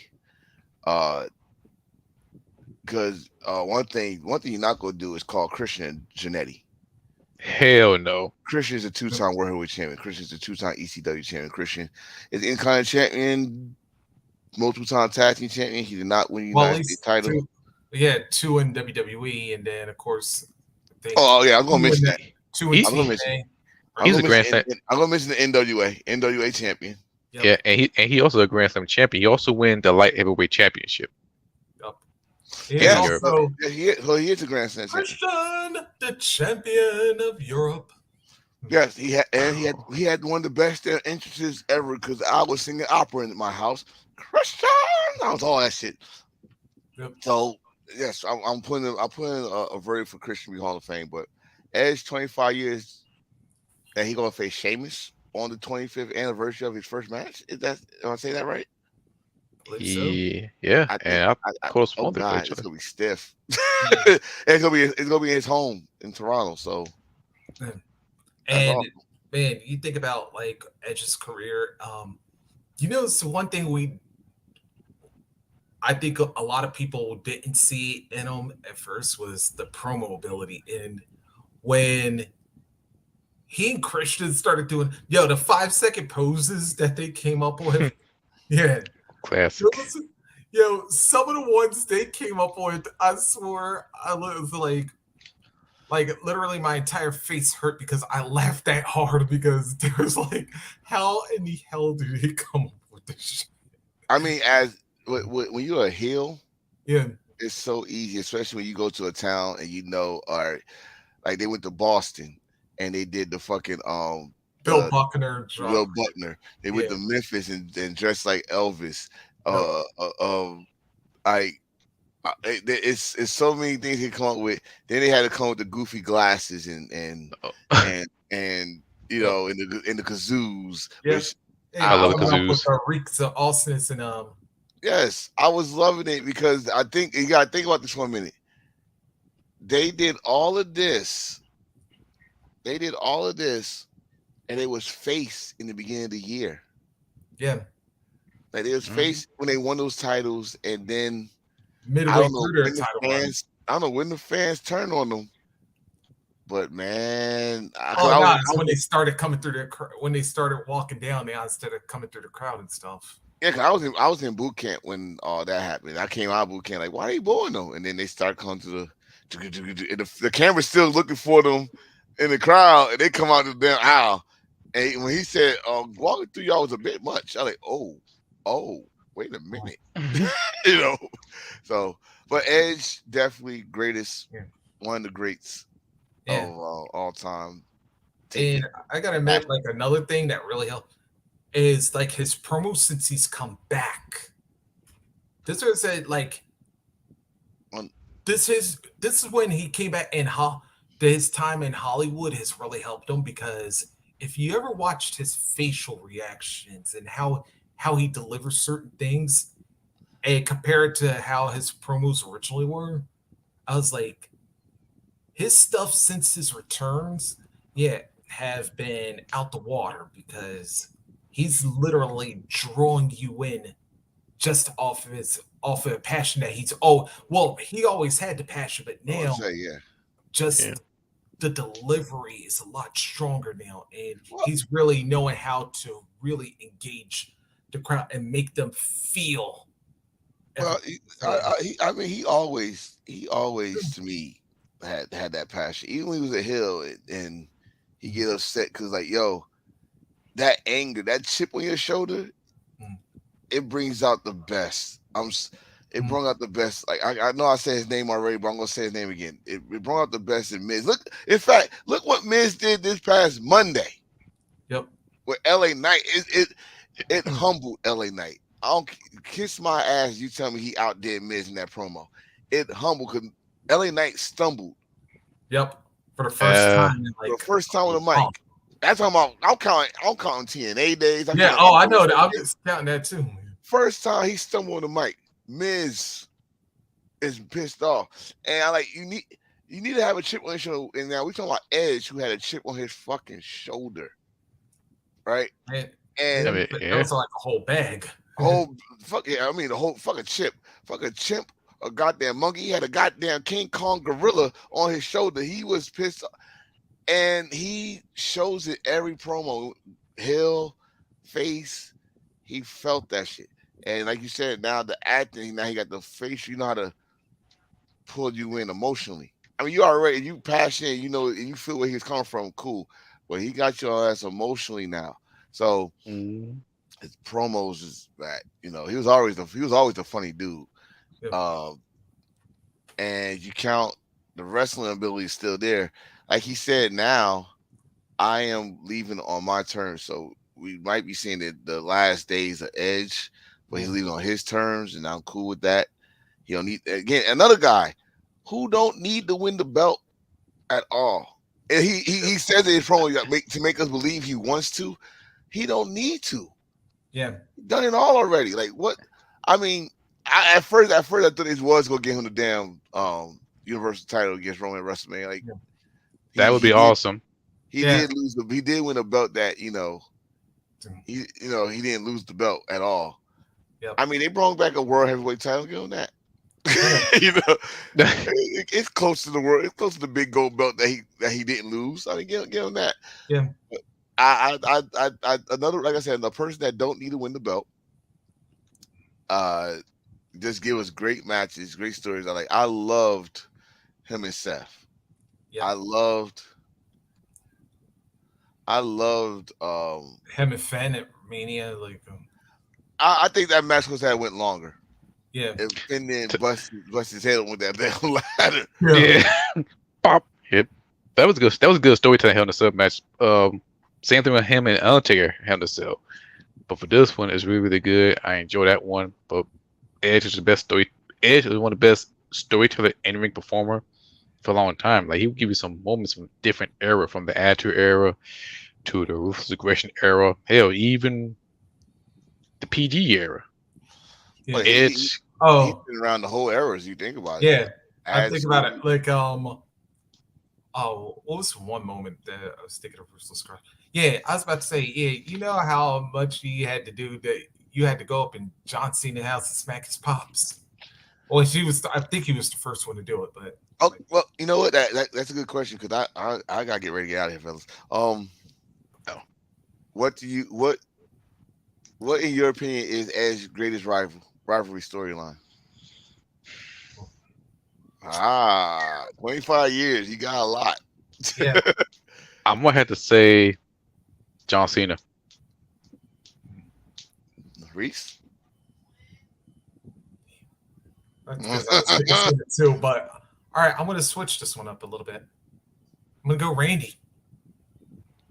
Because one thing you're not gonna do is call Christian Janetti. Hell no. Christian is a two-time World Heavyweight Champion. Christian is a two-time ECW champion. Christian is Intercontinental champion multiple time tag team champion. He did not win the Well, at United States least title. two. Yeah, two in WWE, and then of course, I think Oh yeah, I'm gonna two in mention that that. two in He I'm gonna mention it. TNA. Or I'm he's gonna a maybe mention. Grand Slam. I'm gonna mention the NWA champion. yep, Yeah, and he also a Grand Slam champion. He also win the light heavyweight championship yep. He is in Yes, Europe. also he is a Grand Slam champion. Christian, the champion of Europe. Yes, he had, and Oh, he had one of the best entrances ever because I was singing opera in my house. Christian, I was all that shit. Yep. So yes, I'm putting a verdict for Christian Hall of Fame. But Edge 25 years that he gonna face Sheamus on the 25th anniversary of his first match. Is that am I saying that right? I believe so. yeah, I think. and I I close oh one for god, each it's other. gonna be stiff. Mm, It's gonna be his home in Toronto. So mm. that's And awesome. man, you think about like Edge's career. It's one thing I think a lot of people didn't see in him at first was the promo ability. And when he and Christian started doing, the 5 second poses that they came up with, yeah, Classic. those, some of the ones they came up with, I swear, I was like literally my entire face hurt because I laughed that hard because there's like, how in the hell did he come up with this shit? I mean, as when you're a heel, Yeah, it's so easy, especially when you go to a town and all right, like they went to Boston and they did the fucking Bill the Buckner Will drop. Buckner. They went Yeah, to Memphis and dressed like Elvis. yep. I it's so many things they come up with. Then they had to come with the goofy glasses Oh, and Yep. in the kazoos, Yep. which And I love I the coming up with kazoos. Reeks of Austin's and yes, I was loving it because I think you gotta think about this for a minute. They did all of this. They did all of this, and it was face in the beginning of the year. yeah, Like it was Mhm. face when they won those titles, and then I midway don't know through their when the title run. fans. I don't know when the fans turned on them, but man, because Oh no, it's when they started coming through when they started walking down now instead of coming through the crowd and stuff. yeah, 'cause I was in boot camp when all that happened. I came out of boot camp like, why are they booing them? And then they start coming to and the camera's still looking for them in the crowd, and they come out to the damn aisle. And when he said, walking through y'all was a bit much, I was like, oh, wait a Oh, minute, you know. So, but Edge definitely greatest, yeah, one of the greats of yeah. all time. And Taking I gotta back admit, like another thing that really helped is like his promo since he's come back. This was said like on, this is when he came back and how his time in Hollywood has really helped him because if you ever watched his facial reactions and how he delivers certain things and compare it to how his promos originally were, I was like, his stuff since his returns, yeah, have been out the water because he's literally drawing you in just off of the passion that he's he always had the passion, but I would now say, yeah. Yeah. just the delivery is a lot stronger now, and Well, he's really knowing how to really engage the crowd and make them feel well, everything he's saying. I mean, he always to me had that passion. Even when he was a heel, and he Mhm, get upset because like, yo, that anger, that chip on your shoulder, mhm, it brings out the best. It mhm. brought out the best. Like I know I said his name already, but I'm gonna say his name again. It brought out the best in Miz. Look, in fact, look what Miz did this past Monday Yep. with LA Knight. It humbled LA Knight. I don't kiss my ass. You tell me he outdid Miz in that promo. It humbled because LA Knight stumbled Yep. For the first Uh, time in for the like first time with a oh, mic. That's talking about. I'm counting TNA days. I'm yeah. counting Oh, I know that. NWA I'm days. just counting that too. First time he stumbled on the mic. Miz is pissed off, and I like you need to have a chip on your shoulder. And now we talking about Edge, who had a chip on his fucking shoulder, right? Man, I yeah, And mean, but that yeah. was like a whole bag. whole fuck yeah, I mean the whole fucking chip, fucking chimp, a goddamn monkey. He had a goddamn King Kong gorilla on his shoulder. He was pissed, and he shows it every promo. Hill face, he felt that shit. And like you said, now the acting, now he got the face. You know how to pull you in emotionally. I mean, you already you passionate. You know, and you feel where he's coming from. Cool, but he got your ass emotionally now. So Mm. his promos is that he was always a funny dude. Yep. Um, and you count the wrestling ability is still there. Like he said, now I am leaving on my terms. So we might be seeing the last days of Edge, but he's Mm. leaving on his terms, and I'm cool with that. He don't need again another guy who don't need to win the belt at all. And he says it in his promo to make us believe he wants to. He don't need to. Yeah. He done it all already. Like what? I mean, at first I thought it was gonna get him the damn Universal title against Roman at WrestleMania. Like Yeah. That he would he be did awesome. he Yeah. did lose the he did win a belt that he didn't lose the belt at all. Yep. I mean, they brought back a world heavyweight title. Give him that. Yeah. you know, it's close to the world. It's close to the big gold belt that he didn't lose. I mean, give him that. Yeah. Another like I said, the person that don't need to win the belt, uh, just give us great matches, great stories. I loved him and Seth. I Yep. loved, I loved. Him and Finn at Mania, like, I think that match was that went longer. yeah. If Finn then T- bust his head on with that damn ladder. Yeah. yeah. Pop. Yep. That was good. That was a good storytelling Hell in a Cell match. Same thing with him and Undertaker Hell in a Cell. But for this one, it's really, really good. I enjoy that one. But Edge is the best story. Edge is one of the best storyteller in ring performer for a long time. Like he would give you some moments from different era, from the Attitude era to the Ruthless Aggression era. Hell, even the PG era. Well, Yeah. Edge. he's Oh, been around the whole era. As you think about it, yeah. I think about it attitude. like, oh, what was one moment that I was thinking of Ruthless Cross? Yeah, I was about to say, yeah, you know how much you had to do that you had to go up in John Cena's house and smack his pops. Well, I think he was the first one to do it, but Oh like, well, you know what? That's a good question because I gotta get ready to get out of here, fellas. Oh, What do you what in your opinion is Edge's greatest rivalry storyline? 25 years. You got a lot. yeah, I'm gonna have to say John Cena. Reese. that's because I was thinking Cena too. But all right, I'm going to switch this one up a little bit. I'm going to go Randy.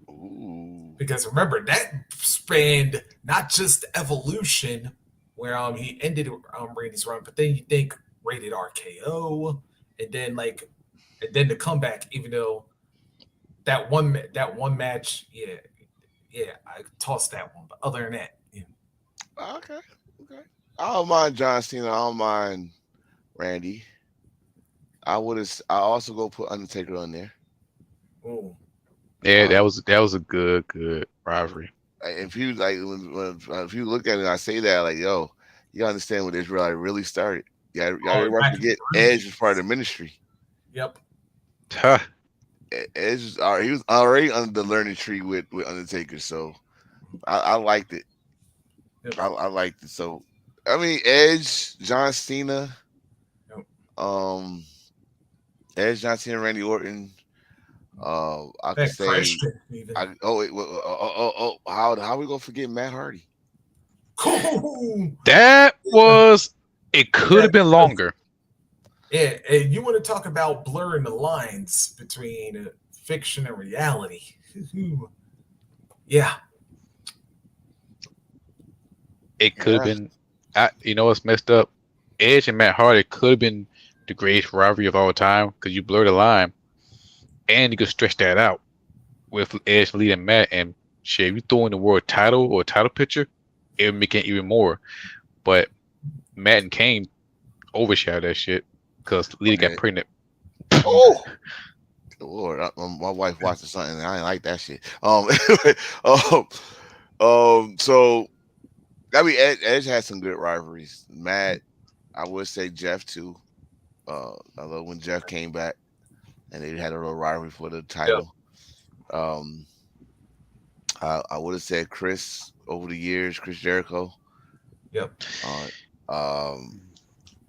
Ooh. Because remember that spanned not just evolution, where he ended Randy's run, but then you think rated RKO, and then the comeback. Even though that one match, yeah, yeah, I tossed that one. But other than that, yeah, Okay. Okay. I don't mind John Cena. I don't mind Randy. I also go put Undertaker on there. ooh, Yeah, Uh, that was a good rivalry. if you like if you look at it, I say that like yo, you understand when this really started. Yeah, y'all oh, everybody back in the forget Edge was '90s. part of the ministry. Yep, Huh. Edge was, he was already under the learning tree with Undertaker, so I liked it. yep, I liked it. So I mean, Edge, John Cena, yep. um, Edge, John Cena, Randy Orton. I could That say Christian even. oh wait, how we gonna forget Matt Hardy? Cool. That was. It could Yeah, have been longer. yeah, and you want to talk about blurring the lines between fiction and reality? Yeah, It could have Yeah, been. You know what's messed up? Edge and Matt Hardy could have been the greatest rivalry of all time because you blur the line and you could stretch that out with Edge leading Matt and shit. If you throw in the word title or title picture, it would make it even more. But Matt and Kane overshadowed that shit because Lita got man. pregnant. Oh, Lord, my wife watching something. And I ain't like that shit. Um, so I mean, Edge had some good rivalries. Matt, I would say Jeff too. I love when Jeff came back and they had a little rivalry for the yeah, title. I would have said Chris over the years, Chris Jericho. Yep. All right. Um,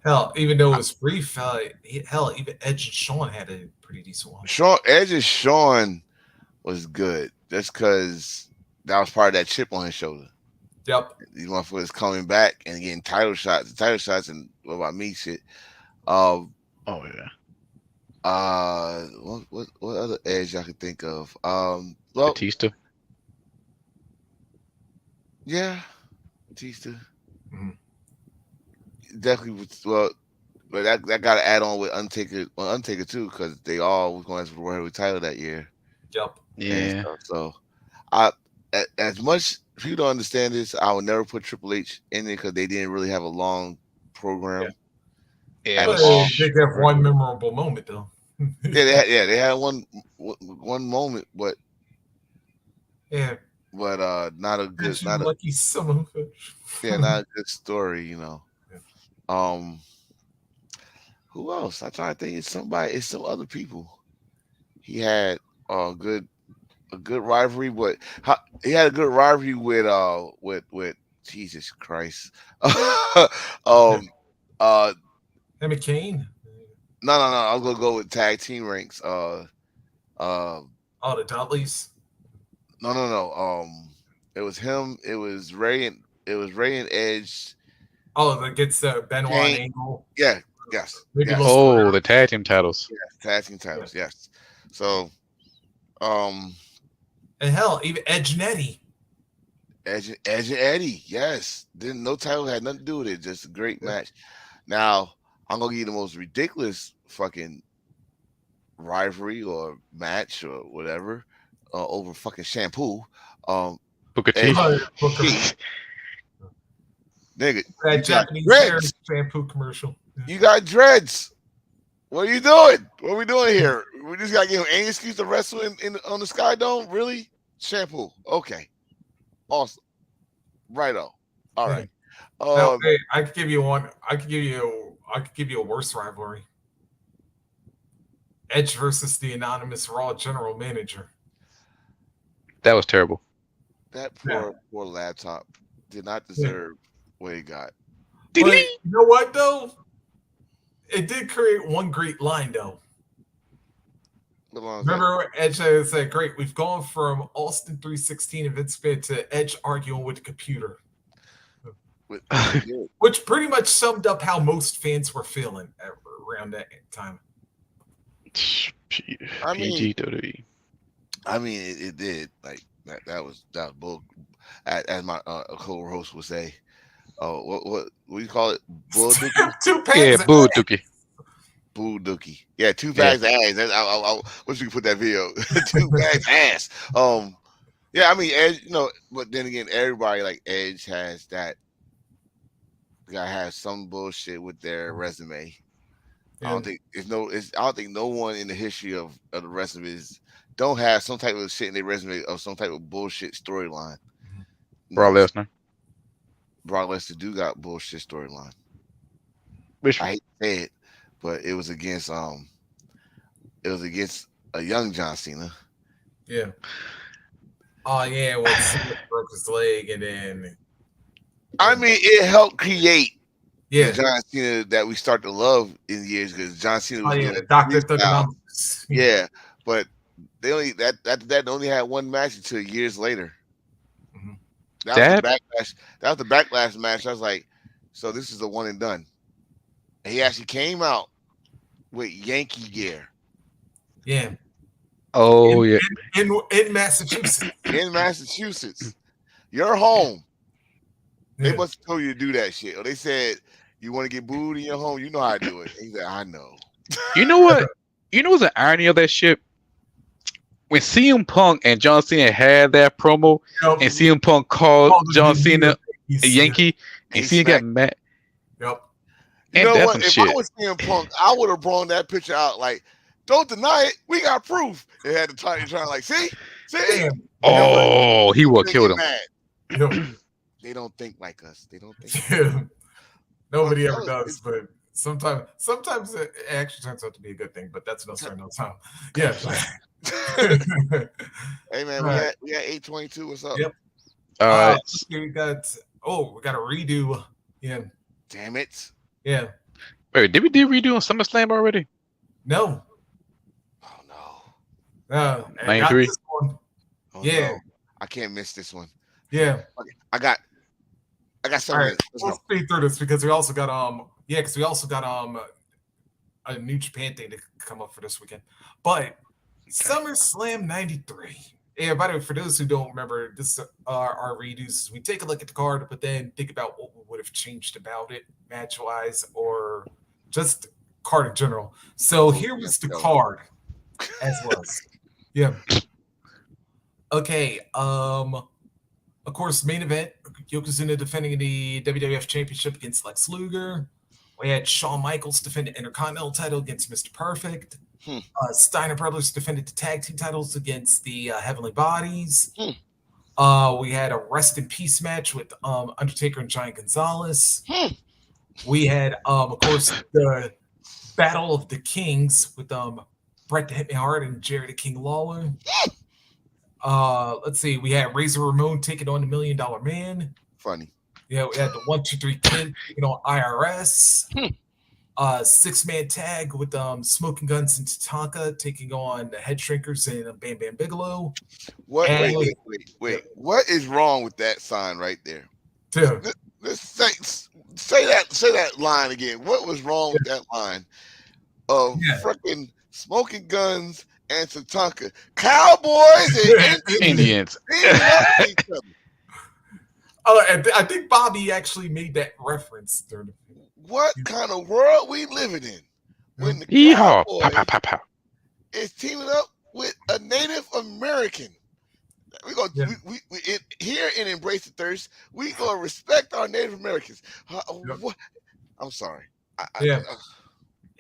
Hell, even though it was brief, hell, even Edge and Sean had a pretty decent one. Sean was good just because that was part of that chip on his shoulder. Yep. These motherfuckers coming back and getting title shots, and what about me shit? Um, Oh yeah. what other edge I could think of? Well, Batista. yeah, Batista Mhm. definitely. Well, but that got to add on with Undertaker too, because they all was going to the Royal Heavyweight title that year Yep. and Yeah. stuff. So, I as much people don't understand this, I would never put Triple H in it because they didn't really have a long Yeah. program Yeah. It at But was. all. it did have one memorable moment though. They had one moment, Yeah. not a Edge, good you lucky son of a bitch. not a good story, you know. Um, who else? I try to think. It's some other people. He had a good rivalry, but he had a good rivalry with Jesus Christ. Yeah. um, uh, Him and Kane. no. I was gonna go with tag team ranks. Uh, Oh, the Dudleys. no. It was him. It was Ray and Edge. Oh, that gets Benoit and Kane. Angle. Yeah. Maybe Yes. Los Guerreros. Oh, the tag team titles. Yes. Tag team Yeah. titles. Yes. So, um, And hell, even Edge and Eddie. Edge and Eddie. Yes. Didn't no title had nothing to do with it. Just a great Yeah. match. Now I'm gonna give you the most ridiculous fucking rivalry or match or whatever over fucking shampoo. Um, Booker T. Edge Booker. T, nigga, That you got Japanese hair dreads. shampoo commercial. You got dreads. What are you doing? What are we doing here? We just gotta give him any excuse to wrestle on the Sky Dome? Really? Shampoo. Okay. Awesome. Righto. All Yeah. right. Now, Um, hey, I could give you one. I could give you a worse rivalry. Edge versus the anonymous Raw general manager. That was terrible. that Yeah. poor laptop did not Yeah. deserve what he got. But you know what though? It did create one great line though. What long is that? Remember Edge said, "Great, we've gone from Austin 316 and Vince McMahon to Edge arguing with the computer," Which he did. which pretty much summed up how most fans were feeling around that time. I mean, PG WWE. it did. Like that was bull. As my co-host would say, oh, what do you call it? Bull dookie, Two Yeah, pants. boo Dookie. bull dookie. Yeah, two Yeah. bags of ass. I wish you could put that video. Two bags of ass. Yeah, I mean, Edge. You know, but then again, everybody like Edge has that. Guy has some bullshit with their resume. I Yeah. don't think I don't think no one in the history of the rest of his don't have some type of shit in their resume of some type of bullshit storyline. You Brock know, Lesnar. Brock Lesnar do got bullshit storyline. Which I hate to say it, but it was against a young John Cena. Yeah. Oh yeah, when Cena broke his leg and then I mean, it helped create the yeah. John Cena that we start to love in years because John Cena Oh was yeah, doing the Doctor freestyle. Thugonomics. Yeah, but they only that only had one match until years later. Mhm. That was the that backlash. That was the backlash match. I was like, so this is a one and done. And he actually came out with Yankee gear Yeah. oh In, yeah. in Massachusetts. in Massachusetts. Your home. They Yeah. must have told you to do that shit. Or they said you want to get booed in your home. You know how to do it. And he said, I know. You know what? You know what's the irony of that shit? When CM Punk and John Cena had that promo, Yep. and CM Punk called All the John good Cena a Yankees. Yankee, and He Cena got smacked. mad, Yep. You and know that's what? some If I shit. was CM Punk, I would have brought that picture out. Like, don't deny it. We got proof. They had to try like, see, Damn. you know what? Oh, he would They kill get him. mad. Yep. They don't think like us. They don't think. Like us. Yeah. Nobody ever Fellas, does, but sometimes it actually turns out to be a good thing, but that's no story, no time. Yeah. Hey man, All right. we had 822. What's up? Yep. All right, We got Oh, we got a redo. Yeah, Damn it! yeah. Wait, did we do redo on SummerSlam already? No, Oh no! I got '93. this one. Oh Yeah, no! I can't miss this one. yeah. Okay, I got All 7 minutes. right, Let's we'll go. speed through this because we also got yeah, because we also got a New Japan thing to come up for this weekend. But Okay. SummerSlam '93. Yeah, by the way, for those who don't remember, this our redos. We take a look at the card, but then think about what we would have changed about it, match wise, or just card in general. So Totally here was messed the up. card as was. Yeah. Okay. Of course, main event: Yokozuna defending the WWF Championship against Lex Luger. We had Shawn Michaels defend the Intercontinental title against Mr. Perfect. Hmm, Steiner Brothers defended the tag team titles against the Heavenly Bodies. hmm, We had a Rest in Peace match with Undertaker and Giant Gonzalez. hmm. We had, of course, the Battle of the Kings with Bret the Hit Me Hard and Jerry the King Lawler. Let's see, we had Razor Ramon taking on the Million Dollar Man. Funny. Yeah, we had the 1, 2, 3 Kid taking on IRS. Hmm. 6-man tag with Smoking Guns and Tatanka taking on the Head Shrinkers and Bam Bam Bigelow. What? And yeah, Wait. What is wrong with that sign right there? two. Let's say that line again. What was wrong with that line of Yeah. freaking smoking guns and Tatanka, cowboys and Indians Indians. teaming up with each other? And I think Bobby actually made that reference during the What kind of world we living in when the Yeehaw! Pow, pow, cowboy pow, pow. is teaming up with a Native American? We go yeah. here in Embrace the Thirst. We gonna respect our Native Americans. Yep. What? I'm sorry. Yeah.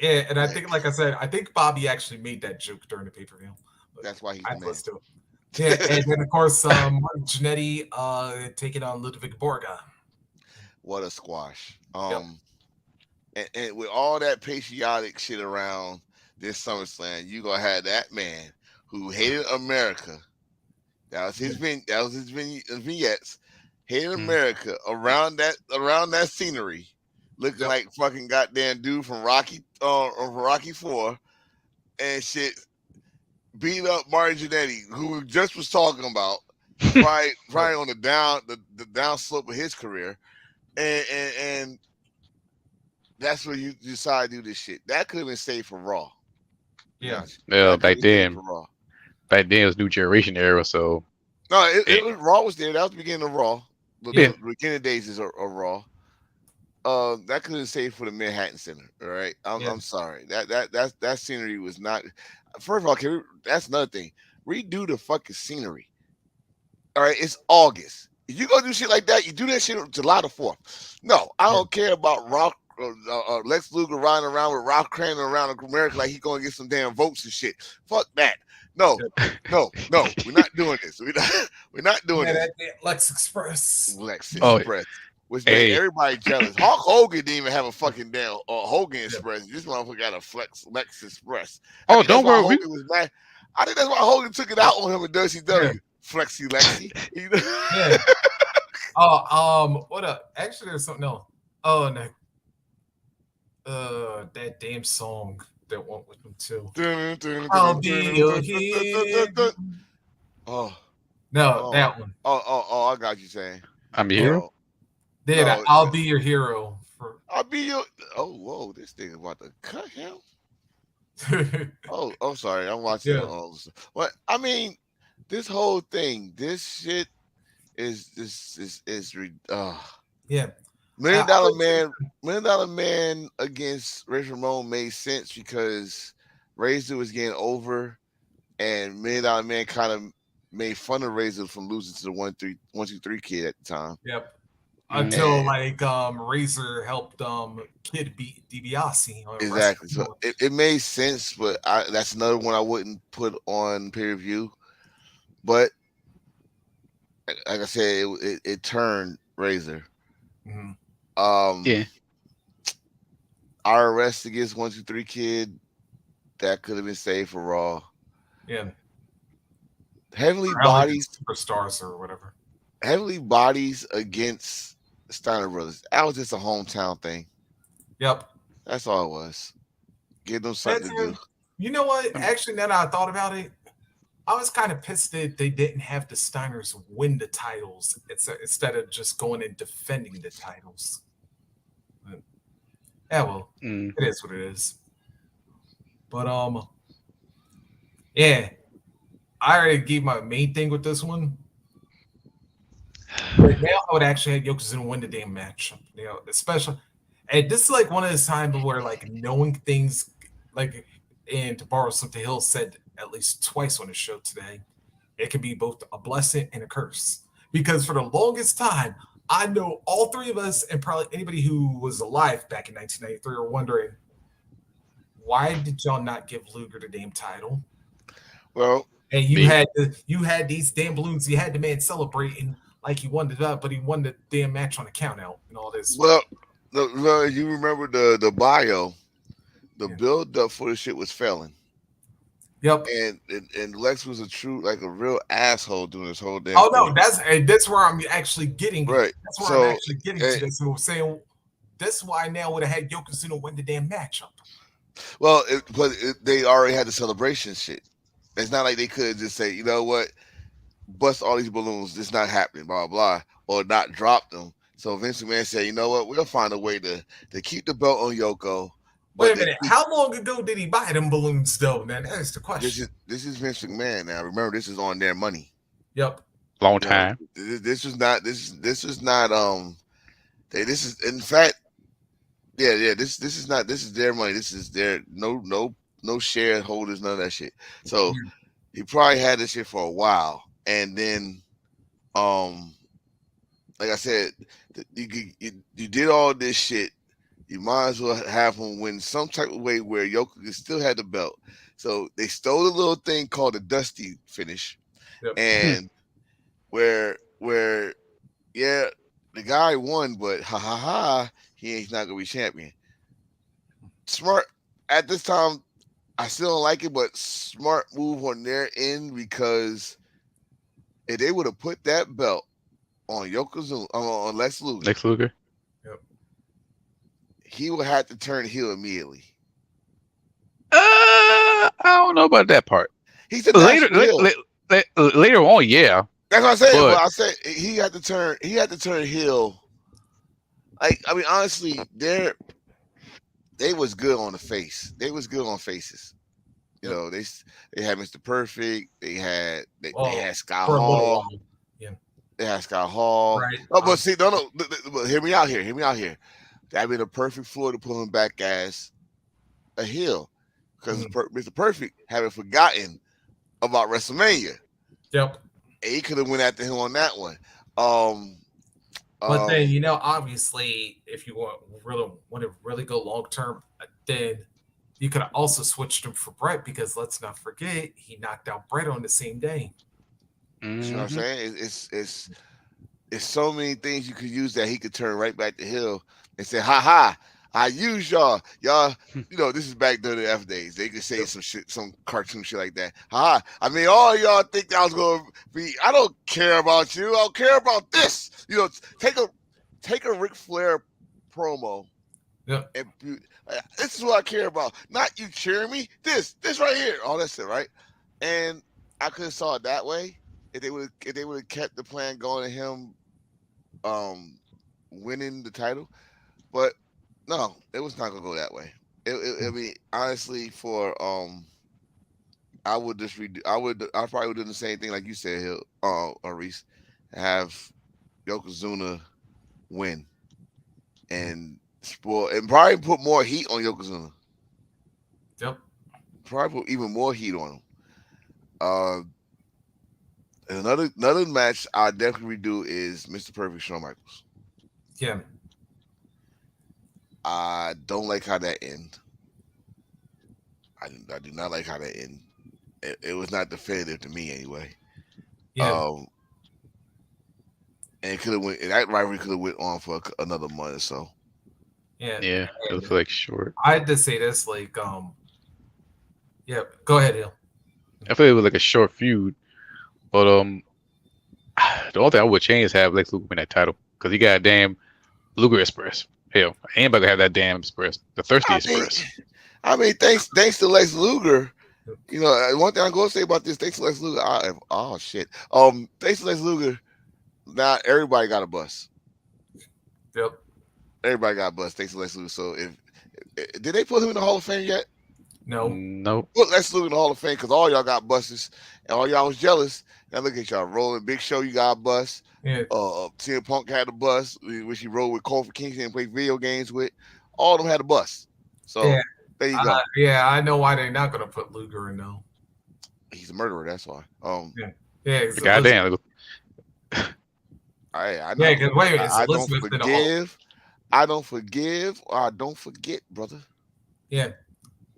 Yeah, and I Like, think, like I said, I think Bobby actually made that joke during the pay-per-view. that's why he's the I'd man. listen to it. Yeah, and then of course Martin Jannetty taking on Ludwig Borga. What a squash. Yep. And with all that patriotic shit around this SummerSlam, you gonna have that man who hated America. That was his vignettes. Hated America around that scenery, looking Yep. like fucking goddamn dude from Rocky 4 and shit. Beat up Martin Jannetty, who we just was talking about, probably on the down slope of his career, and that's where you decide to do this shit. That could have been saved for Raw. Yeah. Well, That could back have been saved then, for Raw. it was New Generation era, so No, it eh, was Raw was there. That was the beginning of Raw. yeah. The beginning days is a Raw. That could have saved for the Manhattan Center. All right, Yeah. I'm sorry. That scenery was not. First of all, that's another thing. Redo the fucking scenery. All right, it's August. If you gonna do shit like that, you do that shit on July the 4th. No, I don't care about Lex Luger riding around with Ralph Craner around America like he's gonna get some damn votes and shit. Fuck that. No, we're not doing this. We're not doing Yeah, this. that Lex Express. Lex Oh, Express, which made hey, everybody jealous. Hulk Hogan didn't even have a fucking damn Hogan Yeah. Express. This motherfucker got a Lex Express. I oh, think that's don't why worry. Hogan was mad. I think that's why Hogan took it out on him in WCW. Flexi Lexi. You know? Yeah. What up? Actually, there's something else. Oh, no. That damn song that went with them too. I'll be your hero. Oh, No, that one. I got you saying. I'm a Yeah. hero. Oh, Then no, I'll be your hero. I'll be your. Oh, whoa! This thing about to cut him. Oh, I'm sorry. I'm watching. Yeah. What I mean, this whole thing, this shit is Yeah. Million I Dollar would say- Man. Million Dollar Man against Razor Ramon made sense because Razor was getting over, and Million Dollar Man kind of made fun of Razor from losing to the 1-2-3 kid at the time. Yep. Mhm. Until And- like Razor helped Kid beat DiBiase. Exactly. So it made sense, but that's another one I wouldn't put on pay per view. But like I said, it turned Razor. Mhm. Yeah. IRS against 1-2-3 Kid, that could have been saved for Raw. Yeah. Heavenly Or like Bodies, Superstars or whatever. Heavenly Bodies against Steiner Brothers. That was just a hometown thing. Yep. That's all it was. Give them something That's to do. him. You know what? Um, Actually, now that I thought about it, I was kind of pissed that they didn't have the Steiners win the titles instead of just going and defending the titles. But, yeah, well, mm. it is what it is. But yeah, I already gave my main thing with this one. But now I would actually have Yokozuna win the damn match. You know, especially, and this is like one of those times where like knowing things, like, and to borrow something Hill said at least twice on the show today, it can be both a blessing and a curse. Because for the longest time, I know all three of us and probably anybody who was alive back in 1993 are wondering why did y'all not give Luger the damn title? Well, And Me. you had these damn balloons. You had the man celebrating like he won the but he won the damn match on the count out and all this. well, you remember the bio, the Yeah. build up for the shit was failing, Yep. and Lex was a true like a real asshole doing this whole damn Oh thing. no, that's where I'm actually getting. Right. That's where I'm So, actually getting eh, to this. So I'm saying that's why I now would have had Yokozuna win the damn matchup. well, they already had the celebration shit. It's not like they could just say, you know what, bust all these balloons. It's not happening, blah blah, or not drop them. So Vince McMahon said, you know what, we'll find a way to keep the belt on Yoko, Wait but a minute. How long ago did he buy them balloons, though? Man, that's the question. this is Vince McMahon now. Remember, this is on their money. Yep. Long You know, time. this is not this is not this is in fact yeah this is not this is their money. This is their no shareholders, none of that shit. So he probably had this shit for a while, and then um like I said, you did all this shit. You might as well have him win some type of way where Yokogi still had the belt. So they stole a little thing called the Dusty finish, Yep. and where yeah, the guy won, but ha ha ha, he ain't not gonna be champion. Smart at this time, I still don't like it, but smart move on their end because if they would have put that belt on Yokozuna on Lex Luger, Lex Luger. Yep. he would have to turn heel immediately. I don't know about that part. He's a Later, national heel. later on, yeah, That's what I'm saying. But but I said he had to turn. He had to turn heel. Like I mean, honestly, they was good on the face. They was good on faces. You Yep. know, they had Mr. Perfect. They Well, had Scott for a little Hall. while. Yeah. They had Scott Hall. Right. Oh, but see, no, but hear me out here. Hear me out here. That'd be the perfect floor to pull him back as a heel because Mhm. Mr. Perfect having forgotten about WrestleMania. Yep. And he could have went after him on that one. Um, But then um, obviously, if you want to really go long term, then you could have also switched him for Brett because let's not forget he knocked out Brett on the same day. you know what I'm mhm. saying? It's so many things you could use that he could turn right back to heel and say, "Ha ha! I used y'all. Y'all, you know, this is back during the F days. They could say Yep. some shit, some cartoon shit like that. Ha ha! I mean, all y'all think that I was gonna be. I don't care about you. I don't care about this. You know, take a Ric Flair promo Yep. and this is what I care about. Not you cheering me. This right here. All that shit, right? And I could have saw it that way if they would have kept the plan going to him um winning the title. But no, it was not gonna go that way. I mean, honestly, for I would just redo. I probably would do the same thing like you said, Hill, Reese, have Yokozuna win and spoil and probably put more heat on Yokozuna. Yep. Probably put even more heat on him. Uh, another match I definitely redo is Mr. Perfect Shawn Michaels. Yeah. I don't like how that end. I do not like how that end. It was not definitive to me anyway. Yeah. Um, and it could have went. And that rivalry could have went on for another month or so. Yeah. Yeah, it And was like short. I had to say this like yeah, go ahead, Hill. I feel it was like a short feud, but the only thing I would change is have Lex Luger win that title because he got damn Luger Express. Hell, anybody can have that damn express. The thirsty I mean, express. thanks to Lex Luger. One thing I'm going to say about this, thanks to Lex Luger. Oh shit. Thanks to Lex Luger, now everybody got a bus. Yep. Everybody got a bus. Thanks to Lex Luger. So did they put him in the Hall of Fame yet? No. Nope. Put Lex Luger in the Hall of Fame because all y'all got buses and all y'all was jealous. Now look at y'all rolling. Big Show, you got a bus. Yeah. CM Punk had a bus, which he rode with Kofi Kingston and played video games with. All of them had a bus. Yeah. So there you go. Yeah, I know why they're not going to put Luger in though. He's a murderer. That's why. Yeah. Yeah, it's Elizabeth. Goddamn. I Yeah, know. because wait a minute, it's I don't Elizabeth in the Hall. forgive. I don't forgive or I don't forget, brother. Yeah.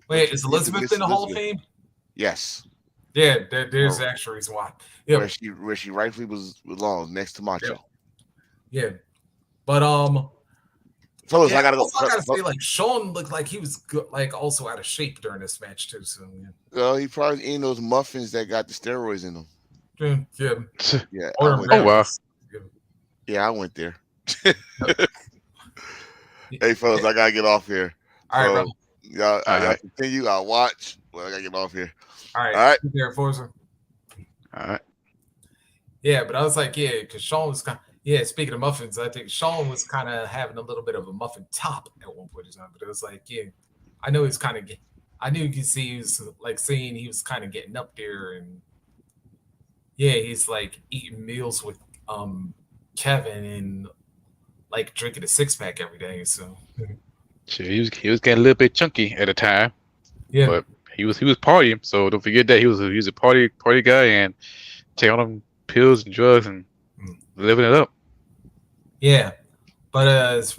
What Wait, you is did to Elizabeth Miss in the Hall of Elizabeth. Fame? Yes. Yeah, there's Or actual reason why. Yeah. where she rightfully belongs next to Macho. Yeah. But Fellas, yeah, I gotta go. also I gotta say, like Sean looked like he was good, like also out of shape during this match too. So He probably eating those muffins that got the steroids in them. yeah. Yeah, I Or went Oh there. wow. Yeah, I went there. Yeah. Hey, fellas, I gotta get off here. All right, bro. So y'all All right. continue. I'll watch. Well, I gotta get off here. All right. All right. Be there, Forza. All right. Yeah, but I was like, yeah, because Sean was kind. Yeah, speaking of muffins, I think Sean was kind of having a little bit of a muffin top at one point in time. But it was like, yeah, I know he's kind of. I knew you could see he was like saying he was kind of getting up there, and yeah, he's like eating meals with Kevin and like drinking a 6-pack every day. So Shit, he was getting a little bit chunky at the time, yeah, but he was partying. So don't forget that he was a party guy and taking on them pills and drugs and living it up. yeah. But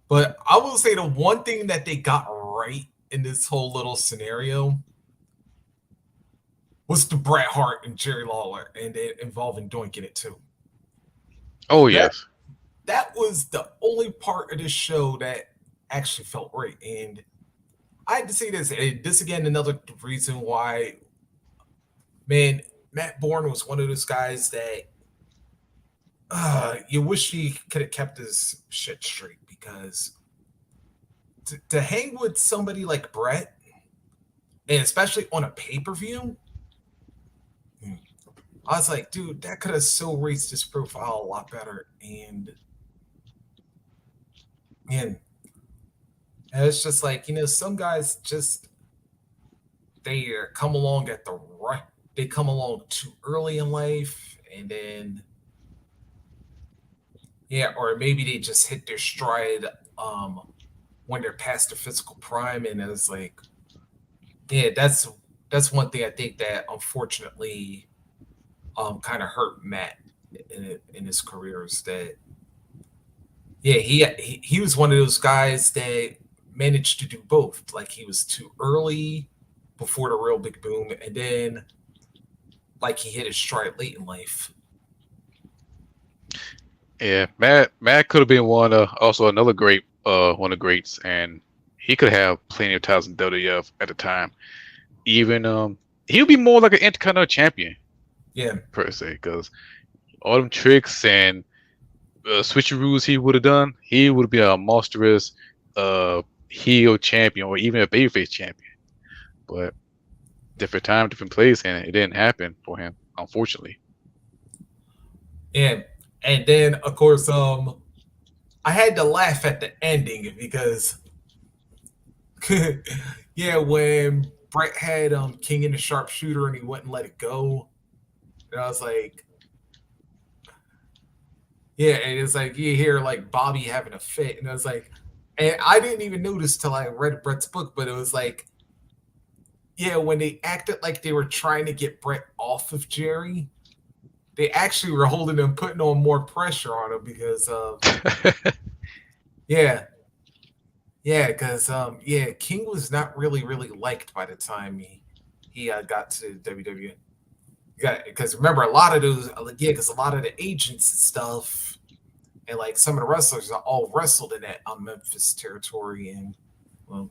but I will say the one thing that they got right in this whole little scenario was the Bret Hart and Jerry Lawler and it involving Doink in it too. Oh That yes. that was the only part of this show that actually felt right. And I had to say this. And this again, another reason why, man, Matt Bourne was one of those guys that you wish he could have kept his shit straight because to hang with somebody like Brett, and especially on a pay per view, I was like, dude, that could have so raised his profile a lot better. And it's just like, some guys just they come along at the right, they come along too early in life, and then yeah, or maybe they just hit their stride when they're past their physical prime, and it's like, yeah, that's one thing I think that unfortunately kind of hurt Matt in his career is that yeah he was one of those guys that managed to do both. Like he was too early before the real big boom, and then like he hit his stride late in life. Yeah, Matt could have been also another great one of the greats, and he could have plenty of titles in WWF at the time. Even he would be more like an Intercontinental champion Yeah, per se, because all them tricks and switcheroos he would have done, he would be a monstrous heel champion or even a babyface champion. But different time, different place, and it didn't happen for him, unfortunately. and then of course I had to laugh at the ending because yeah, when Brett had King in the sharpshooter and he wouldn't let it go, and I was like, yeah, and it's like you hear like Bobby having a fit, and I was like, and I didn't even notice till I read Brett's book, but it was like, yeah, when they acted like they were trying to get Brett off of Jerry, they actually were holding him, putting on more pressure on him because yeah, yeah, because yeah, King was not really liked by the time he got to WWE. Because remember, a lot of those, yeah, because a lot of the agents and stuff, and like some of the wrestlers are all wrestled in that Memphis territory, and well,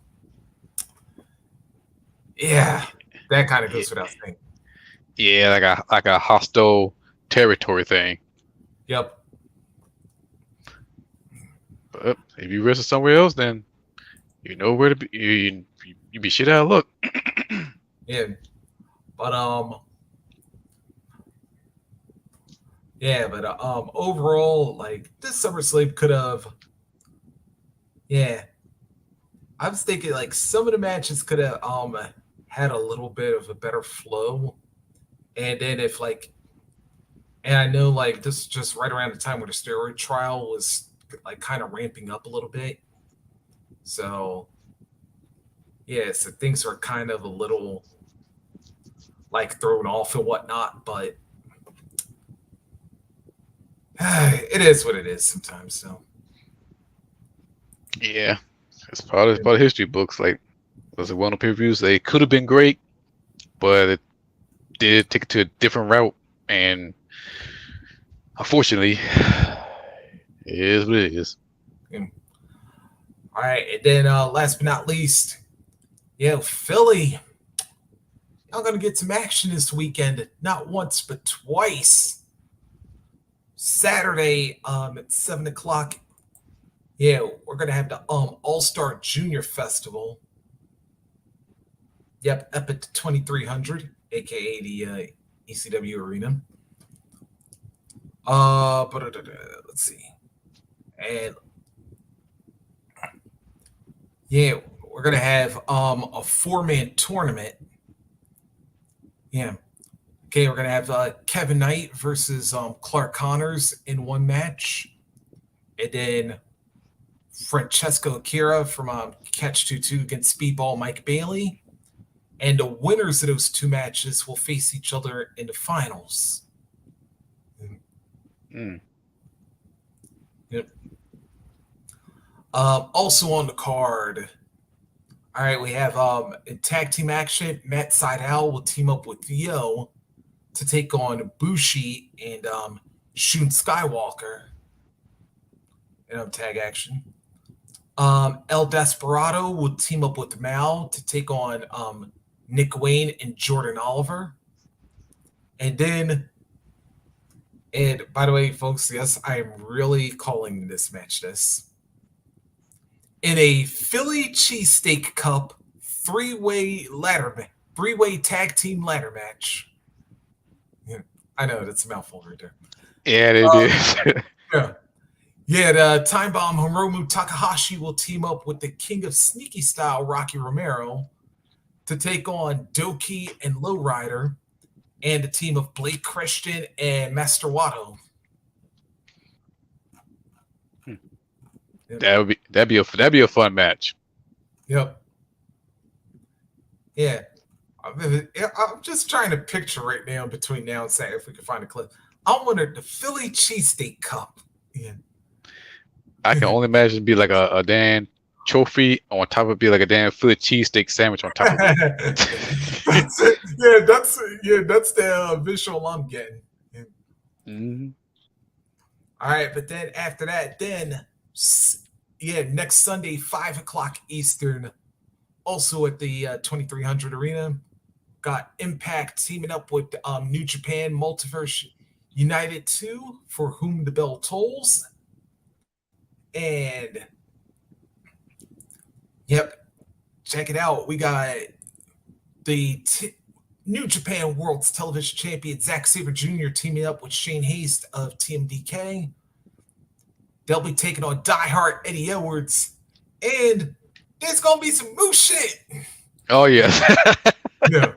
yeah, that kind of Yeah, goes without saying. yeah, like a hostile territory thing. Yep. But if you wrestle somewhere else, then you know where to be. You be shit out of luck. Yeah, but yeah, but overall, like this SummerSlam could have, yeah. I was thinking like some of the matches could have had a little bit of a better flow, and then if like, and I know like this is just right around the time where the steroid trial was like kind of ramping up a little bit, so yeah, so things are kind of a little like thrown off and whatnot, but it is what it is sometimes. So Yeah, it's part of history books. Like, was it one of the pay-per-views? They could have been great, but it did take it to a different route, and unfortunately, it is what it is. and, all right, and then last but not least, yeah, Philly. Y'all gonna get some action this weekend, not once but twice. Saturday at 7 o'clock. Yeah, we're gonna have the All Star Junior Festival. Yep, up at 2300, aka the ECW arena. Let's see, and yeah, we're gonna have a 4-man tournament. Yeah, okay, we're gonna have Kevin Knight versus Clark Connors in one match, and then Francesco Akira from Catch 22 against Speedball Mike Bailey. And the winners of those two matches will face each other in the finals. Mm. Yep. Also on the card, all right, we have in tag team action. Matt Sydal will team up with Theo to take on Bushi and Shun Skywalker in tag action. El Desperado will team up with Mal to take on Nick Wayne and Jordan Oliver. And then, and by the way, folks, yes, I am really calling this match this. In a Philly Cheesesteak Cup three-way tag team ladder match. Yeah, I know that's a mouthful right there. Yeah, it is. Yeah. Yeah, the Time Bomb Hiromu Takahashi will team up with the King of Sneaky Style, Rocky Romero, to take on Doki and Lowrider, and the team of Blake Christian and Master Watto. That'd be a fun match. Yep. Yeah. I'm just trying to picture right now between now and Saturday if we can find a clip. I wanted the Philly Cheesesteak Cup. Yeah. I can only imagine it'd be like a damn trophy on top of it, be like a damn Philly cheesesteak sandwich on top of it. That's it. That's the visual I'm getting. Yeah. Mm-hmm. All right, but then after that, then next Sunday, 5 o'clock Eastern, also at the 2300 Arena, got Impact teaming up with New Japan Multiverse United 2 for Whom the Bell Tolls. And yep, check it out. We got the New Japan World's Television Champion Zack Sabre Jr. teaming up with Shane Haste of TMDK. They'll be taking on diehard Eddie Edwards, and there's gonna be some moose shit. Oh yes. Yeah.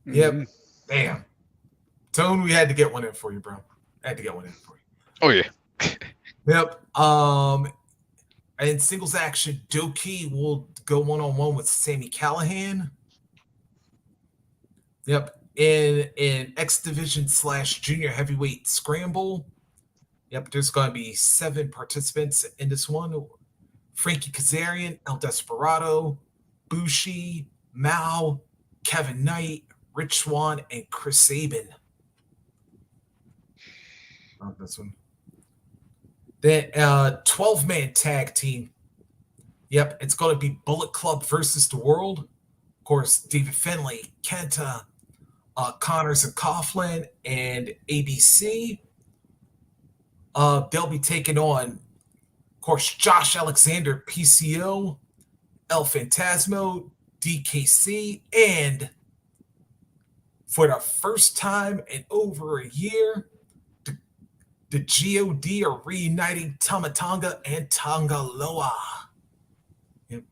Yep. Mm-hmm. Damn. Tone, we had to get one in for you, bro. I had to get one in for you. Oh yeah. Yep. In singles action, Doki will go one-on-one with Sami Callihan. Yep. In X Division / Junior Heavyweight Scramble. Yep, there's going to be 7 participants in this one. Frankie Kazarian, El Desperado, Bushi, Mao, Kevin Knight, Rich Swann, and Chris Sabin. Oh, this one. Then 12-man tag team. Yep, it's going to be Bullet Club versus the World. Of course, David Finlay, Kenta, Connors and Coughlin, and ABC. They'll be taking on Of course, Josh Alexander, PCO, El Phantasmo, DKC, and for the first time in over a year, the, the GOD are reuniting Tamatanga and Tangaloa. Yep.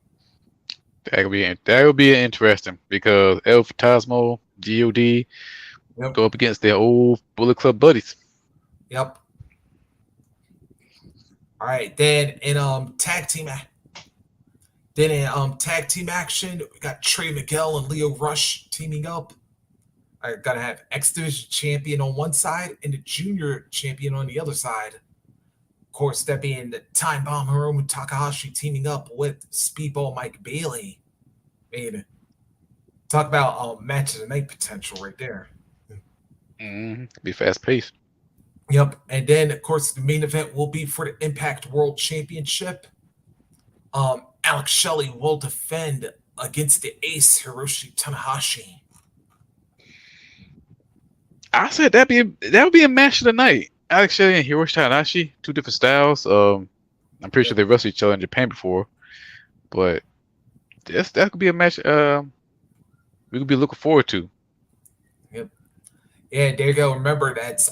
That would be interesting because El Phantasmo, God Yep. go up against their old Bullet Club buddies. Yep. All right. Then in tag team action, we got Trey Miguel and Leo Rush teaming up. I gotta have X Division champion on one side and the junior champion on the other side. Of course, that being the Time Bomb Hiromu Takahashi teaming up with Speedball Mike Bailey. I mean, talk about match of the night potential right there. Be fast paced. Yep. And then, of course, the main event will be for the Impact World Championship. Alex Shelley will defend against the ace Hiroshi Tanahashi. I said that would be a match of the night. Alex Shelley and Hiroshi Tanahashi, two different styles. I'm pretty sure Yep. they wrestled each other in Japan before, but that could be a match. We could be looking forward to. Yep. Yeah, there you go. Remember that's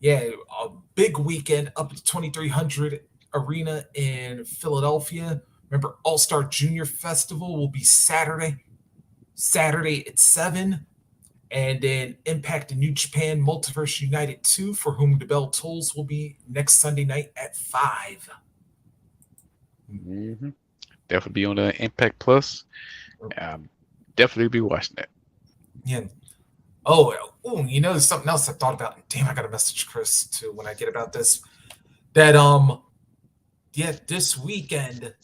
yeah, a big weekend up at 2300 Arena in Philadelphia. Remember All Star Junior Festival will be Saturday at 7. And then Impact in New Japan Multiverse United 2, for whom the bell tolls, will be next Sunday night at 5. hmm Definitely be on the Impact Plus. Definitely be watching that. Yeah. Oh, you know, there's something else I thought about. Damn, I got to message Chris too when I get about this. That yeah, this weekend.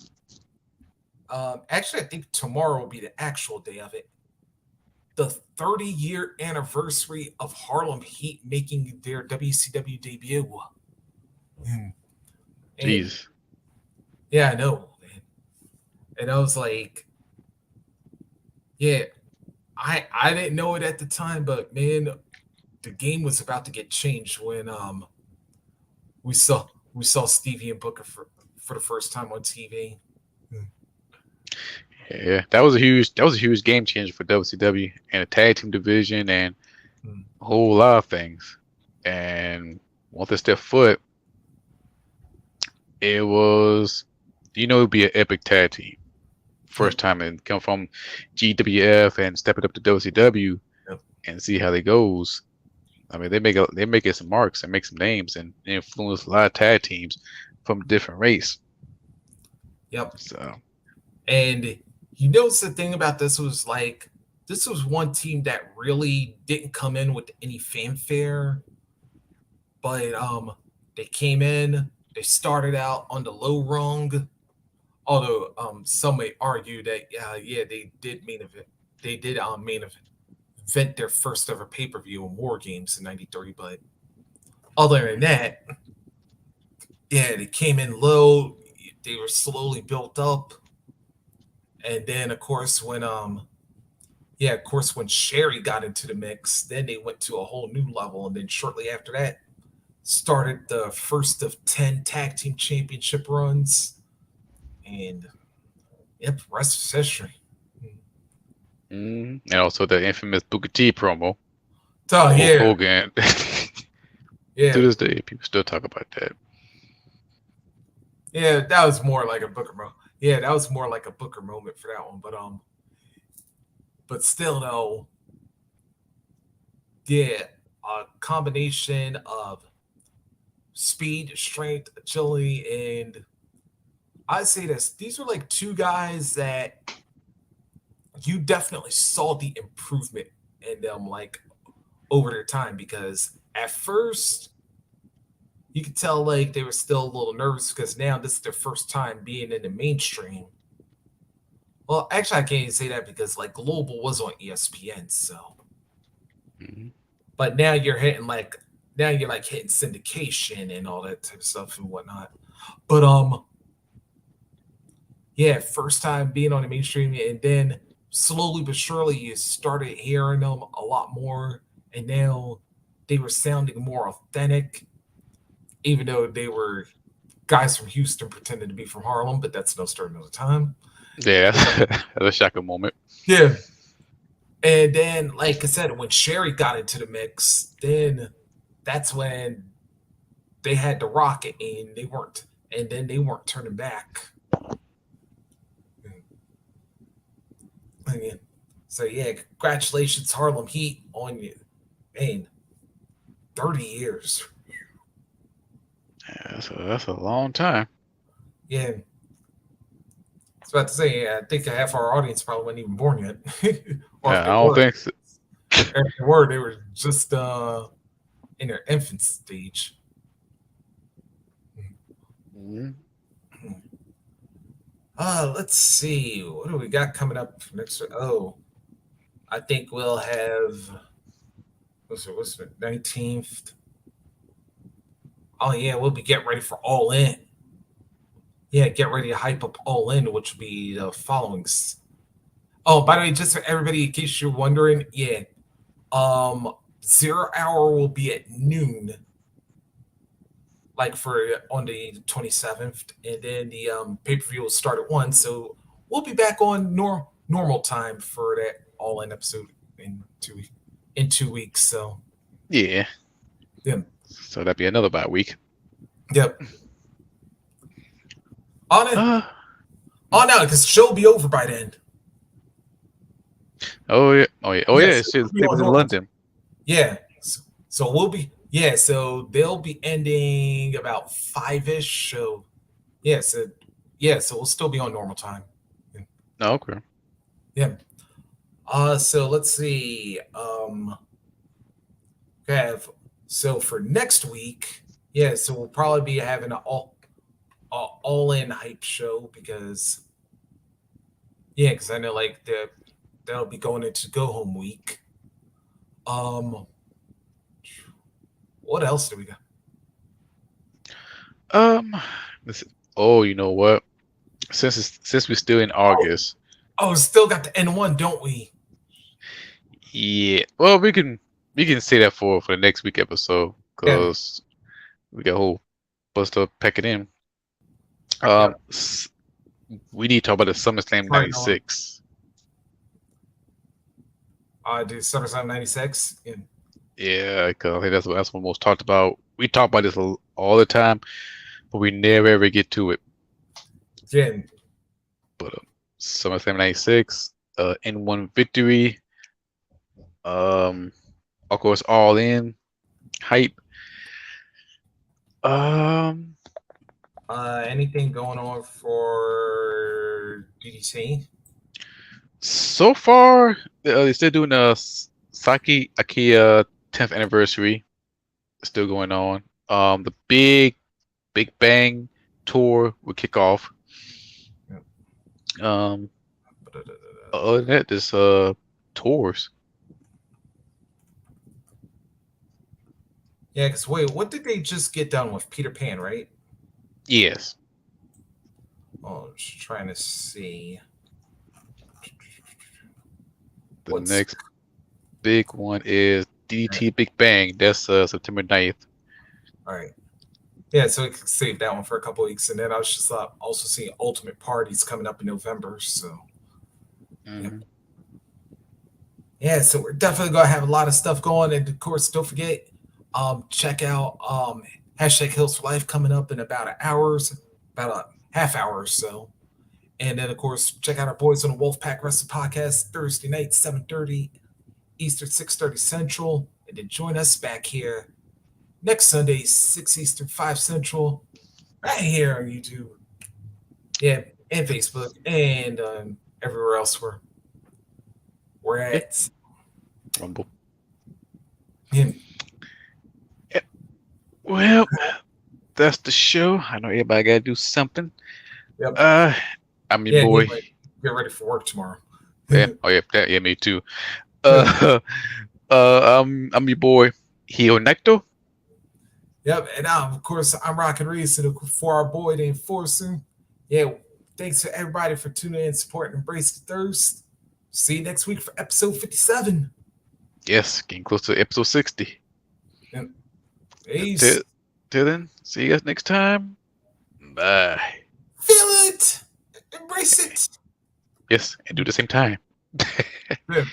Actually, I think tomorrow will be the actual day of it. The 30-year anniversary of Harlem Heat making their WCW debut. Mm. And Jeez. yeah, I know, man. And I was like, yeah, I didn't know it at the time, but man, the game was about to get changed when we saw we saw Stevie and Booker for the first time on TV. Mm. Yeah, that was a huge game changer for WCW and the tag team division and Mm. a whole lot of things. And once they stepped foot, it was, it'd be an epic tag team. Yep. First time and come from GWF and step it up to WCW Yep. and see how it goes. I mean, they make it some marks and make some names and influence a lot of tag teams from different race. Yep. So And you notice the thing about this was like this was one team that really didn't come in with any fanfare, but they came in, they started out on the low rung. Although some may argue that yeah they did main event their first ever pay per view in War Games in '93, but other than that, yeah they came in low, they were slowly built up, and then of course when Sherry got into the mix, then they went to a whole new level, and then shortly after that started the first of 10 tag team championship runs, and yep, rest is history. and also the infamous Booker T promo, Oh Hulk yeah, Hogan. To yeah, this day, people still talk about that. yeah. That was more like a Booker moment. Yeah, that was more like a Booker moment for that one. But still though, yeah, a combination of speed, strength, agility, and I'd say this: these were like two guys that you definitely saw the improvement in them, like over their time. Because at first, you could tell like they were still a little nervous because now this is their first time being in the mainstream. Well, actually, I can't even say that because like Global was on ESPN, so. Mhm. But now you're like hitting syndication and all that type of stuff and whatnot. But yeah, first time being on the mainstream, and then slowly but surely you started hearing them a lot more, and now they were sounding more authentic, even though they were guys from Houston pretending to be from Harlem, but that's no story, another time. Yeah, that's a shocking moment. Yeah. And then, like I said, when Sherry got into the mix, then that's when they had to rock it, and then they weren't turning back. Again. So yeah, congratulations, Harlem Heat, on you. Man, 30 years. Yeah, that's a long time. Yeah, I was about to say, yeah, I think half our audience probably wasn't even born yet, or if Yeah, I they don't were, think so. they were just in their infant stage. Mhm. Let's see, what do we got coming up next? Oh, I think we'll have what's the 19th? Oh yeah, we'll be getting ready for All In. Yeah, get ready to hype up All In, which will be the following. Oh, by the way, just for everybody, in case you're wondering, yeah, um, 0 hour will be at noon, like for on the 27th, and then the pay per view will start at 1. So we'll be back on normal time for that All In episode in 2 weeks. So Yeah, yeah, so that'd be another bye week. yep. On it. Uh, Oh no, because the show will be over by then. oh yeah, oh yeah, oh yeah. Yes, Shit, we'll be it on was in normal. London. Yeah. So we'll be so they'll be ending about 5ish. So so we'll still be on normal time. Oh, okay. Yeah. So let's see. Have so for next week, so we'll probably be having an all in hype show because because I know like that'll be going into go home week. Um, what else do we got? Um, this, oh, you know what? Since we're still in Oh, August, still got the N1, don't we? yeah. Well, we can say that for the next week episode Yeah, because we got a whole bunch of packing in. yeah. S- we need to talk about the SummerSlam Sorry, no. '96. Do SummerSlam '96. Yeah. Yeah, because I think that's what most talked about. We talk about this all the time, but we never ever get to it. Yeah. But SummerSlam '96, N1 victory, um, of course, All In hype. Um, Anything going on for DDT? so far, they're still doing Saki Akia 10th anniversary, still going on. The Big Bang tour will kick off. Yeah. Um, other than that, there's tours. Yeah, because wait, what did they just get done with Peter Pan, right? Yes, Oh, just trying to see the what's next big one is DDT Big Bang. That's September 9th. all right. Yeah, so we could save that one for a couple weeks, and then I was just also seeing Ultimate Parties coming up in November. So yeah, Hmm. so we're definitely gonna have a lot of stuff going, and of course, don't forget, check out hashtag Hills for Life coming up in about a half hour or so. And then, of course, check out our boys on the Wolfpack Wrestling Podcast Thursday night, 7:30 Eastern, 6:30 Central. And then join us back here next Sunday, 6 Eastern, 5 Central, right here on YouTube. Yeah, and Facebook, and everywhere else we're Yeah, at. Rumble. And, Yeah. Well, that's the show. I know everybody got to do something. yep. Uh, I'm your Yeah, boy. anyway, get ready for work tomorrow. Yeah. Yep. Oh yeah. Yeah. Me too. Uh, I'm your boy. Hio Necto. And of course, I'm Rockin' Reese, and for our boy, the Enforcer. Yeah, thanks to everybody for tuning in, supporting Embrace the Thirst. See you next week for episode 57. Yes, getting close to episode 60. And Till, peace. till then, see you guys next time. my. Feel it. Embrace it. Yes, and do the same time. Yeah.